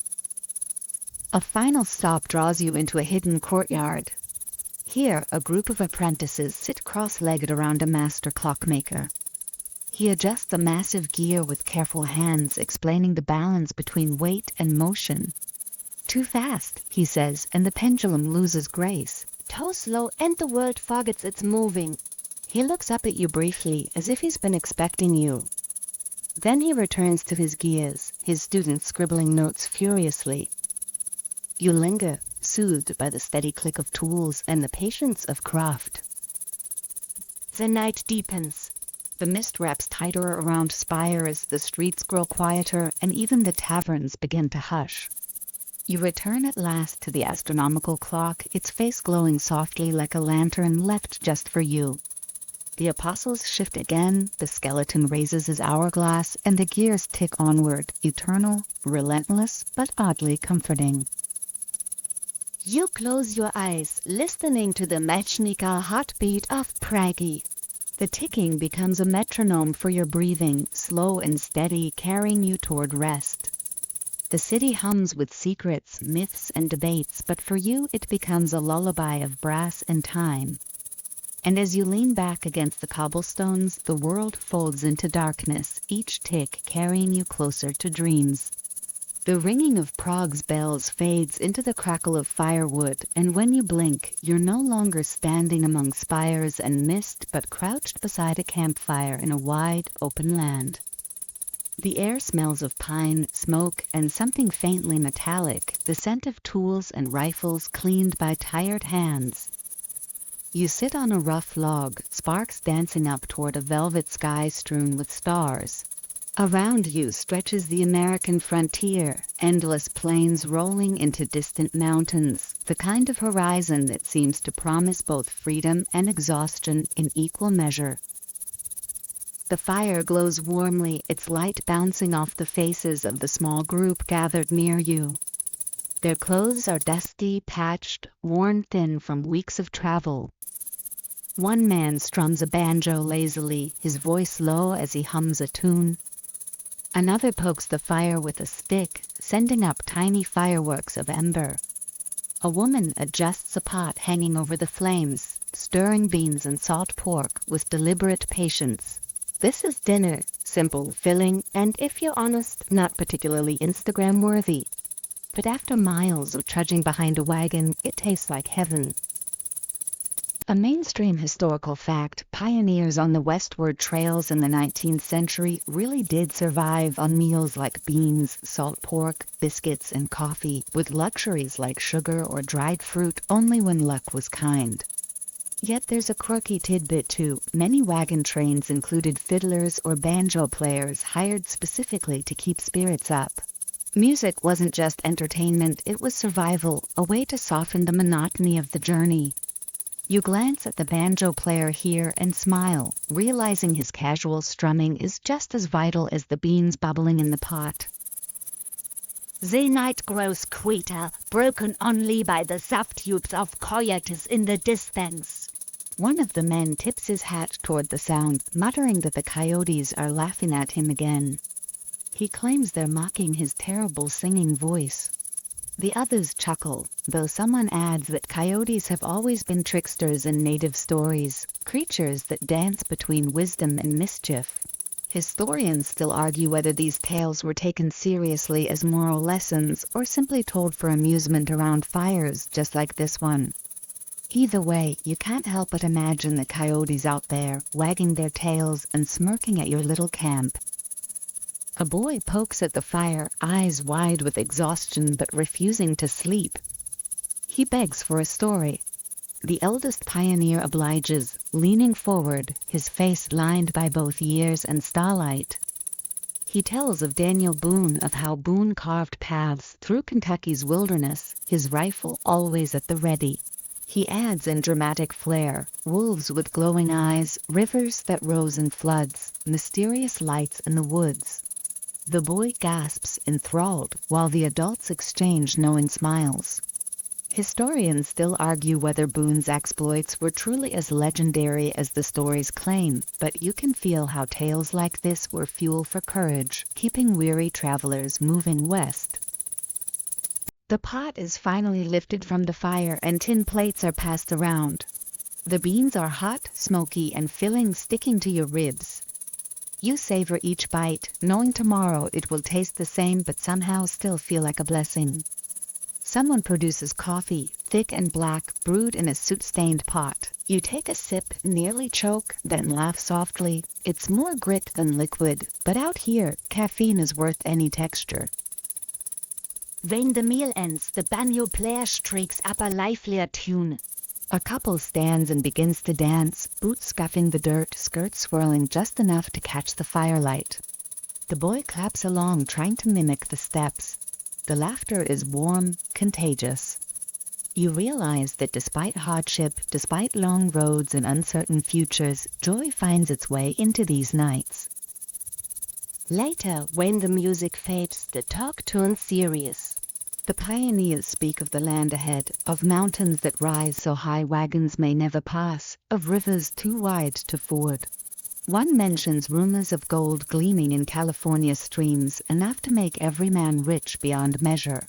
A final stop draws you into a hidden courtyard. Here, a group of apprentices sit cross-legged around a master clockmaker. He adjusts a massive gear with careful hands, explaining the balance between weight and motion. Too fast, he says, and the pendulum loses grace. Too slow, and the world forgets it's moving. He looks up at you briefly, as if he's been expecting you. Then he returns to his gears, his students scribbling notes furiously. You linger, soothed by the steady click of tools and the patience of craft. The night deepens. The mist wraps tighter around Spire as the streets grow quieter and even the taverns begin to hush. You return at last to the astronomical clock, its face glowing softly like a lantern left just for you. The apostles shift again, the skeleton raises his hourglass, and the gears tick onward, eternal, relentless, but oddly comforting. You close your eyes, listening to the mechanical heartbeat of Prague. The ticking becomes a metronome for your breathing, slow and steady, carrying you toward rest. The city hums with secrets, myths, and debates, but for you it becomes a lullaby of brass and time. And as you lean back against the cobblestones, the world folds into darkness, each tick carrying you closer to dreams. The ringing of Prague's bells fades into the crackle of firewood, and when you blink, you're no longer standing among spires and mist, but crouched beside a campfire in a wide, open land. The air smells of pine, smoke, and something faintly metallic, the scent of tools and rifles cleaned by tired hands. You sit on a rough log, sparks dancing up toward a velvet sky strewn with stars. Around you stretches the American frontier, endless plains rolling into distant mountains, the kind of horizon that seems to promise both freedom and exhaustion in equal measure. The fire glows warmly, its light bouncing off the faces of the small group gathered near you. Their clothes are dusty, patched, worn thin from weeks of travel. One man strums a banjo lazily, his voice low as he hums a tune. Another pokes the fire with a stick, sending up tiny fireworks of ember. A woman adjusts a pot hanging over the flames, stirring beans and salt pork with deliberate patience. This is dinner, simple, filling, and if you're honest, not particularly Instagram-worthy. But after miles of trudging behind a wagon, it tastes like heaven. A mainstream historical fact, pioneers on the westward trails in the 19th century really did survive on meals like beans, salt pork, biscuits, and coffee, with luxuries like sugar or dried fruit only when luck was kind. Yet there's a quirky tidbit too. Many wagon trains included fiddlers or banjo players hired specifically to keep spirits up. Music wasn't just entertainment, it was survival, a way to soften the monotony of the journey. You glance at the banjo player here and smile, realizing his casual strumming is just as vital as the beans bubbling in the pot. The night grows quieter, broken only by the soft whoops of coyotes in the distance. One of the men tips his hat toward the sound, muttering that the coyotes are laughing at him again. He claims they're mocking his terrible singing voice. The others chuckle, though someone adds that coyotes have always been tricksters in native stories, creatures that dance between wisdom and mischief. Historians still argue whether these tales were taken seriously as moral lessons or simply told for amusement around fires just like this one. Either way, you can't help but imagine the coyotes out there, wagging their tails and smirking at your little camp. A boy pokes at the fire, eyes wide with exhaustion but refusing to sleep. He begs for a story. The eldest pioneer obliges, leaning forward, his face lined by both years and starlight. He tells of Daniel Boone, of how Boone carved paths through Kentucky's wilderness, his rifle always at the ready. He adds in dramatic flair, wolves with glowing eyes, rivers that rose in floods, mysterious lights in the woods. The boy gasps, enthralled, while the adults exchange knowing smiles. Historians still argue whether Boone's exploits were truly as legendary as the stories claim, but you can feel how tales like this were fuel for courage, keeping weary travelers moving west. The pot is finally lifted from the fire and tin plates are passed around. The beans are hot, smoky, and filling, sticking to your ribs. You savor each bite, knowing tomorrow it will taste the same but somehow still feel like a blessing. Someone produces coffee, thick and black, brewed in a soot-stained pot. You take a sip, nearly choke, then laugh softly. It's more grit than liquid, but out here, caffeine is worth any texture. When the meal ends, the banjo player strikes up a livelier tune. A couple stands and begins to dance, boots scuffing the dirt, skirts swirling just enough to catch the firelight. The boy claps along, trying to mimic the steps. The laughter is warm, contagious. You realize that despite hardship, despite long roads and uncertain futures, joy finds its way into these nights. Later, when the music fades, the talk turns serious. The pioneers speak of the land ahead, of mountains that rise so high wagons may never pass, of rivers too wide to ford. One mentions rumors of gold gleaming in California streams, enough to make every man rich beyond measure.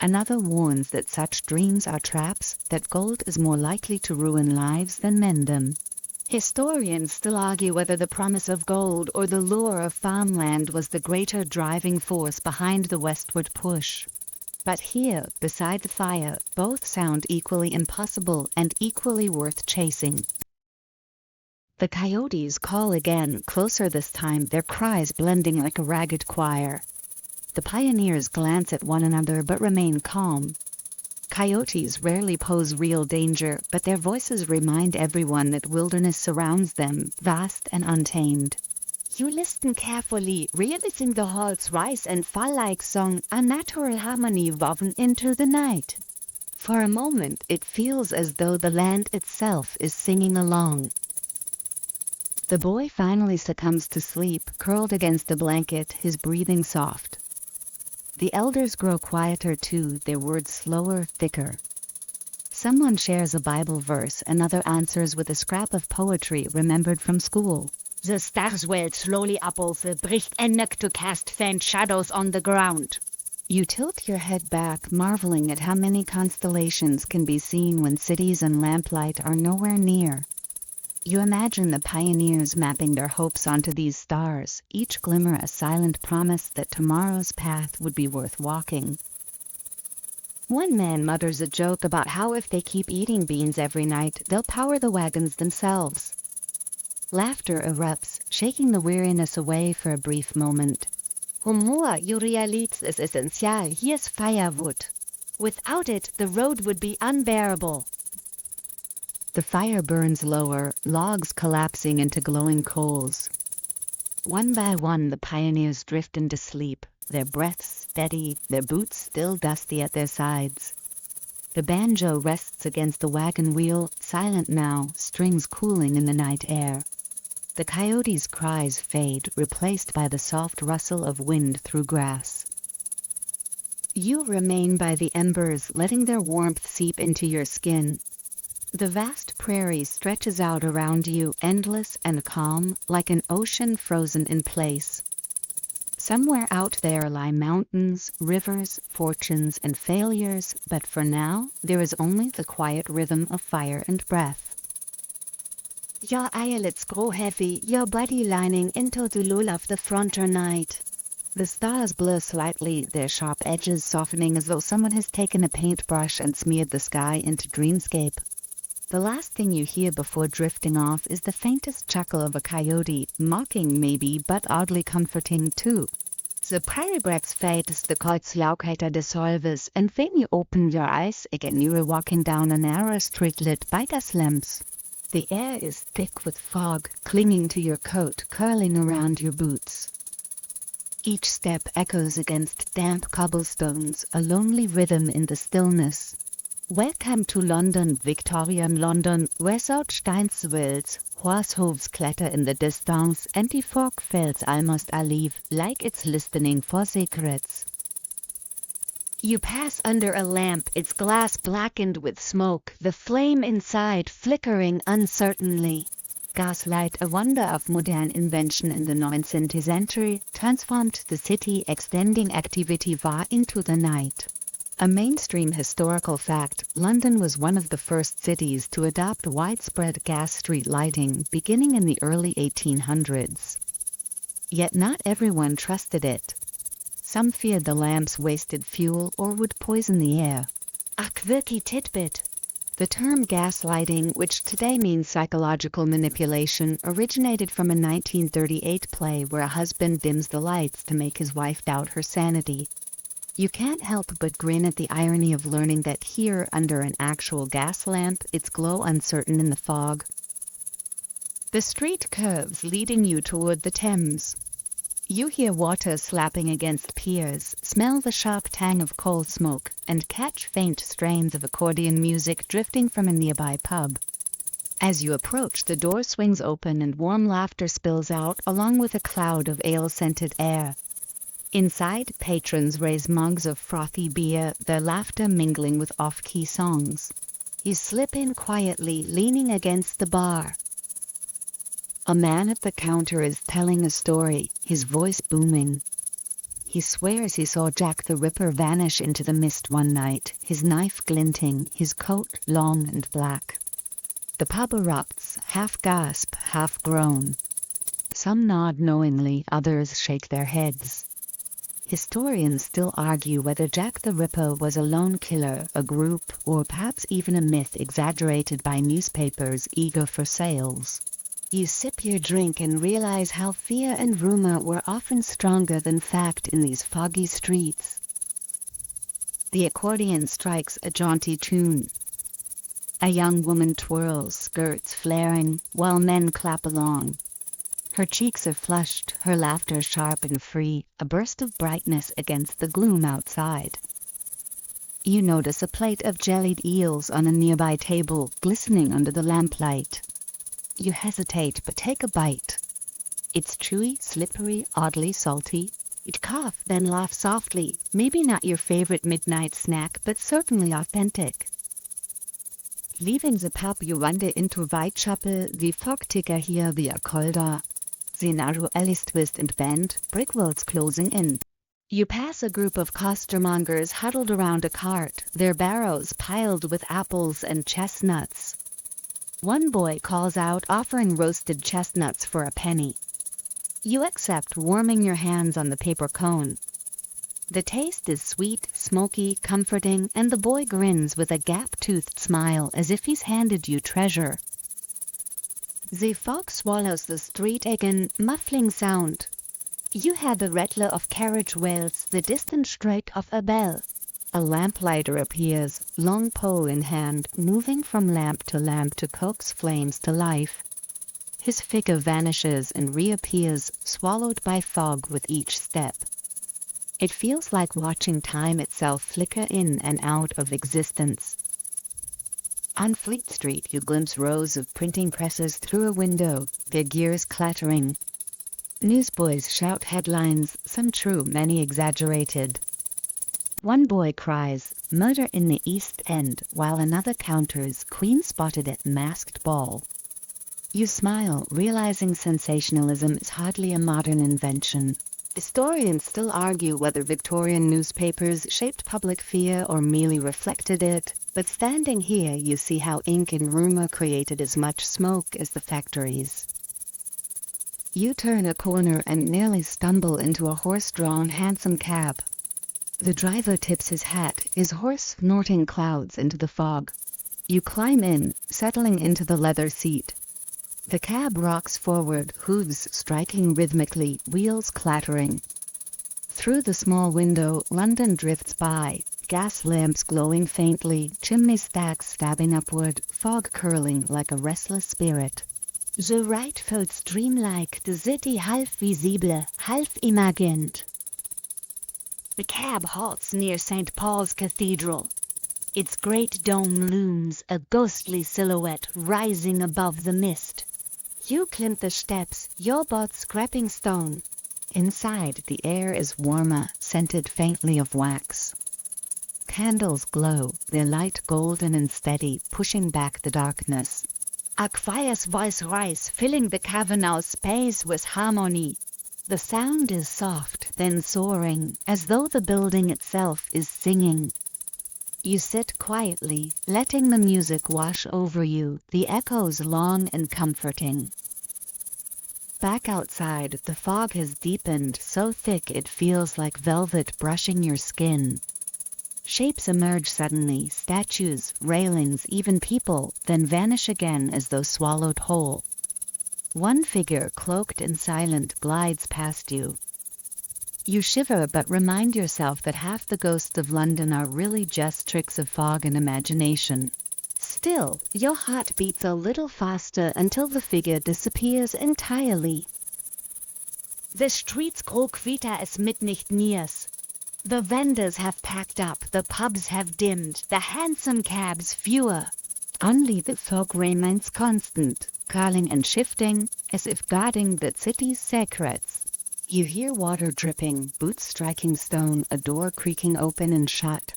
Another warns that such dreams are traps, that gold is more likely to ruin lives than mend them. Historians still argue whether the promise of gold or the lure of farmland was the greater driving force behind the westward push. But here, beside the fire, both sound equally impossible and equally worth chasing. The coyotes call again, closer this time, their cries blending like a ragged choir. The pioneers glance at one another but remain calm. Coyotes rarely pose real danger, but their voices remind everyone that wilderness surrounds them, vast and untamed. You listen carefully, realizing the halls rise and fall like song, a natural harmony woven into the night. For a moment, it feels as though the land itself is singing along. The boy finally succumbs to sleep, curled against a blanket, his breathing soft. The elders grow quieter too, their words slower, thicker. Someone shares a Bible verse, another answers with a scrap of poetry remembered from school. The stars swell slowly above the bright neck to cast faint shadows on the ground. You tilt your head back, marveling at how many constellations can be seen when cities and lamplight are nowhere near. You imagine the pioneers mapping their hopes onto these stars, each glimmer a silent promise that tomorrow's path would be worth walking. One man mutters a joke about how if they keep eating beans every night, they'll power the wagons themselves. Laughter erupts, shaking the weariness away for a brief moment. Humor, you realize, is essential. Here's firewood. Without it, the road would be unbearable. The fire burns lower, logs collapsing into glowing coals. One by one, the pioneers drift into sleep, their breaths steady, their boots still dusty at their sides. The banjo rests against the wagon wheel, silent now, strings cooling in the night air. The coyote's cries fade, replaced by the soft rustle of wind through grass. You remain by the embers, letting their warmth seep into your skin. The vast prairie stretches out around you, endless and calm, like an ocean frozen in place. Somewhere out there lie mountains, rivers, fortunes, and failures, but for now, there is only the quiet rhythm of fire and breath. Your eyelids grow heavy, your body lining into the lull of the frontier night. The stars blur slightly, their sharp edges softening as though someone has taken a paintbrush and smeared the sky into dreamscape. The last thing you hear before drifting off is the faintest chuckle of a coyote, mocking maybe, but oddly comforting too. The prairie breaks fades, the Kreuzlaubkeiter dissolves, and when you open your eyes again you are walking down a narrow street lit by gas lamps. The air is thick with fog, clinging to your coat, curling around your boots. Each step echoes against damp cobblestones, a lonely rhythm in the stillness. Welcome to London, Victorian London, where Steinswills, horse hooves clatter in the distance, and the fog feels almost alive, like it's listening for secrets. You pass under a lamp, its glass blackened with smoke, the flame inside flickering uncertainly. Gaslight, a wonder of modern invention in the 19th century, transformed the city, extending activity far into the night. A mainstream historical fact, London was one of the first cities to adopt widespread gas street lighting, beginning in the early 1800s. Yet not everyone trusted it. Some feared the lamps wasted fuel or would poison the air. A quirky tidbit. The term gaslighting, which today means psychological manipulation, originated from a 1938 play where a husband dims the lights to make his wife doubt her sanity. You can't help but grin at the irony of learning that here, under an actual gas lamp, its glow uncertain in the fog. The street curves, leading you toward the Thames. You hear water slapping against piers, smell the sharp tang of coal smoke, and catch faint strains of accordion music drifting from a nearby pub. As you approach, the door swings open and warm laughter spills out, along with a cloud of ale-scented air. Inside, patrons raise mugs of frothy beer, their laughter mingling with off-key songs. You slip in quietly, leaning against the bar. A man at the counter is telling a story, his voice booming. He swears he saw Jack the Ripper vanish into the mist one night, his knife glinting, his coat long and black. The pub erupts, half gasp, half groan. Some nod knowingly, others shake their heads. Historians still argue whether Jack the Ripper was a lone killer, a group, or perhaps even a myth exaggerated by newspapers eager for sales. You sip your drink and realize how fear and rumor were often stronger than fact in these foggy streets. The accordion strikes a jaunty tune. A young woman twirls, skirts flaring, while men clap along. Her cheeks are flushed, her laughter sharp and free, a burst of brightness against the gloom outside. You notice a plate of jellied eels on a nearby table, glistening under the lamplight. You hesitate but take a bite. It's chewy, slippery, oddly salty. You cough, then laugh softly. Maybe not your favorite midnight snack, but certainly authentic. Leaving the pub, you wander into Whitechapel, the fog ticker here via colder. The narrow alleys twist and bend, brick walls closing in. You pass a group of costermongers huddled around a cart, their barrows piled with apples and chestnuts. One boy calls out, offering roasted chestnuts for a penny. You accept, warming your hands on the paper cone. The taste is sweet, smoky, comforting, and the boy grins with a gap-toothed smile as if he's handed you treasure. The fog swallows the street again, muffling sound. You hear the rattle of carriage wheels, the distant strike of a bell. A lamplighter appears, long pole in hand, moving from lamp to coax flames to life. His figure vanishes and reappears, swallowed by fog with each step. It feels like watching time itself flicker in and out of existence. On Fleet Street you glimpse rows of printing presses through a window, their gears clattering. Newsboys shout headlines, some true, many exaggerated. One boy cries, "Murder in the East End," while another counters, "Queen spotted at masked ball." You smile, realizing sensationalism is hardly a modern invention. Historians still argue whether Victorian newspapers shaped public fear or merely reflected it, but standing here you see how ink and rumor created as much smoke as the factories. You turn a corner and nearly stumble into a horse-drawn hansom cab. The driver tips his hat, his horse snorting clouds into the fog. You climb in, settling into the leather seat. The cab rocks forward, hooves striking rhythmically, wheels clattering. Through the small window, London drifts by, gas lamps glowing faintly, chimney stacks stabbing upward, fog curling like a restless spirit. The right feels dreamlike, the city half visible, half imagined. The cab halts near St. Paul's Cathedral. Its great dome looms, a ghostly silhouette rising above the mist. You climb the steps, your boot scraping stone. Inside, the air is warmer, scented faintly of wax. Candles glow, their light golden and steady, pushing back the darkness. A choir's voice rises, filling the cavernous space with harmony. The sound is soft, then soaring, as though the building itself is singing. You sit quietly, letting the music wash over you, the echoes long and comforting. Back outside, the fog has deepened, so thick it feels like velvet brushing your skin. Shapes emerge suddenly, statues, railings, even people, then vanish again as though swallowed whole. One figure, cloaked and silent, glides past you. You shiver but remind yourself that half the ghosts of London are really just tricks of fog and imagination. Still, your heart beats a little faster until the figure disappears entirely. The streets grow quieter as midnight nears. The vendors have packed up, the pubs have dimmed, the hansom cabs fewer. Only the fog remains constant, curling and shifting, as if guarding the city's secrets. You hear water dripping, boots striking stone, a door creaking open and shut.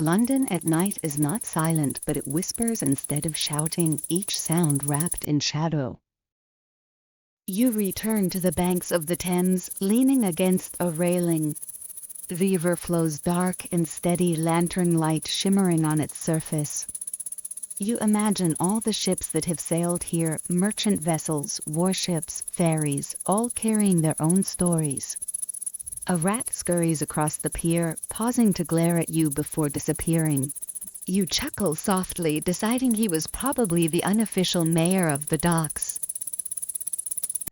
London at night is not silent, but it whispers instead of shouting, each sound wrapped in shadow. You return to the banks of the Thames, leaning against a railing. The river flows dark and steady, lantern light shimmering on its surface. You imagine all the ships that have sailed here, merchant vessels, warships, ferries, all carrying their own stories. A rat scurries across the pier, pausing to glare at you before disappearing. You chuckle softly, deciding he was probably the unofficial mayor of the docks.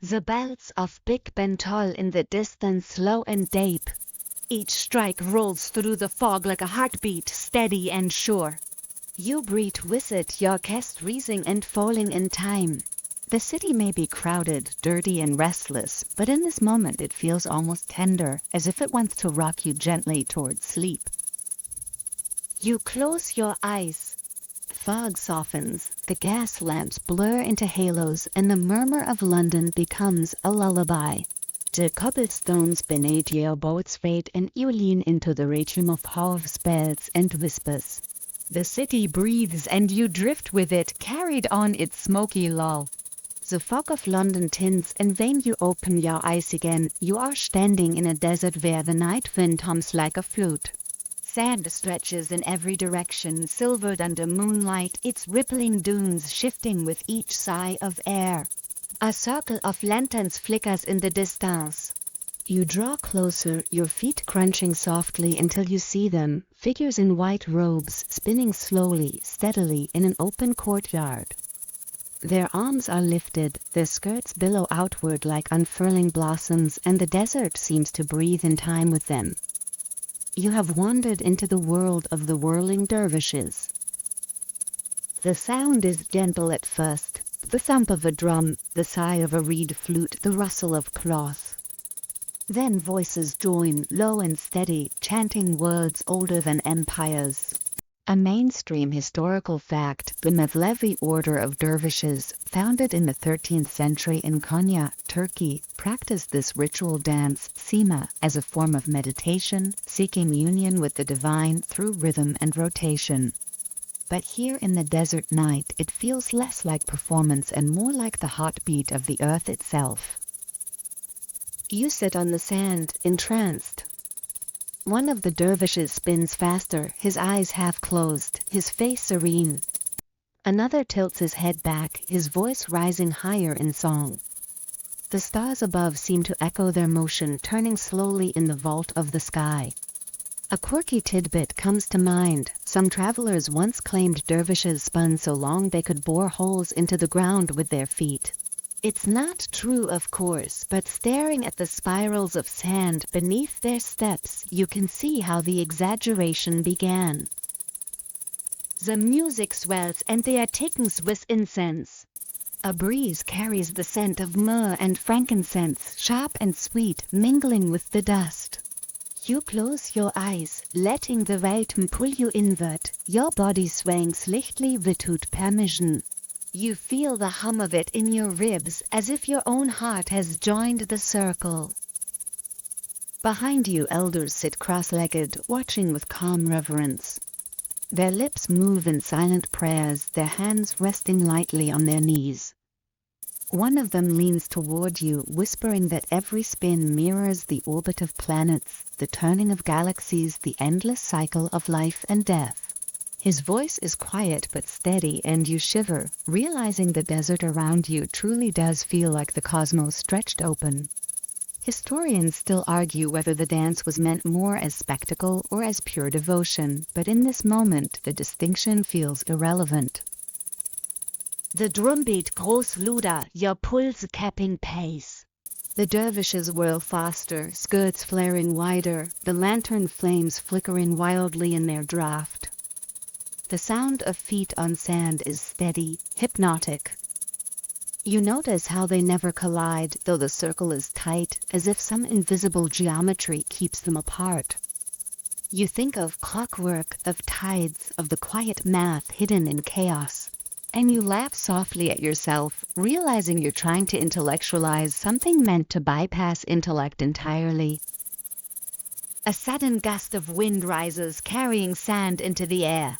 The bells of Big Ben toll in the distance, slow and deep. Each strike rolls through the fog like a heartbeat, steady and sure. You breathe with it, your chest rising and falling in time. The city may be crowded, dirty and restless, but in this moment it feels almost tender, as if it wants to rock you gently towards sleep. You close your eyes. Fog softens, the gas lamps blur into halos, and the murmur of London becomes a lullaby. The cobblestones beneath your boats fade and you lean into the rhythm of half bells and whispers. The city breathes and you drift with it, carried on its smoky lull. The fog of London tints, and when you open your eyes again, you are standing in a desert where the night wind hums like a flute. Sand stretches in every direction, silvered under moonlight, its rippling dunes shifting with each sigh of air. A circle of lanterns flickers in the distance. You draw closer, your feet crunching softly until you see them, figures in white robes, spinning slowly, steadily in an open courtyard. Their arms are lifted, their skirts billow outward like unfurling blossoms, and the desert seems to breathe in time with them. You have wandered into the world of the whirling dervishes. The sound is gentle at first, the thump of a drum, the sigh of a reed flute, the rustle of cloth. Then voices join, low and steady, chanting words older than empires. A mainstream historical fact, the Mevlevi order of dervishes, founded in the 13th century in Konya, Turkey, practiced this ritual dance, sema, as a form of meditation, seeking union with the divine through rhythm and rotation. But here in the desert night, it feels less like performance and more like the heartbeat of the earth itself. You sit on the sand, entranced. One of the dervishes spins faster, his eyes half closed, his face serene. Another tilts his head back, his voice rising higher in song. The stars above seem to echo their motion, turning slowly in the vault of the sky. A quirky tidbit comes to mind. Some travelers once claimed dervishes spun so long they could bore holes into the ground with their feet. It's not true, of course, but staring at the spirals of sand beneath their steps, you can see how the exaggeration began. The music swells and they are taken with incense. A breeze carries the scent of myrrh and frankincense, sharp and sweet, mingling with the dust. You close your eyes, letting the rhythm pull you inward, your body swaying slightly without permission. You feel the hum of it in your ribs, as if your own heart has joined the circle. Behind you, elders sit cross-legged, watching with calm reverence. Their lips move in silent prayers, their hands resting lightly on their knees. One of them leans toward you, whispering that every spin mirrors the orbit of planets, the turning of galaxies, the endless cycle of life and death. His voice is quiet but steady, and you shiver, realizing the desert around you truly does feel like the cosmos stretched open. Historians still argue whether the dance was meant more as spectacle or as pure devotion, but in this moment the distinction feels irrelevant. The drumbeat grows louder, your pulse capping pace. The dervishes whirl faster, skirts flaring wider, the lantern flames flickering wildly in their draft. The sound of feet on sand is steady, hypnotic. You notice how they never collide, though the circle is tight, as if some invisible geometry keeps them apart. You think of clockwork, of tides, of the quiet math hidden in chaos. And you laugh softly at yourself, realizing you're trying to intellectualize something meant to bypass intellect entirely. A sudden gust of wind rises, carrying sand into the air.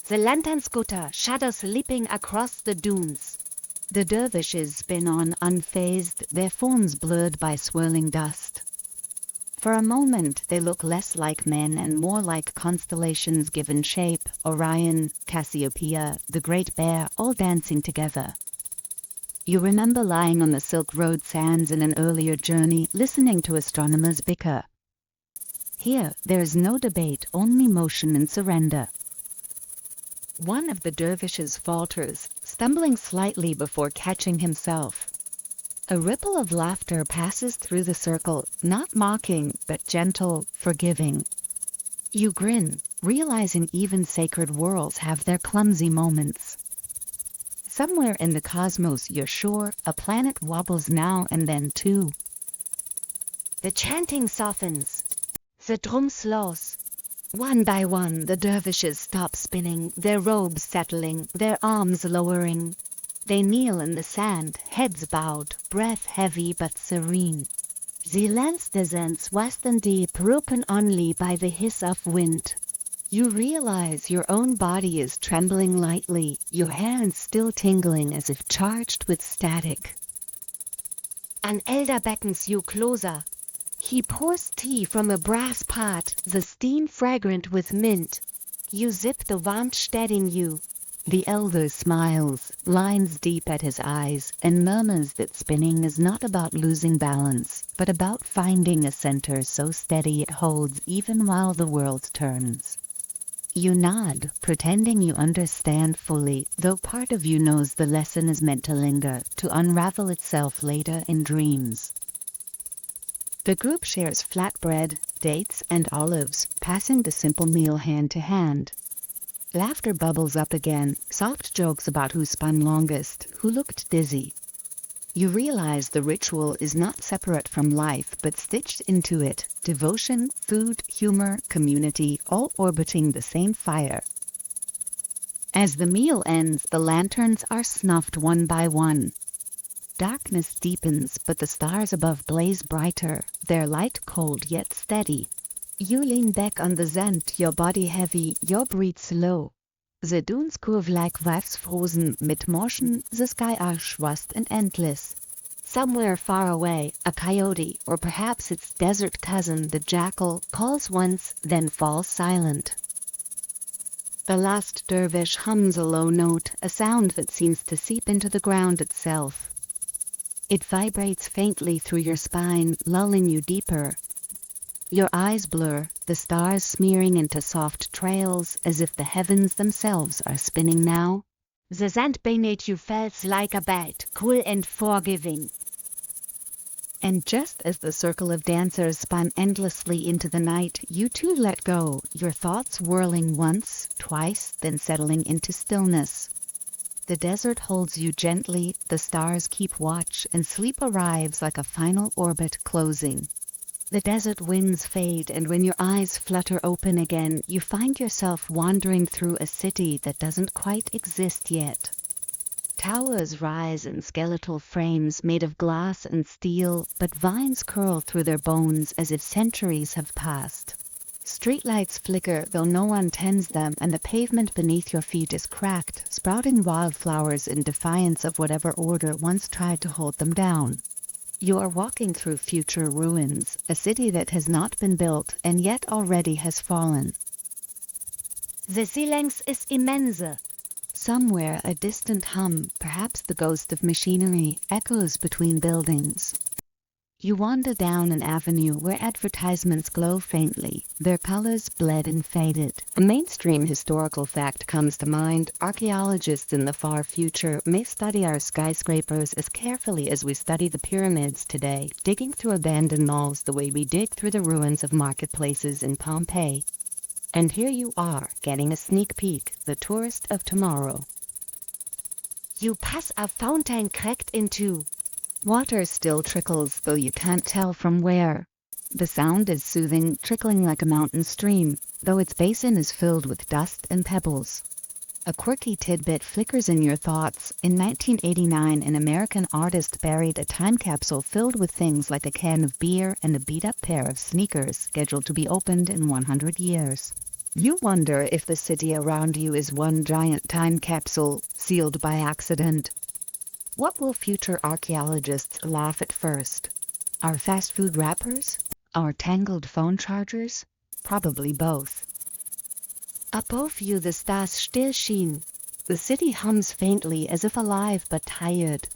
The lanterns scutter, shadows leaping across the dunes. The dervishes spin on, unfazed, their forms blurred by swirling dust. For a moment they look less like men and more like constellations given shape, Orion, Cassiopeia, the Great Bear, all dancing together. You remember lying on the Silk Road sands in an earlier journey, listening to astronomers bicker. Here, there is no debate, only motion and surrender. One of the dervishes falters, stumbling slightly before catching himself. A ripple of laughter passes through the circle, not mocking, but gentle, forgiving. You grin, realizing even sacred whirls have their clumsy moments. Somewhere in the cosmos, you're sure, a planet wobbles now and then too. The chanting softens. The drum slows. One by one, the dervishes stop spinning, their robes settling, their arms lowering. They kneel in the sand, heads bowed, breath heavy but serene. The lens descends vast and deep, broken only by the hiss of wind. You realize your own body is trembling lightly, your hands still tingling as if charged with static. An elder beckons you closer. He pours tea from a brass pot, the steam fragrant with mint. You zip the warmth steadying you. The elder smiles, lines deep at his eyes, and murmurs that spinning is not about losing balance, but about finding a center so steady it holds even while the world turns. You nod, pretending you understand fully, though part of you knows the lesson is meant to linger, to unravel itself later in dreams. The group shares flatbread, dates, and olives, passing the simple meal hand to hand. Laughter bubbles up again, soft jokes about who spun longest, who looked dizzy. You realize the ritual is not separate from life but stitched into it, devotion, food, humor, community, all orbiting the same fire. As the meal ends, the lanterns are snuffed one by one. Darkness deepens, but the stars above blaze brighter, their light cold yet steady. You lean back on the sand, your body heavy, your breath slow. The dunes curve like waves frozen mid-motion, the sky arch vast and endless. Somewhere far away, a coyote, or perhaps its desert cousin, the jackal, calls once, then falls silent. The last dervish hums a low note, a sound that seems to seep into the ground itself. It vibrates faintly through your spine, lulling you deeper. Your eyes blur, the stars smearing into soft trails as if the heavens themselves are spinning now. The sand beneath you feels like a bed, cool and forgiving. And just as the circle of dancers spun endlessly into the night, you too let go, your thoughts whirling once, twice, then settling into stillness. The desert holds you gently, the stars keep watch, and sleep arrives like a final orbit closing. The desert winds fade, and when your eyes flutter open again, you find yourself wandering through a city that doesn't quite exist yet. Towers rise in skeletal frames made of glass and steel, but vines curl through their bones as if centuries have passed. Streetlights flicker, though no one tends them, and the pavement beneath your feet is cracked, sprouting wildflowers in defiance of whatever order once tried to hold them down. You are walking through future ruins, a city that has not been built and yet already has fallen. The silence is immense. Somewhere a distant hum, perhaps the ghost of machinery, echoes between buildings. You wander down an avenue where advertisements glow faintly, their colors bled and faded. A mainstream historical fact comes to mind. Archaeologists in the far future may study our skyscrapers as carefully as we study the pyramids today, digging through abandoned malls the way we dig through the ruins of marketplaces in Pompeii. And here you are, getting a sneak peek, the tourist of tomorrow. You pass a fountain cracked in two. Water still trickles, though you can't tell from where. The sound is soothing, trickling like a mountain stream, though its basin is filled with dust and pebbles. A quirky tidbit flickers in your thoughts. In 1989, an American artist buried a time capsule filled with things like a can of beer and a beat-up pair of sneakers scheduled to be opened in 100 years. You wonder if the city around you is one giant time capsule, sealed by accident. What will future archaeologists laugh at first? Our fast food wrappers? Our tangled phone chargers? Probably both. Above you the stars still shine. The city hums faintly as if alive but tired.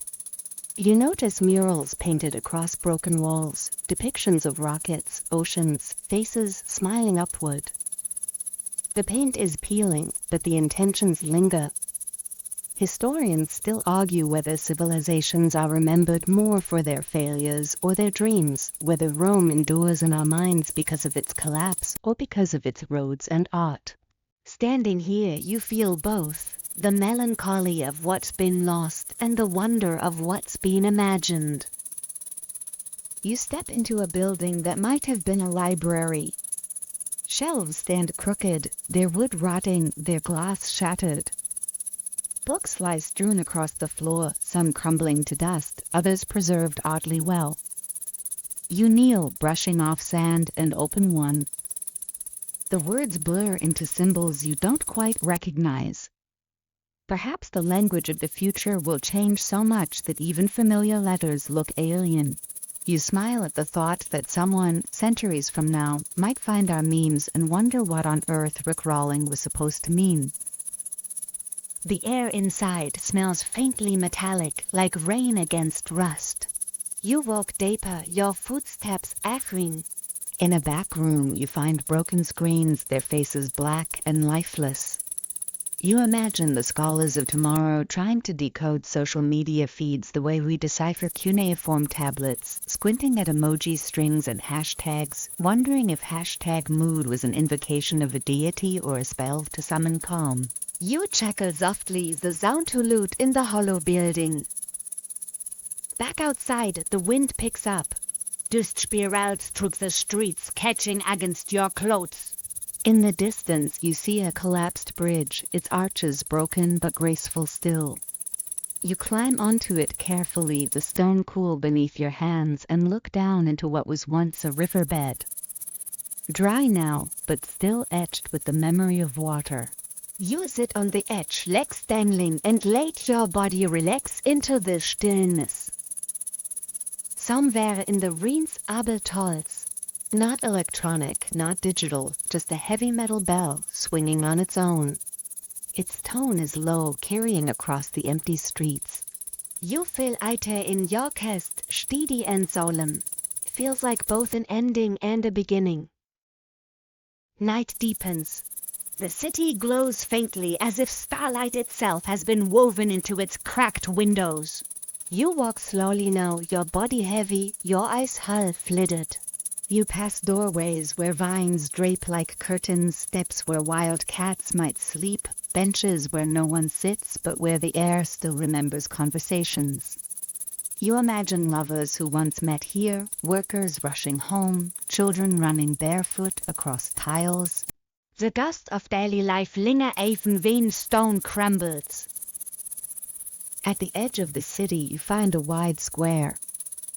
You notice murals painted across broken walls, depictions of rockets, oceans, faces smiling upward. The paint is peeling, but the intentions linger. Historians still argue whether civilizations are remembered more for their failures or their dreams, whether Rome endures in our minds because of its collapse or because of its roads and art. Standing here, you feel both, the melancholy of what's been lost and the wonder of what's been imagined. You step into a building that might have been a library. Shelves stand crooked, their wood rotting, their glass shattered. Books lie strewn across the floor, some crumbling to dust, others preserved oddly well. You kneel, brushing off sand, and open one. The words blur into symbols you don't quite recognize. Perhaps the language of the future will change so much that even familiar letters look alien. You smile at the thought that someone, centuries from now, might find our memes and wonder what on earth rickrawling was supposed to mean. The air inside smells faintly metallic, like rain against rust. You walk deeper, your footsteps echoing. In a back room, you find broken screens, their faces black and lifeless. You imagine the scholars of tomorrow trying to decode social media feeds the way we decipher cuneiform tablets, squinting at emoji strings and hashtags, wondering if hashtag mood was an invocation of a deity or a spell to summon calm. You chuckle softly, the sound to loot in the hollow building. Back outside, the wind picks up. Dust spirals through the streets, catching against your clothes. In the distance, you see a collapsed bridge, its arches broken but graceful still. You climb onto it carefully, the stone cool beneath your hands, and look down into what was once a riverbed. Dry now, but still etched with the memory of water. You sit on the edge, legs dangling, and let your body relax into the stillness. Somewhere in the ruins are tolls. Not electronic, not digital, just a heavy metal bell swinging on its own. Its tone is low, carrying across the empty streets. You feel it in your chest, steady and solemn. Feels like both an ending and a beginning. Night deepens. The city glows faintly as if starlight itself has been woven into its cracked windows. You walk slowly now, your body heavy, your eyes half-lidded. You pass doorways where vines drape like curtains, steps where wild cats might sleep, benches where no one sits but where the air still remembers conversations. You imagine lovers who once met here, workers rushing home, children running barefoot across tiles. The gust of daily life linger even when stone crumbles. At the edge of the city you find a wide square.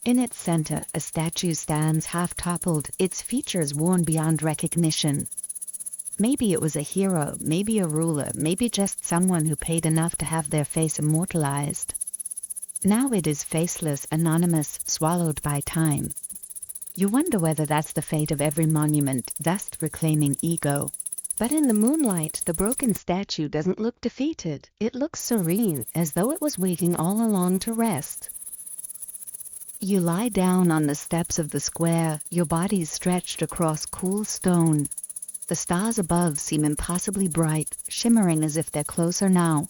In its center, a statue stands half-toppled, its features worn beyond recognition. Maybe it was a hero, maybe a ruler, maybe just someone who paid enough to have their face immortalized. Now it is faceless, anonymous, swallowed by time. You wonder whether that's the fate of every monument, dust reclaiming ego. But in the moonlight, the broken statue doesn't look defeated. It looks serene, as though it was waiting all along to rest. You lie down on the steps of the square, your body stretched across cool stone. The stars above seem impossibly bright, shimmering as if they're closer now.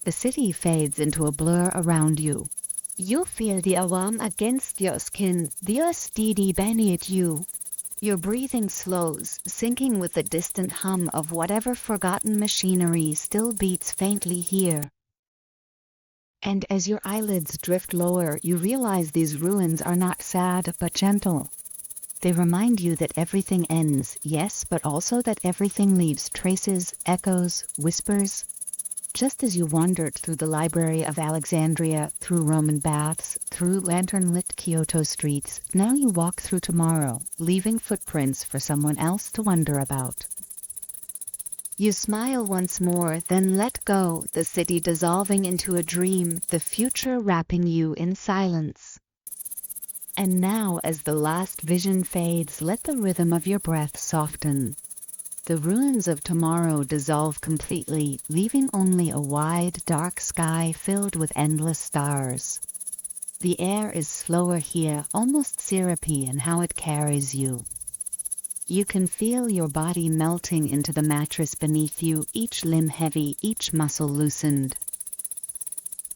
The city fades into a blur around you. You feel the warmth against your skin, the earth steady beneath you. Your breathing slows, syncing with the distant hum of whatever forgotten machinery still beats faintly here. And as your eyelids drift lower, you realize these ruins are not sad but gentle. They remind you that everything ends, yes, but also that everything leaves traces, echoes, whispers. Just as you wandered through the library of Alexandria, through Roman baths, through lantern-lit Kyoto streets, now you walk through tomorrow, leaving footprints for someone else to wonder about. You smile once more, then let go, the city dissolving into a dream, the future wrapping you in silence. And now, as the last vision fades, let the rhythm of your breath soften. The ruins of tomorrow dissolve completely, leaving only a wide, dark sky filled with endless stars. The air is slower here, almost syrupy in how it carries you. You can feel your body melting into the mattress beneath you, each limb heavy, each muscle loosened.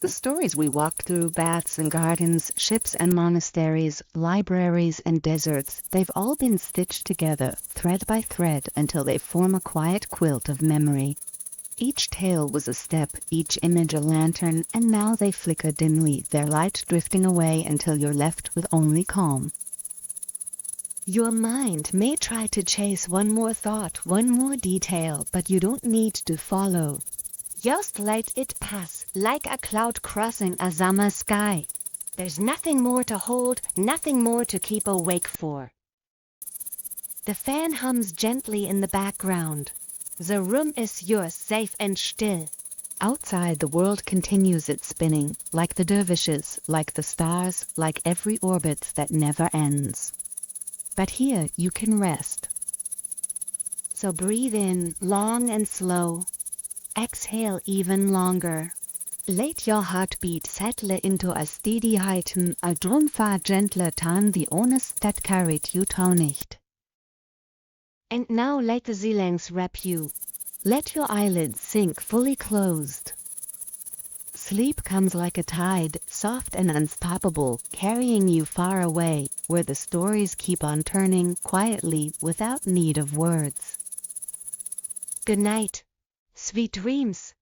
The stories we walked through, baths and gardens, ships and monasteries, libraries and deserts, they've all been stitched together, thread by thread, until they form a quiet quilt of memory. Each tale was a step, each image a lantern, and now they flicker dimly, their light drifting away until you're left with only calm. Your mind may try to chase one more thought, one more detail, but you don't need to follow. Just let it pass, like a cloud crossing a summer sky. There's nothing more to hold, nothing more to keep awake for. The fan hums gently in the background. The room is yours, safe and still. Outside, the world continues its spinning, like the dervishes, like the stars, like every orbit that never ends. But here you can rest. So breathe in, long and slow. Exhale even longer. Let your heartbeat settle into a steady rhythm, a drumfer gentler Ton, die ohne Stadtkarit you nicht. And now let the silence wrap you. Let your eyelids sink fully closed. Sleep comes like a tide, soft and unstoppable, carrying you far away, where the stories keep on turning quietly without need of words. Good night. Sweet dreams.